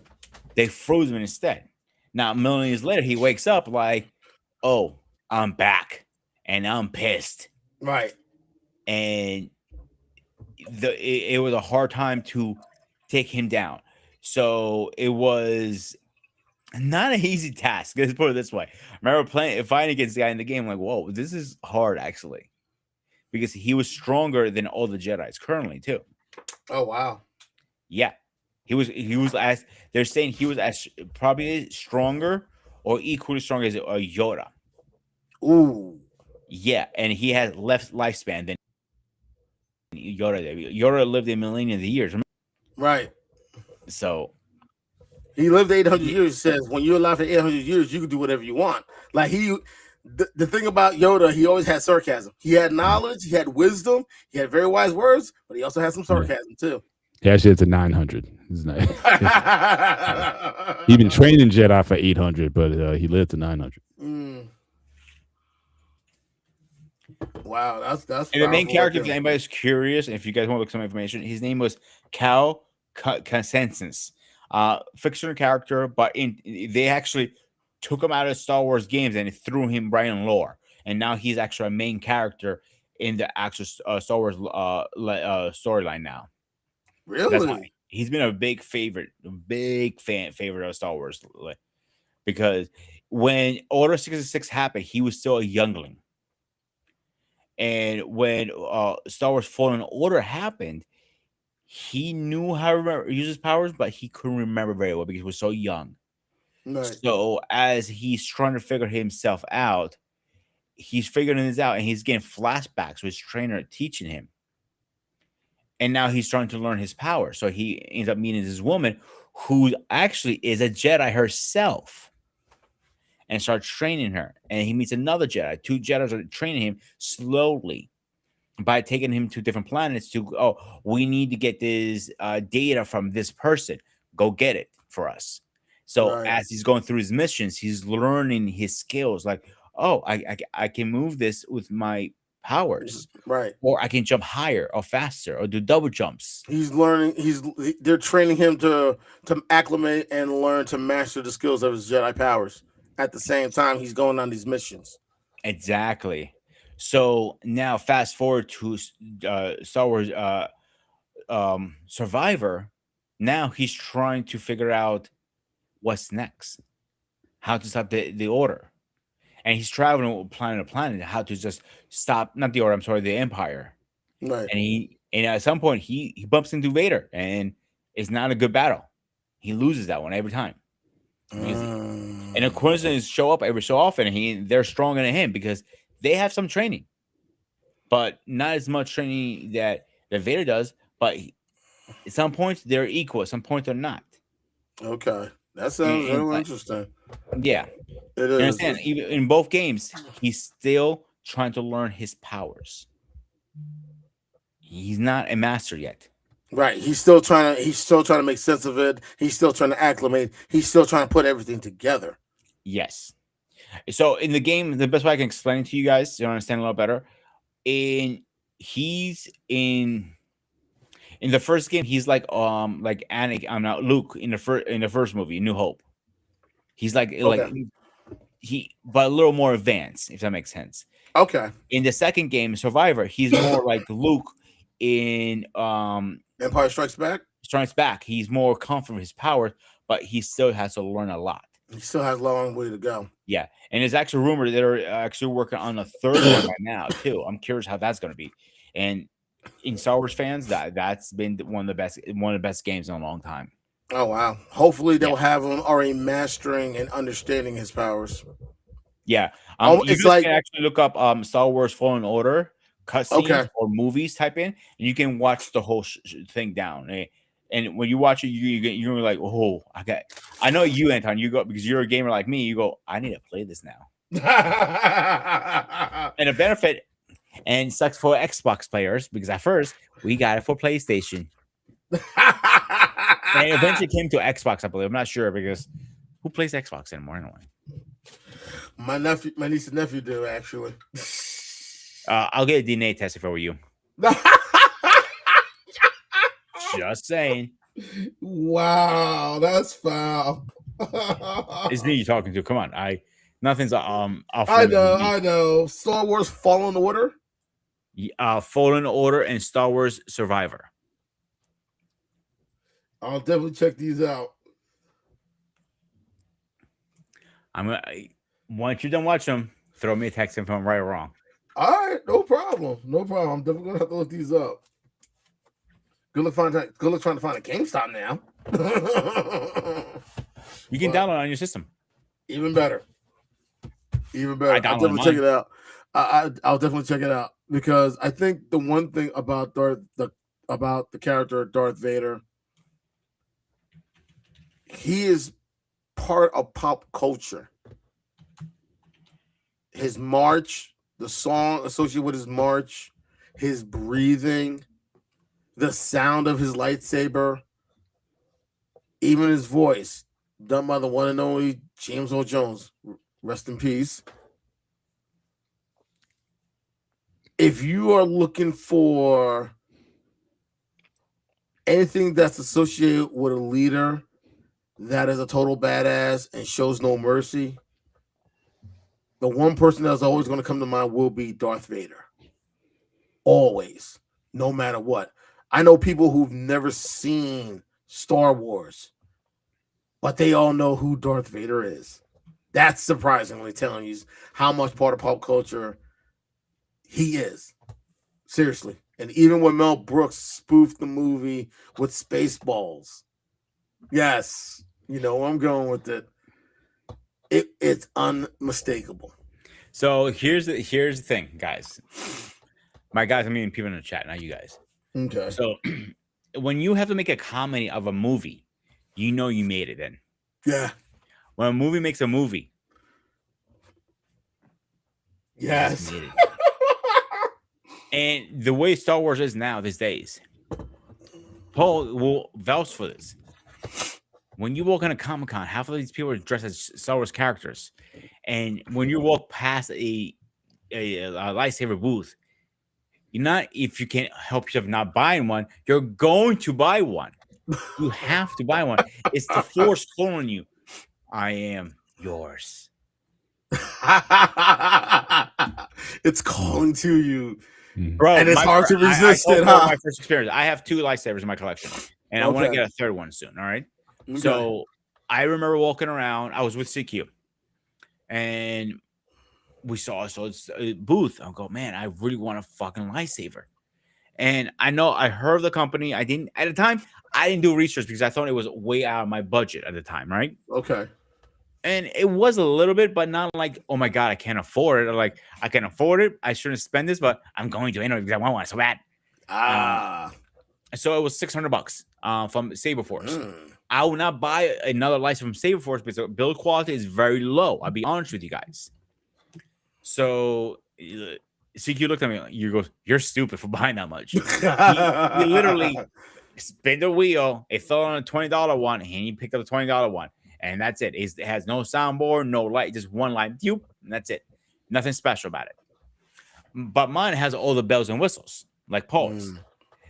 Speaker 2: They froze him instead. Now, a million years later, he wakes up like, oh, I'm back and I'm pissed.
Speaker 3: Right.
Speaker 2: And it was a hard time to take him down. So it was not an easy task. Let's put it this way. I remember fighting against the guy in the game, like, whoa, this is hard actually. Because he was stronger than all the Jedis currently, too.
Speaker 3: Oh wow.
Speaker 2: Yeah. He was as they're saying he was as probably stronger or equally strong as Yoda.
Speaker 3: Ooh.
Speaker 2: Yeah, and he had less lifespan than Yoda did. Yoda lived a million of years.
Speaker 3: Right.
Speaker 2: So
Speaker 3: he lived 800 years. He says when you're alive for 800 years, you can do whatever you want. Like the thing about Yoda, he always had sarcasm. He had knowledge, he had wisdom, he had very wise words, but he also had some sarcasm too.
Speaker 4: Yeah, actually, it's a 900. It's not, he's been training Jedi for 800, but he lived to 900.
Speaker 3: Wow, that's.
Speaker 2: And the main character, if anybody's curious, if you guys want to look some information, his name was Cal Consensus, fictional character, but they actually took him out of Star Wars games and threw him right in lore, and now he's actually a main character in the actual Star Wars storyline now.
Speaker 3: Really?
Speaker 2: He's been a big favorite of Star Wars, because when Order 66 happened, he was still a youngling. And when Star Wars Fallen Order happened, he knew how to use his powers, but he couldn't remember very well because he was so young. Right. So as he's trying to figure himself out, he's figuring this out, and he's getting flashbacks with his trainer teaching him. And now he's trying to learn his power. So he ends up meeting this woman who actually is a Jedi herself, and starts training her. And he meets another Jedi. Two Jedis are training him slowly by taking him to different planets to, we need to get this data from this person. Go get it for us. So as he's going through his missions, he's learning his skills. Like, I can move this with my powers,
Speaker 3: right?
Speaker 2: Or I can jump higher or faster or do double jumps.
Speaker 3: He's learning. They're training him to acclimate and learn to master the skills of his Jedi powers. At the same time, he's going on these missions.
Speaker 2: Exactly. So now, fast forward to Star Wars Survivor. Now he's trying to figure out what's next, how to stop the Order, and he's traveling planet to planet how to just stop not the Order. I'm sorry, the Empire.
Speaker 3: Right.
Speaker 2: And at some point he bumps into Vader, and it's not a good battle. He loses that one every time. And of course, they show up every so often, and they're stronger than him because they have some training, but not as much training that Vader does. But at some points they're equal, at some points they're not.
Speaker 3: Okay, that sounds really interesting.
Speaker 2: Yeah,
Speaker 3: it is.
Speaker 2: You understand? Even in both games, he's still trying to learn his powers. He's not a master yet.
Speaker 3: Right. He's still trying to make sense of it. He's still trying to acclimate. He's still trying to put everything together.
Speaker 2: Yes. So in the game, the best way I can explain it to you guys to understand a little better, he's in the first game, he's like Anakin, I'm not Luke in the first movie, New Hope. He's like but a little more advanced, if that makes sense.
Speaker 3: Okay.
Speaker 2: In the second game, Survivor, he's more like Luke in
Speaker 3: Empire Strikes Back.
Speaker 2: He's more confident with his powers, but he still has to learn a lot.
Speaker 3: He still has a long way to go.
Speaker 2: Yeah, and there's actually rumor that they're actually working on a third one right now too. I'm curious how that's going to be. And in Star Wars fans, that's been one of the best games in a long time.
Speaker 3: Oh wow! Hopefully they'll have him already mastering and understanding his powers.
Speaker 2: Yeah,
Speaker 3: it's like
Speaker 2: can actually look up Star Wars Fallen Order cutscenes or movies. Type in, and you can watch the whole thing down. And when you watch it, you're like, oh, I know you, Anton. You go because you're a gamer like me. You go, I need to play this now. And a benefit, and it sucks for Xbox players because at first we got it for PlayStation, and it eventually came to Xbox. I believe. I'm not sure because who plays Xbox anymore anyway?
Speaker 3: My niece and nephew do actually.
Speaker 2: I'll get a DNA test if I were you. Just saying.
Speaker 3: Wow, that's foul.
Speaker 2: It's me you're talking to. Come on, nothing's off
Speaker 3: I
Speaker 2: limits
Speaker 3: know,
Speaker 2: with me.
Speaker 3: I know. Star Wars Fallen Order.
Speaker 2: Fallen Order and Star Wars Survivor.
Speaker 3: I'll definitely check these out.
Speaker 2: Once you're done watching them, throw me a text if I'm right or wrong.
Speaker 3: All right, no problem. No problem. I'm definitely gonna have to look these up. Good luck trying to find a GameStop now.
Speaker 2: You can download it on your system.
Speaker 3: Even better. Even better. I'll
Speaker 2: downloaded
Speaker 3: definitely check it out. I'll definitely check it out because I think the one thing about the character Darth Vader, he is part of pop culture. His march, the song associated with his march, his breathing, the sound of his lightsaber, even his voice, done by the one and only James Earl Jones. Rest in peace. If you are looking for anything that's associated with a leader that is a total badass and shows no mercy, the one person that's always going to come to mind will be Darth Vader. Always, no matter what. I know people who've never seen Star Wars, but they all know who Darth Vader is. That's surprisingly telling you how much part of pop culture he is. Seriously. And even when Mel Brooks spoofed the movie with Spaceballs, yes, you know where I'm going with it. It's unmistakable.
Speaker 2: So here's the thing, guys. My guys, I mean people in the chat, not you guys.
Speaker 3: Okay.
Speaker 2: So when you have to make a comedy of a movie, you know you made it then.
Speaker 3: Yeah.
Speaker 2: When a movie makes a movie.
Speaker 3: Yes.
Speaker 2: You made it. And the way Star Wars is now these days, Paul will vouch for this. When you walk on a Comic-Con, half of these people are dressed as Star Wars characters. And when you walk past a lightsaber booth, you're not, if you can't help yourself not buying one, you're going to buy one. You have to buy one. It's the Force calling you. I am yours.
Speaker 3: It's calling to you.
Speaker 2: Bro,
Speaker 3: and it's hard to resist it,
Speaker 2: huh?
Speaker 3: huh?
Speaker 2: My first experience. I have 2 lightsabers in my collection, and I want to get a third one soon. All right.
Speaker 3: Okay.
Speaker 2: So I remember walking around. I was with CQ, and we saw a booth. I'll go, man, I really want a fucking lightsaber. And I heard the company. I didn't at the time. I didn't do research because I thought it was way out of my budget at the time, right?
Speaker 3: Okay.
Speaker 2: And it was a little bit, but not like, oh my God, I can't afford it. Or like, I can afford it. I shouldn't spend this, but I'm going to anyway because I want one so bad. So it was $600 from Saber Force. I will not buy another license from Saber Force because the build quality is very low. I'll be honest with you guys. So CQ looked at me. You goes, you're stupid for buying that much. he literally spin the wheel. It fell on a $20 one, and he picked up the $20 one. And that's it. It has no soundboard, no light, just one light. And that's it. Nothing special about it. But mine has all the bells and whistles, like Paul's.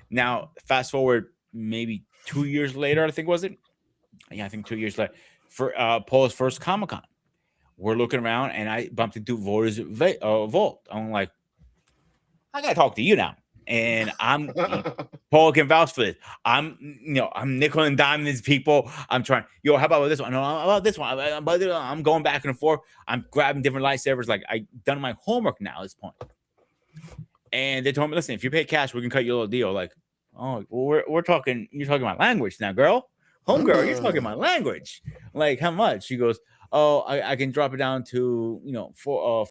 Speaker 2: Now, fast forward maybe 2 years later, I think, was it? Yeah, I think 2 years later. For Paul's first Comic-Con. We're looking around, and I bumped into Vault's Vault. I'm like, I got to talk to you now. And I'm Paul can vouch for this. I'm nickel and diming these people. I'm trying. Yo, how about this one? No, how about this one? I'm going back and forth. I'm grabbing different lightsabers. Like I done my homework now at this point. And they told me, listen, if you pay cash, we can cut you a little deal. Like, oh, well, we're talking. You're talking my language now, girl. Homegirl, you're talking my language. Like, how much? She goes, oh, I can drop it down to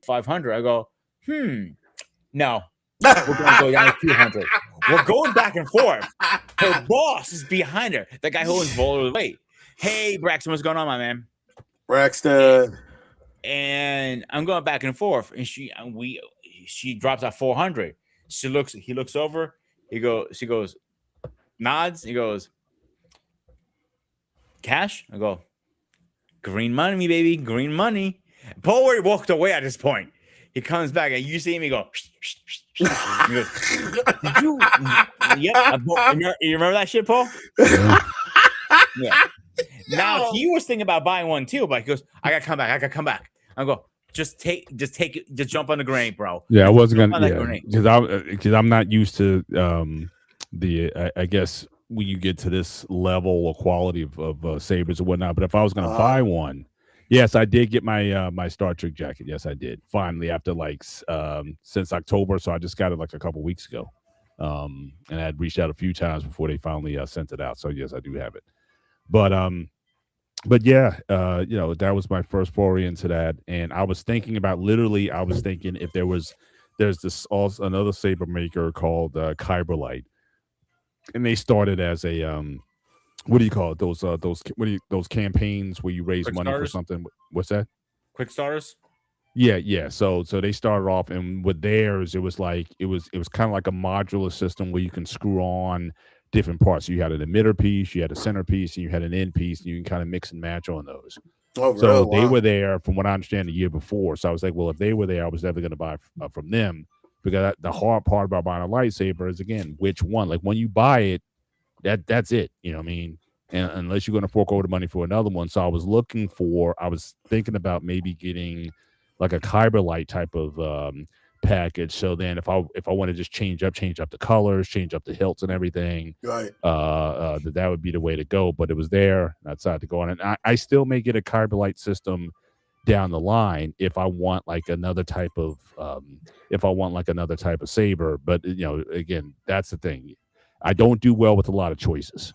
Speaker 2: 500. I go, no. We're going to go down to 200. We're going back and forth. Her boss is behind her. The guy who owns Boulder Lake. Hey, Braxton, what's going on, my man?
Speaker 3: Braxton.
Speaker 2: And I'm going back and forth, and she drops at 400. He looks over. She goes, nods. He goes, cash? I go, green money, baby, green money. Paul already walked away at this point. He comes back, and you see him. He goes, he goes, did you? Yeah, you remember that shit, Paul? Yeah. Now
Speaker 3: Yo.
Speaker 2: he was thinking about buying one too, but he goes, "I gotta come back. I gotta come back." I go, just take it, just jump on the grenade, bro.
Speaker 4: Yeah, I
Speaker 2: Just
Speaker 4: wasn't
Speaker 2: jump
Speaker 4: gonna.
Speaker 2: on that
Speaker 4: Yeah,
Speaker 2: grenade.
Speaker 4: because I'm not used to I guess when you get to this level or quality of sabers or whatnot. But if I was gonna buy one, yes, I did get my my Star Trek jacket. Yes, I did. Finally, after like since October, so I just got it like a couple weeks ago. And I had reached out a few times before they finally sent it out. So yes, I do have it. But yeah, you know, that was my first foray into that, and I was thinking about literally, I was thinking if there's this also another saber maker called Kyberlite, and they started as a what do you call it? Those campaigns where you raise
Speaker 2: Quick
Speaker 4: money for
Speaker 2: starters?
Speaker 4: something? What's that?
Speaker 2: Quick starters.
Speaker 4: Yeah. So they started off, and with theirs, it was like it was kind of like a modular system where you can screw on different parts. So you had an emitter piece, you had a center piece, and you had an end piece, and you can kind of mix and match on those.
Speaker 3: Oh,
Speaker 4: So
Speaker 3: really?
Speaker 4: they
Speaker 3: Wow.
Speaker 4: were there, from what I understand, the year before. So I was like, well, if they were there, I was definitely going to buy from them, because the hard part about buying a lightsaber is, again, which one. Like when you buy it, that's it. You know what I mean? And unless you're going to fork over the money for another one. So I was thinking about maybe getting like a Kyberlite type of package. So then if I want to just change up the colors, change up the hilts and everything,
Speaker 3: Right.
Speaker 4: that would be the way to go. But it was there, and I decided to go on it. And I still may get a Kyberlite system down the line if I want like another type of saber. But you know, again, that's the thing. I don't do well with a lot of choices.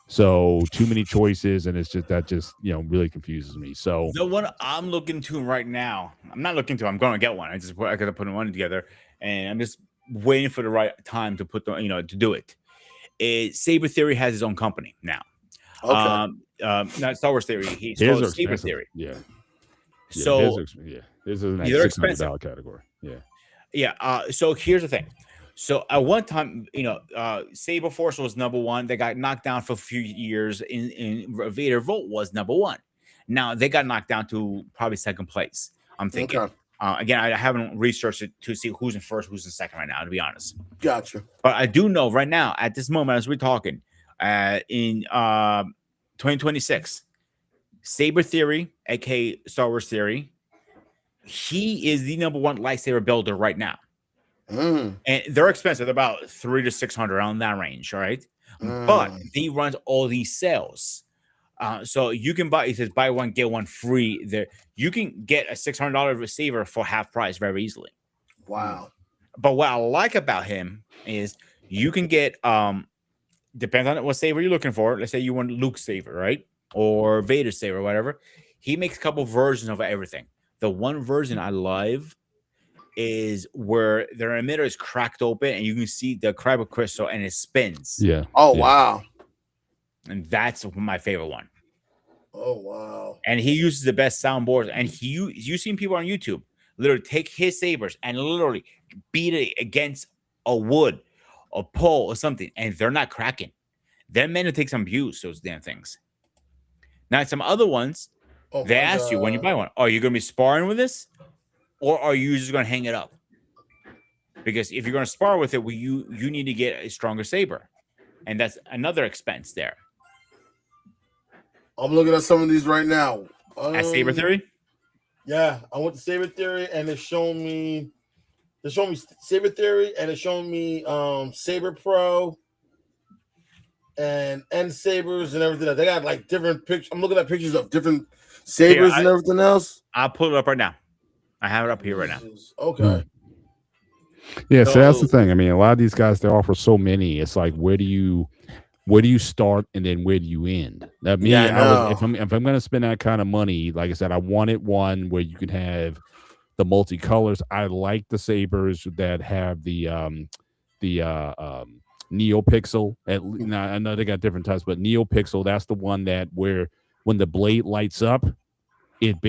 Speaker 4: So too many choices, and it's just you know, really confuses me. So
Speaker 2: The one I'm looking to right now, I'm not looking to. I'm going to get one. I gotta put one together, and I'm just waiting for the right time to put to do it. Saber Theory has his own company now.
Speaker 3: Okay.
Speaker 2: Not Star Wars Theory. He's
Speaker 4: his
Speaker 2: called
Speaker 4: are
Speaker 2: Saber
Speaker 4: expensive.
Speaker 2: Theory.
Speaker 4: Yeah.
Speaker 2: So
Speaker 4: his is in that
Speaker 2: they're
Speaker 4: $600 category. Yeah.
Speaker 2: yeah. So here's the thing. So at one time, Saber Force was number one. They got knocked down for a few years. In Vader Volt was number one. Now they got knocked down to probably second place. I'm thinking.
Speaker 3: Okay.
Speaker 2: Again, I haven't researched it to see who's in first, who's in second right now, to be honest.
Speaker 3: Gotcha.
Speaker 2: But I do know right now, at this moment, as we're talking, in 2026, Saber Theory, aka Star Wars Theory, he is the number one lightsaber builder right now.
Speaker 3: Mm.
Speaker 2: And they're expensive. They're about $300 to $600 on that range, all right? But he runs all these sales. So you can buy, he says, buy one, get one free. There, you can get a $600 receiver for half price very easily.
Speaker 3: Wow.
Speaker 2: But what I like about him is you can get, depends on what saber you're looking for. Let's say you want Luke saber, right? Or Vader saber, whatever. He makes a couple versions of everything. The one version I love is where their emitter is cracked open and you can see the cryo crystal and it spins.
Speaker 4: Yeah.
Speaker 3: Oh,
Speaker 4: yeah.
Speaker 3: wow.
Speaker 2: And that's my favorite one.
Speaker 3: Oh, wow.
Speaker 2: And he uses the best soundboards. And you've seen people on YouTube literally take his sabers and literally beat it against a wood, a pole, or something, and they're not cracking. They're meant to take some abuse, those damn things. Now, some other ones,
Speaker 3: Oh,
Speaker 2: they ask you when you buy one, are you going to be sparring with this? Or are you just going to hang it up? Because if you're going to spar with it, you need to get a stronger saber. And that's another expense there.
Speaker 3: I'm looking at some of these right now.
Speaker 2: At Saber Theory?
Speaker 3: Yeah, I went to Saber Theory and it's showing me Saber Theory and it's showing me Saber Pro and end sabers and everything. They got like different pictures. I'm looking at pictures of different sabers and everything else.
Speaker 2: I'll pull it up right now. I have it up here right now.
Speaker 3: Okay.
Speaker 4: Yeah, so that's the thing. I mean, a lot of these guys, they offer so many. It's like, where do you start and then where do you end? That me, if I'm gonna spend that kind of money, like I said, I wanted one where you can have the multicolors. I like the sabers that have the NeoPixel. I know they got different types, but NeoPixel, that's the one that where when the blade lights up, it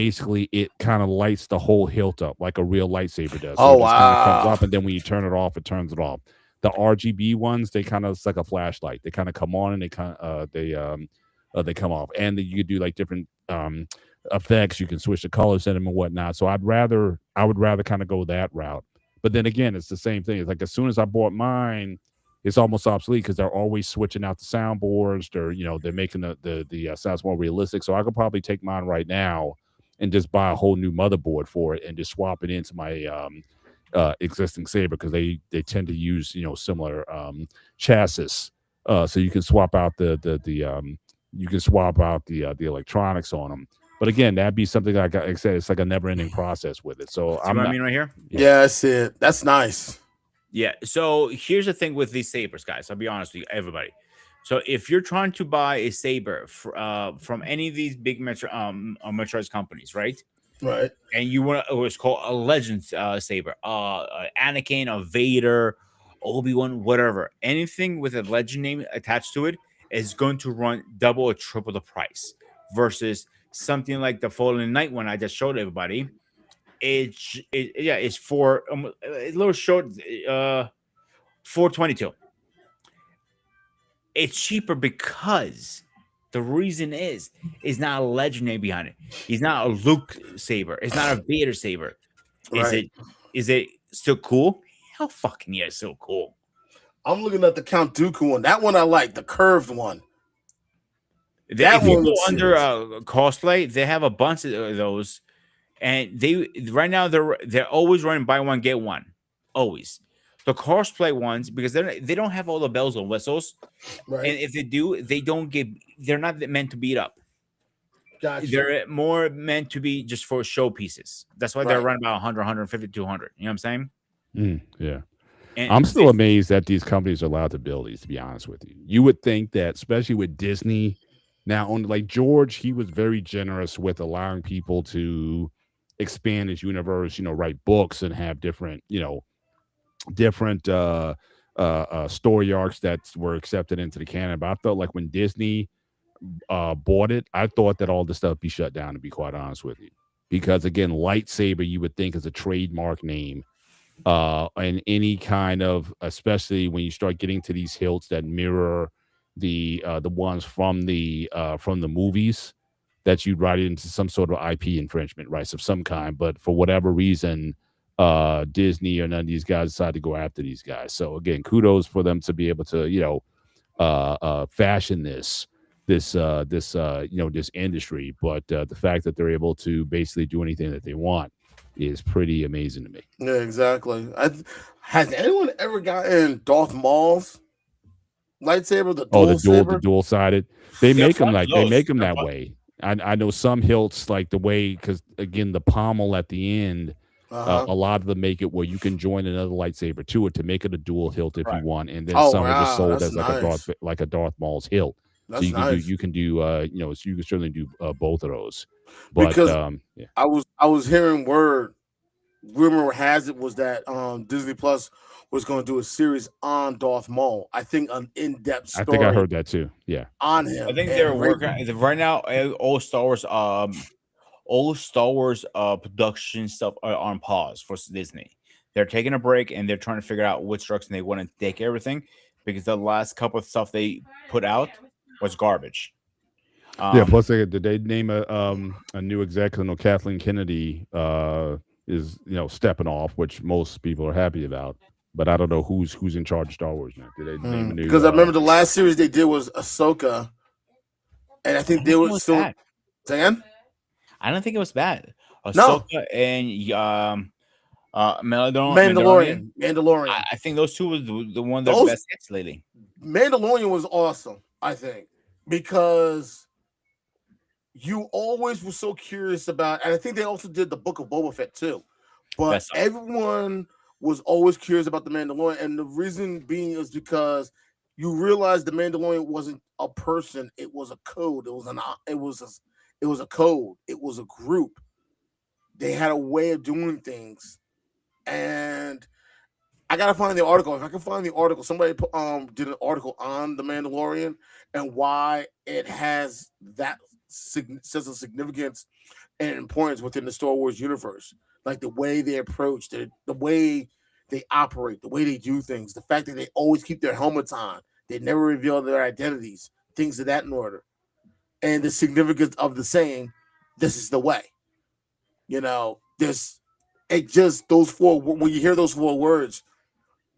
Speaker 4: kind of lights the whole hilt up like a real lightsaber does. So it just kind of comes up, and then when you turn it off, it turns it off. The RGB ones, they kind of, it's like a flashlight. They kind of come on and they come off, and you could do like different effects. You can switch the colors in them and whatnot. So I would rather kind of go that route. But then again, it's the same thing. It's like as soon as I bought mine, it's almost obsolete because they're always switching out the soundboards. They're making the sounds more realistic. So I could probably take mine right now and just buy a whole new motherboard for it and just swap it into my existing saber, because they tend to use similar chassis. So you can swap out the electronics on them. But again, that'd be something like I said, it's like a never ending process with it. So
Speaker 2: See what I mean right here?
Speaker 3: Yeah, I see it. That's nice.
Speaker 2: Yeah. So here's the thing with these sabers, guys. I'll be honest with you, everybody. So if you're trying to buy a saber from any of these big motorized companies, right?
Speaker 3: Right.
Speaker 2: And you want it was called a legend saber, Anakin, a Vader, Obi-Wan, whatever. Anything with a legend name attached to it is going to run double or triple the price versus something like the Fallen Knight one I just showed everybody. It's for a little short, 422. It's cheaper because the reason is not a legend name behind it. He's not a Luke saber. It's not a Vader saber.
Speaker 3: Right.
Speaker 2: Is it still cool? Hell fucking yeah, it's still cool.
Speaker 3: I'm looking at the Count Dooku one. That one I like, the curved one.
Speaker 2: If you go under cosplay, they have a bunch of those, and right now they're always running buy one get one, always. The cosplay ones, because they don't have all the bells and whistles,
Speaker 3: Right.
Speaker 2: and if they do, they're not meant to beat up.
Speaker 3: Gotcha.
Speaker 2: They're more meant to be just for show pieces. That's why they're running about 100, 150, 200. You know what I'm saying?
Speaker 4: Yeah.
Speaker 2: And
Speaker 4: I'm still amazed that these companies are allowed to build these, to be honest with you. You would think that, especially with Disney, now on like George, he was very generous with allowing people to expand his universe, write books and have different story arcs that were accepted into the canon. But I felt like when Disney bought it, I thought that all this stuff would be shut down, to be quite honest with you. Because again, lightsaber, you would think, is a trademark name. And any kind of, especially when you start getting to these hilts that mirror the ones from the movies, that you'd write into some sort of IP infringement rights of some kind. But for whatever reason, Disney or none of these guys decided to go after these guys. So again, kudos for them to be able to fashion this industry. But the fact that they're able to basically do anything that they want is pretty amazing to me.
Speaker 3: Yeah, exactly. Has anyone ever gotten Darth Maul's lightsaber?
Speaker 4: The dual sided. They
Speaker 2: They're
Speaker 4: make them
Speaker 2: fun
Speaker 4: like
Speaker 2: to
Speaker 4: they
Speaker 2: those.
Speaker 4: make them
Speaker 2: They're
Speaker 4: that
Speaker 2: fun.
Speaker 4: way. I know some hilts, like the way, because again, the pommel at the end, a lot of them make it where you can join another lightsaber to it to make it a dual hilt if you want, and then some are just sold as like a Darth Maul's hilt.
Speaker 3: That's
Speaker 4: so you can
Speaker 3: nice.
Speaker 4: you can so you can certainly do both of those. But
Speaker 3: Because I was hearing rumor has it was that Disney Plus was going to do a series on Darth Maul. I think an in-depth story.
Speaker 4: I think I heard that too. Yeah,
Speaker 3: on him.
Speaker 2: I think they're working right now. All Star Wars production stuff are on pause for Disney. They're taking a break and they're trying to figure out which direction they want to take everything, because the last couple of stuff they put out was garbage.
Speaker 4: Plus did they name a new executive? Kathleen Kennedy is stepping off, which most people are happy about. But I don't know who's in charge of Star Wars now. Did they name a new?
Speaker 3: Because I remember the last series they did was Ahsoka, and I think they were still. Dan?
Speaker 2: I don't think it was bad.
Speaker 3: No.
Speaker 2: Ahsoka and Mandalorian. I think those two was the one that best hits lately.
Speaker 3: Mandalorian was awesome, I think, because you always were so curious about, and I think they also did the Book of Boba Fett too. But everyone was always curious about the Mandalorian, and the reason being is because you realize the Mandalorian wasn't a person; it was a code. It was a code. It was a group. They had a way of doing things, and I gotta find the article. If I can find the article, somebody did an article on the Mandalorian and why it has that sense of significance and importance within the Star Wars universe. Like the way they approach it, the way they operate, the way they do things, the fact that they always keep their helmets on, they never reveal their identities, things of that order, and the significance of the saying, "This is the way." Those four. When you hear those 4 words,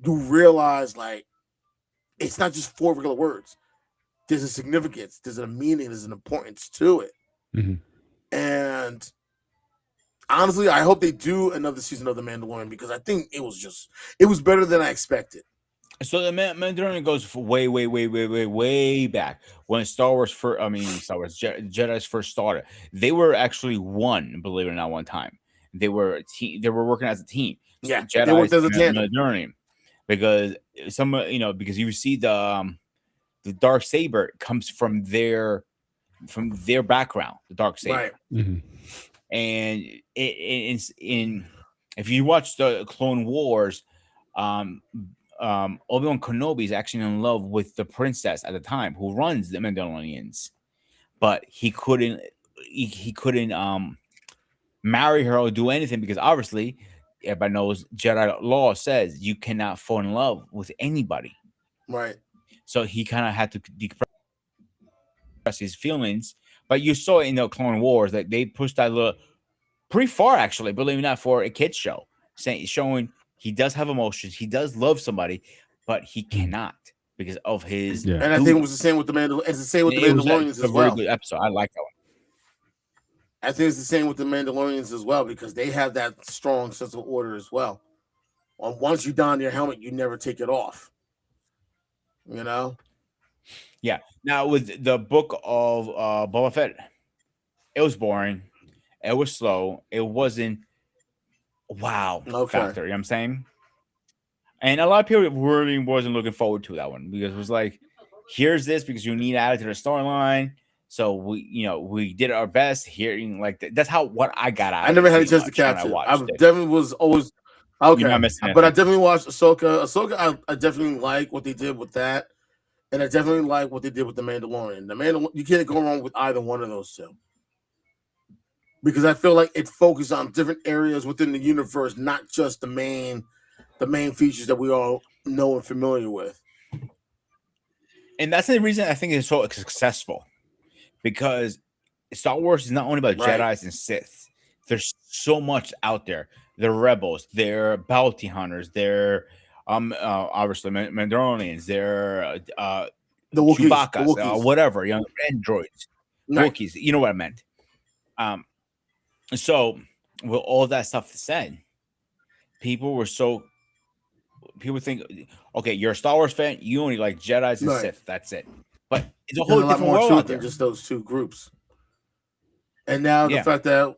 Speaker 3: you realize like it's not just 4 regular words. There's a significance, there's a meaning, there's an importance to it. And honestly, I hope they do another season of The Mandalorian, because I think it was better than I expected.
Speaker 2: So the Mandalorian goes for way back when Star Wars first. I mean, Star Wars Jedi's first started. They were actually one, believe it or not, one time. They were a team. They were working as a team. So
Speaker 3: Yeah,
Speaker 2: Jedi
Speaker 3: they worked as a tandem.
Speaker 2: Mandalorian, because because you see the dark saber comes from their background, the dark saber,
Speaker 3: Right.
Speaker 2: and it's in if you watch the Clone Wars, Obi-Wan Kenobi is actually in love with the princess at the time who runs the Mandalorians, but he couldn't marry her or do anything because obviously everybody knows Jedi law says you cannot fall in love with anybody.
Speaker 3: Right.
Speaker 2: So he kind of had to decompress his feelings. But you saw in the Clone Wars that they pushed that little pretty far, actually, believe it or not, for a kid's show, showing he does have emotions, he does love somebody, but he cannot because of his.
Speaker 3: And I think it was the same with the Mandalorians. It's the same with the Mandalorians as well.
Speaker 2: Very good episode. I like that one.
Speaker 3: I think it's the same with the Mandalorians as well, because they have that strong sense of order as well. Once you don your helmet, you never take it off. You know?
Speaker 2: Yeah. Now with the book of Boba Fett, it was boring. It was slow. It wasn't wow factor. You know what I'm saying? And a lot of people really wasn't looking forward to that one because it was like, here's this because you need to add it to the storyline. So we did our best hearing like that's how what I got out.
Speaker 3: I never had a chance to catch it. I definitely was always okay, but I definitely watched Ahsoka. Ahsoka, I definitely like what they did with that, and I definitely like what they did with the Mandalorian. The Mandalorian, you can't go wrong with either one of those two, because I feel like it focused on different areas within the universe, not just the main features that we all know and familiar with.
Speaker 2: And that's the reason I think it's so successful. Because Star Wars is not only about Jedis and Sith. There's so much out there. They're rebels. They're bounty hunters. They're obviously Mandalorians. They're the
Speaker 3: Wookiees,
Speaker 2: Chewbacca's, whatever, androids, Wookiees. You know what I meant. So with all that stuff said, people think, okay, you're a Star Wars fan. You only like Jedis and Sith. That's it. But it's a whole different world out there
Speaker 3: than just those two groups. And now the fact that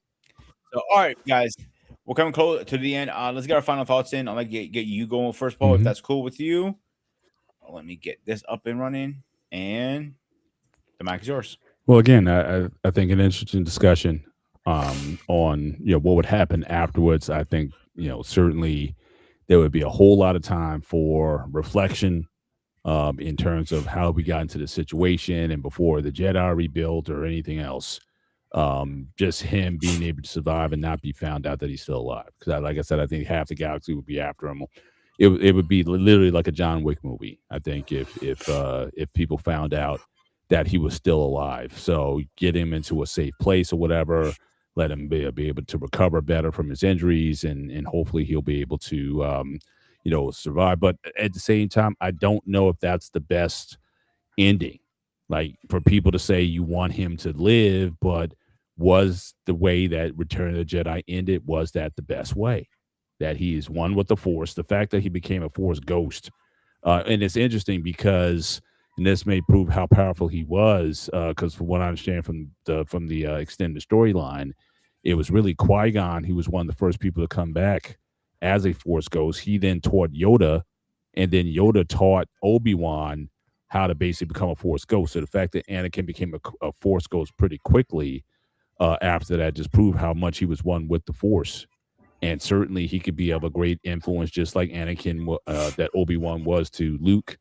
Speaker 2: so all right, guys, we're coming close to the end. Let's get our final thoughts in. I'd like to get you going first, Paul, if that's cool with you. Let me get this up and running, and the mic is yours.
Speaker 4: Well, again, I think an interesting discussion on what would happen afterwards. I think certainly there would be a whole lot of time for reflection. In terms of how we got into the situation and before the Jedi rebuilt or anything else, just him being able to survive and not be found out that he's still alive. Because, like I said, I think half the galaxy would be after him. It would be literally like a John Wick movie. I think if people found out that he was still alive, so get him into a safe place or whatever, let him be able to recover better from his injuries, and hopefully he'll be able to. Survive. But at the same time, I don't know if that's the best ending. Like for people to say you want him to live, but was the way that Return of the Jedi ended, was that the best way? That he is one with the Force. The fact that he became a Force ghost. And it's interesting because, and this may prove how powerful he was, because from what I understand from the extended storyline, it was really Qui-Gon. He was one of the first people to come back as a Force ghost. He then taught Yoda, and then Yoda taught Obi-Wan how to basically become a Force ghost. So the fact that Anakin became a Force ghost pretty quickly after that just proved how much he was one with the Force. And certainly he could be of a great influence, just like Anakin, that Obi-Wan was to Luke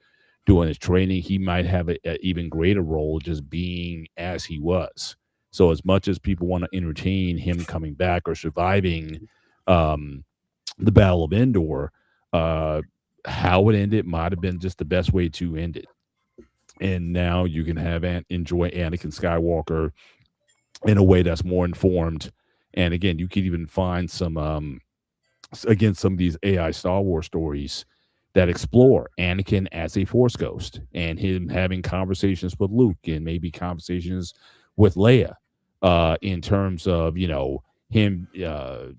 Speaker 4: during his training. He might have an even greater role just being as he was. So as much as people want to entertain him coming back or surviving the Battle of Endor, how it ended might have been just the best way to end it. And now you can have enjoy Anakin Skywalker in a way that's more informed. And again, you could even find some of these AI Star Wars stories that explore Anakin as a Force ghost and him having conversations with Luke and maybe conversations with Leia, in terms of him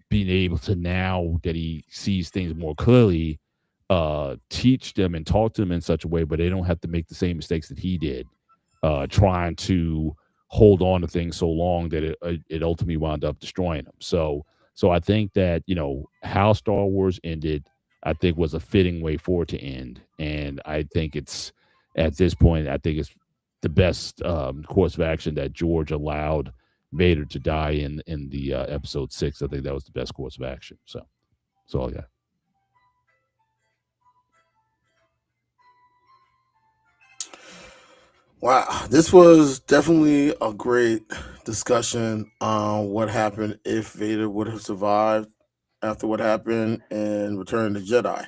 Speaker 4: being able to, now that he sees things more clearly, teach them and talk to them in such a way, but they don't have to make the same mistakes that he did, trying to hold on to things so long that it ultimately wound up destroying them. So I think that how Star Wars ended, I think, was a fitting way for it to end, and I think it's at this point, I think it's the best course of action that George allowed Vader to die in the episode 6. I think that was the best course of action. So that's all I got.
Speaker 3: Wow, this was definitely a great discussion on what happened if Vader would have survived after what happened in Return of the Jedi.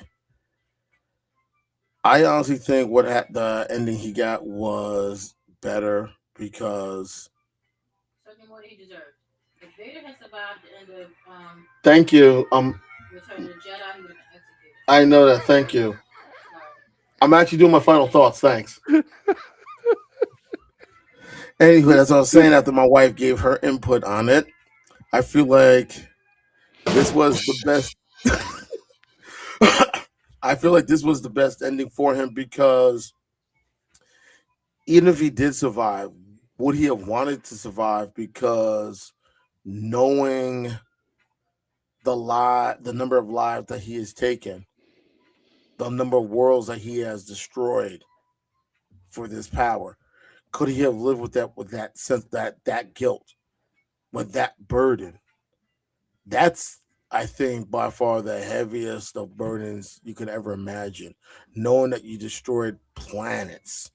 Speaker 3: I honestly think the ending he got was better because.
Speaker 5: Something more he deserved. If Vader had survived the end of
Speaker 3: Thank you.
Speaker 5: Return of the Jedi, he would have been executed.
Speaker 3: I know that. Thank you.
Speaker 5: Sorry.
Speaker 3: I'm actually doing my final thoughts. Thanks. Anyway, as I was saying, after my wife gave her input on it, I feel like this was the best. I feel like this was the best ending for him because even if he did survive, would he have wanted to survive? Because knowing the number of lives that he has taken, the number of worlds that he has destroyed for this power, could he have lived with that sense, that guilt, with that burden? That's, I think, by far the heaviest of burdens you could ever imagine. Knowing that you destroyed planets,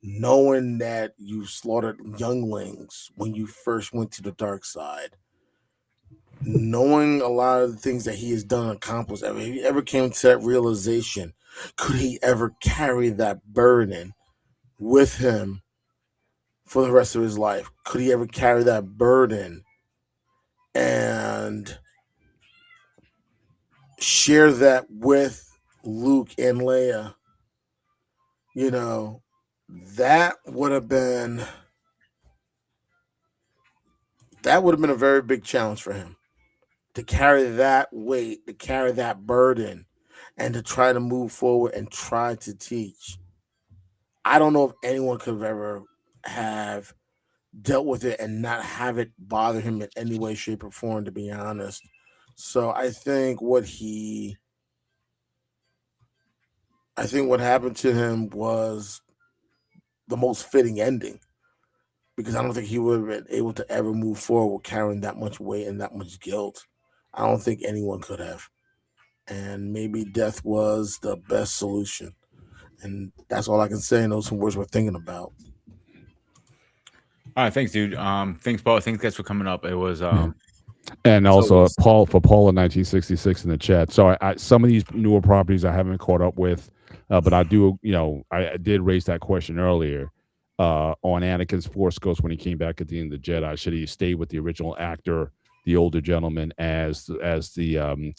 Speaker 3: knowing that you slaughtered younglings when you first went to the dark side, knowing a lot of the things that he has done and accomplished. If he ever came to that realization, could he ever carry that burden with him for the rest of his life? Could he ever carry that burden and share that with Luke and Leia? That would have been a very big challenge for him, to carry that weight, to carry that burden, and to try to move forward and try to teach. I don't know if anyone could have ever have dealt with it and not have it bother him in any way, shape, or form, to be honest. So I think what happened to him was the most fitting ending, because I don't think he would have been able to ever move forward carrying that much weight and that much guilt. I don't think anyone could have. And maybe death was the best solution. And that's all I can say. And those are words we're thinking about.
Speaker 2: All right, thanks, dude. Thanks, Paul. Thanks, guys, for coming up. It was
Speaker 4: And
Speaker 2: so
Speaker 4: also
Speaker 2: it's-
Speaker 4: Paul in 1966 in the chat. So I some of these newer properties I haven't caught up with, but I do. I did raise that question earlier on Anakin's Force Ghost when he came back at the end of the Jedi. Should he stay with the original actor, the older gentleman, as the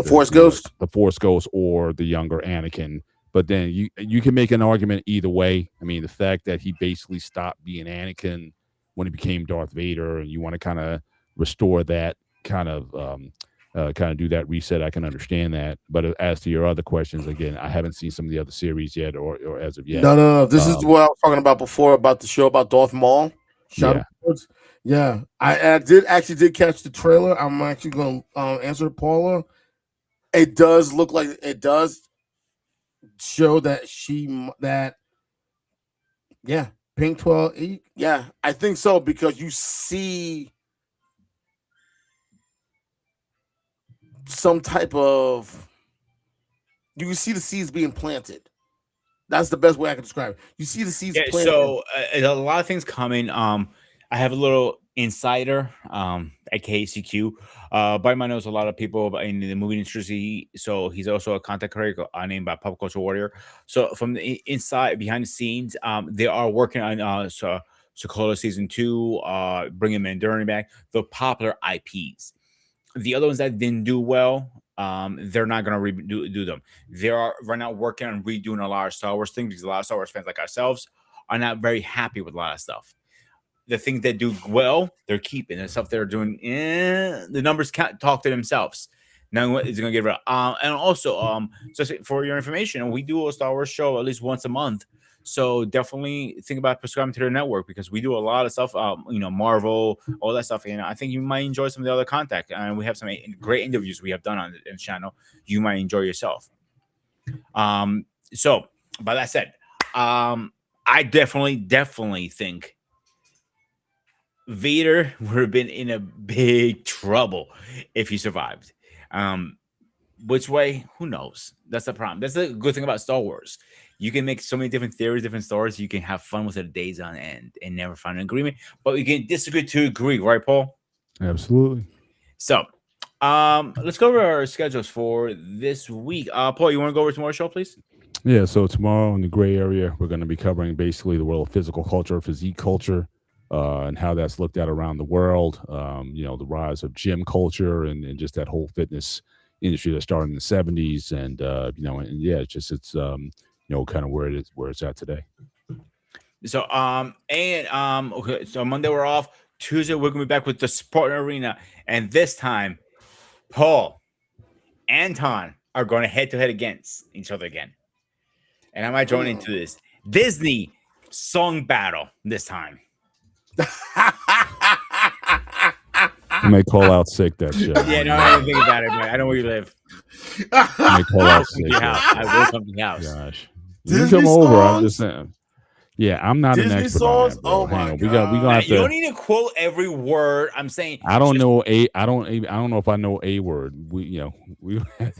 Speaker 3: Force Ghost,
Speaker 4: the Force Ghost, or the younger Anakin? But then you can make an argument either way. I mean, the fact that he basically stopped being Anakin when he became Darth Vader, and you want to kind of restore that kind of do that reset, I can understand that. But as to your other questions, again, I haven't seen some of the other series yet, or as of yet.
Speaker 3: No. This is what I was talking about before, about the show about Darth Maul. Yeah. I did catch the trailer. I'm actually going to answer Paula. It does look like it does show that Pink 12. Yeah, I think so, because you see some type of, you can see the seeds being planted. That's the best way I can describe it. You see the seeds planted.
Speaker 2: So a lot of things coming. I have a little insider, at KCQ. Bartman knows a lot of people in the movie industry. So he's also a content creator named by Pop Culture Warrior. So from the inside, behind the scenes, they are working on Sokola season 2, bringing Mandarin back, the popular IPs. The other ones that didn't do well, they're not gonna do them. They are right now working on redoing a lot of Star Wars things because a lot of Star Wars fans like ourselves are not very happy with a lot of stuff. The things that do well, they're keeping. The stuff they're doing, the numbers can't talk to themselves. Now is going to get rid of. And also, just for your information, we do a Star Wars show at least once a month. So definitely think about subscribing to their network because we do a lot of stuff. Marvel, all that stuff. And I think you might enjoy some of the other content. And we have some great interviews we have done on the channel. You might enjoy yourself. So by that said, I definitely think Vader would have been in a big trouble if he survived. Which way? Who knows? That's the problem. That's the good thing about Star Wars. You can make so many different theories, different stories. You can have fun with it days on end and never find an agreement. But you can disagree to agree, right, Paul?
Speaker 4: Absolutely.
Speaker 2: So, let's go over our schedules for this week. Paul, you want to go over tomorrow's show, please?
Speaker 4: Yeah. So tomorrow in the gray area, we're going to be covering basically the world of physical culture, physique culture. And how that's looked at around the world, the rise of gym culture and just that whole fitness industry that started in the 70s. And, it's kind of where it's at today.
Speaker 2: So, okay, so Monday we're off. Tuesday, we're going to be back with the Spartan Arena. And this time, Paul and Ton are going head to head against each other again. And I might join into this Disney song battle this time.
Speaker 4: You may call out sick that shit.
Speaker 2: Yeah, no, I didn't think about it, man. I know where you live.
Speaker 4: You may call out sick.
Speaker 2: I will come to your house.
Speaker 4: Gosh. You come over. I'm just saying. Yeah, I'm not
Speaker 3: Disney
Speaker 4: an expert
Speaker 3: songs?
Speaker 4: on that,
Speaker 3: Oh
Speaker 4: Hang
Speaker 3: my
Speaker 4: on.
Speaker 3: God.
Speaker 4: We got
Speaker 2: You don't need to quote every word. I'm saying
Speaker 4: I don't know if I know a word. We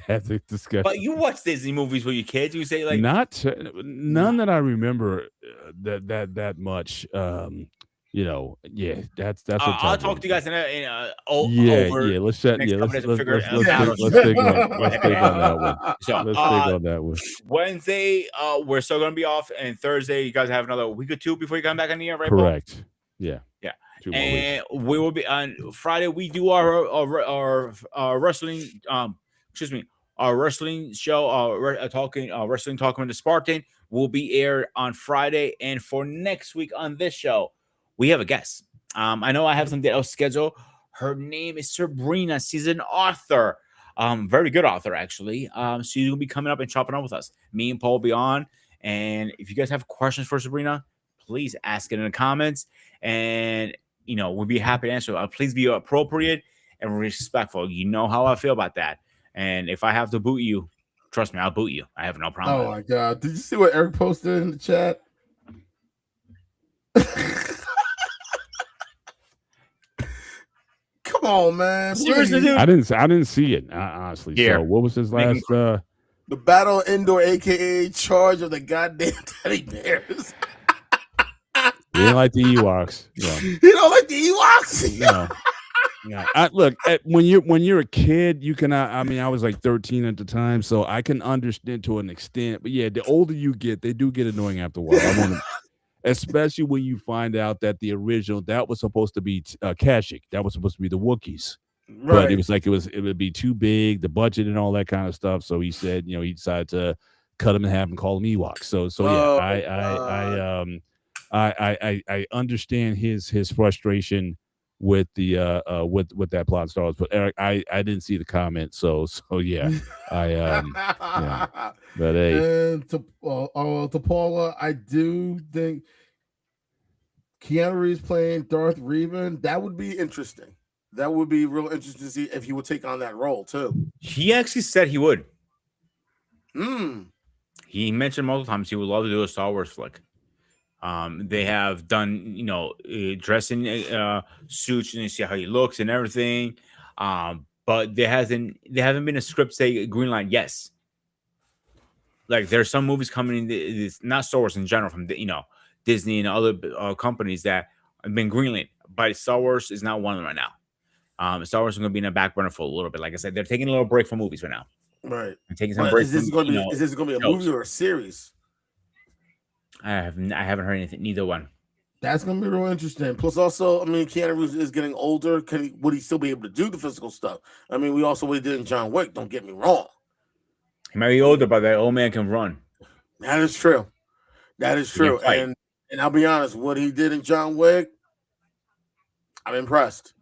Speaker 4: have to discuss.
Speaker 2: But you watch Disney movies with your kids. You say like
Speaker 4: none that I remember that much. That's.
Speaker 2: I'll talk to you guys
Speaker 4: Let's stick on that one.
Speaker 2: So
Speaker 4: Let's stick on that one.
Speaker 2: Wednesday, we're still gonna be off, and Thursday, you guys have another week or two before you come back on the air, right?
Speaker 4: Correct.
Speaker 2: Paul?
Speaker 4: Yeah. 2 more
Speaker 2: And
Speaker 4: weeks.
Speaker 2: we will be on Friday. We do our wrestling. Our wrestling show. Wrestling talking with the Spartan will be aired on Friday, and for next week on this show, we have a guest. I know I have something else scheduled. Her name is Sabrina. She's an author. Very good author, actually. So she's gonna be coming up and chopping up with us. Me and Paul will be on. And if you guys have questions for Sabrina, please ask it in the comments. And we'll be happy to answer. Please be appropriate and respectful. You know how I feel about that. And if I have to boot you, trust me, I'll boot you. I have no problem.
Speaker 3: Oh my God! Did you see what Eric posted in the chat? Come on, man!
Speaker 2: Seriously, dude?
Speaker 4: I didn't see it honestly.
Speaker 2: Here.
Speaker 4: So what was his last?
Speaker 3: The Battle Indoor, aka Charge of the Goddamn Teddy Bears.
Speaker 4: He didn't like the Ewoks. Yeah.
Speaker 3: You don't like the Ewoks?
Speaker 4: No. Yeah. Look, when you're a kid, you can. I was like 13 at the time, so I can understand to an extent. But yeah, the older you get, they do get annoying after a while. Especially when you find out that the original that was supposed to be Kashyyyk, that was supposed to be the Wookiees,
Speaker 3: Right.
Speaker 4: but it was like it would be too big, the budget and all that kind of stuff. So he said, he decided to cut them in half and call them Ewoks. So yeah, I understand his frustration with the with that plot stars, but Eric, I didn't see the comment, so yeah, yeah. But hey,
Speaker 3: And to Paula, I do think Keanu Reeves playing Darth Vader, that would be interesting. That would be real interesting to see if he would take on that role too.
Speaker 2: He actually said he would.
Speaker 3: Hmm.
Speaker 2: He mentioned multiple times he would love to do a Star Wars flick. They have done, dressing suits and you see how he looks and everything. But there haven't been a script say green line. Yes. Like there's some movies coming in, not Star Wars in general, from Disney and other companies that have been greenlit, but Star Wars is not one of them right now. Star Wars is going to be in a back burner for a little bit. Like I said, they're taking a little break from movies right now.
Speaker 3: Right.
Speaker 2: They're taking some
Speaker 3: But
Speaker 2: break.
Speaker 3: is this going to be a movie or a series?
Speaker 2: I haven't heard anything. Neither one.
Speaker 3: That's gonna be real interesting. Plus, also, I mean, Keanu Reeves is getting older. Would he still be able to do the physical stuff? I mean, we also what he did in John Wick. Don't get me wrong.
Speaker 2: He might be older, but that old man can run.
Speaker 3: That is true. That is true. And I'll be honest, what he did in John Wick, I'm impressed.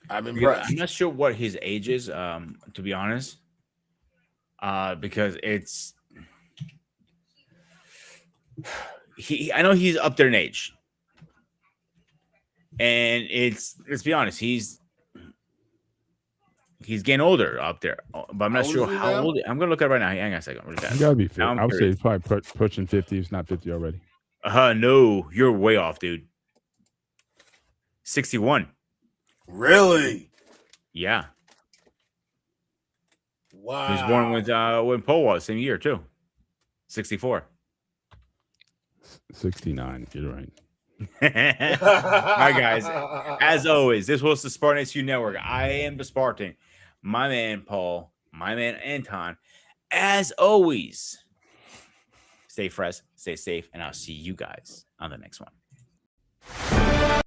Speaker 3: I'm impressed.
Speaker 2: I'm not sure what his age is, to be honest. Because it's I know he's up there in age. And let's be honest, he's getting older up there, but I'm not sure how old. I'm gonna look at it right now. Hang on a second.
Speaker 4: You gotta be 50. I would say he's probably pushing 50. He's not 50 already.
Speaker 2: No, you're way off, dude. 61.
Speaker 3: Really?
Speaker 2: Yeah.
Speaker 3: Wow.
Speaker 2: He was born when Poe was same year too. 64.
Speaker 4: 69. You're right.
Speaker 2: All right, guys. As always, this was the Spartan HQ Network. I am the Spartan. My man Paul, my man Anton. As always, stay fresh, stay safe, and I'll see you guys on the next one.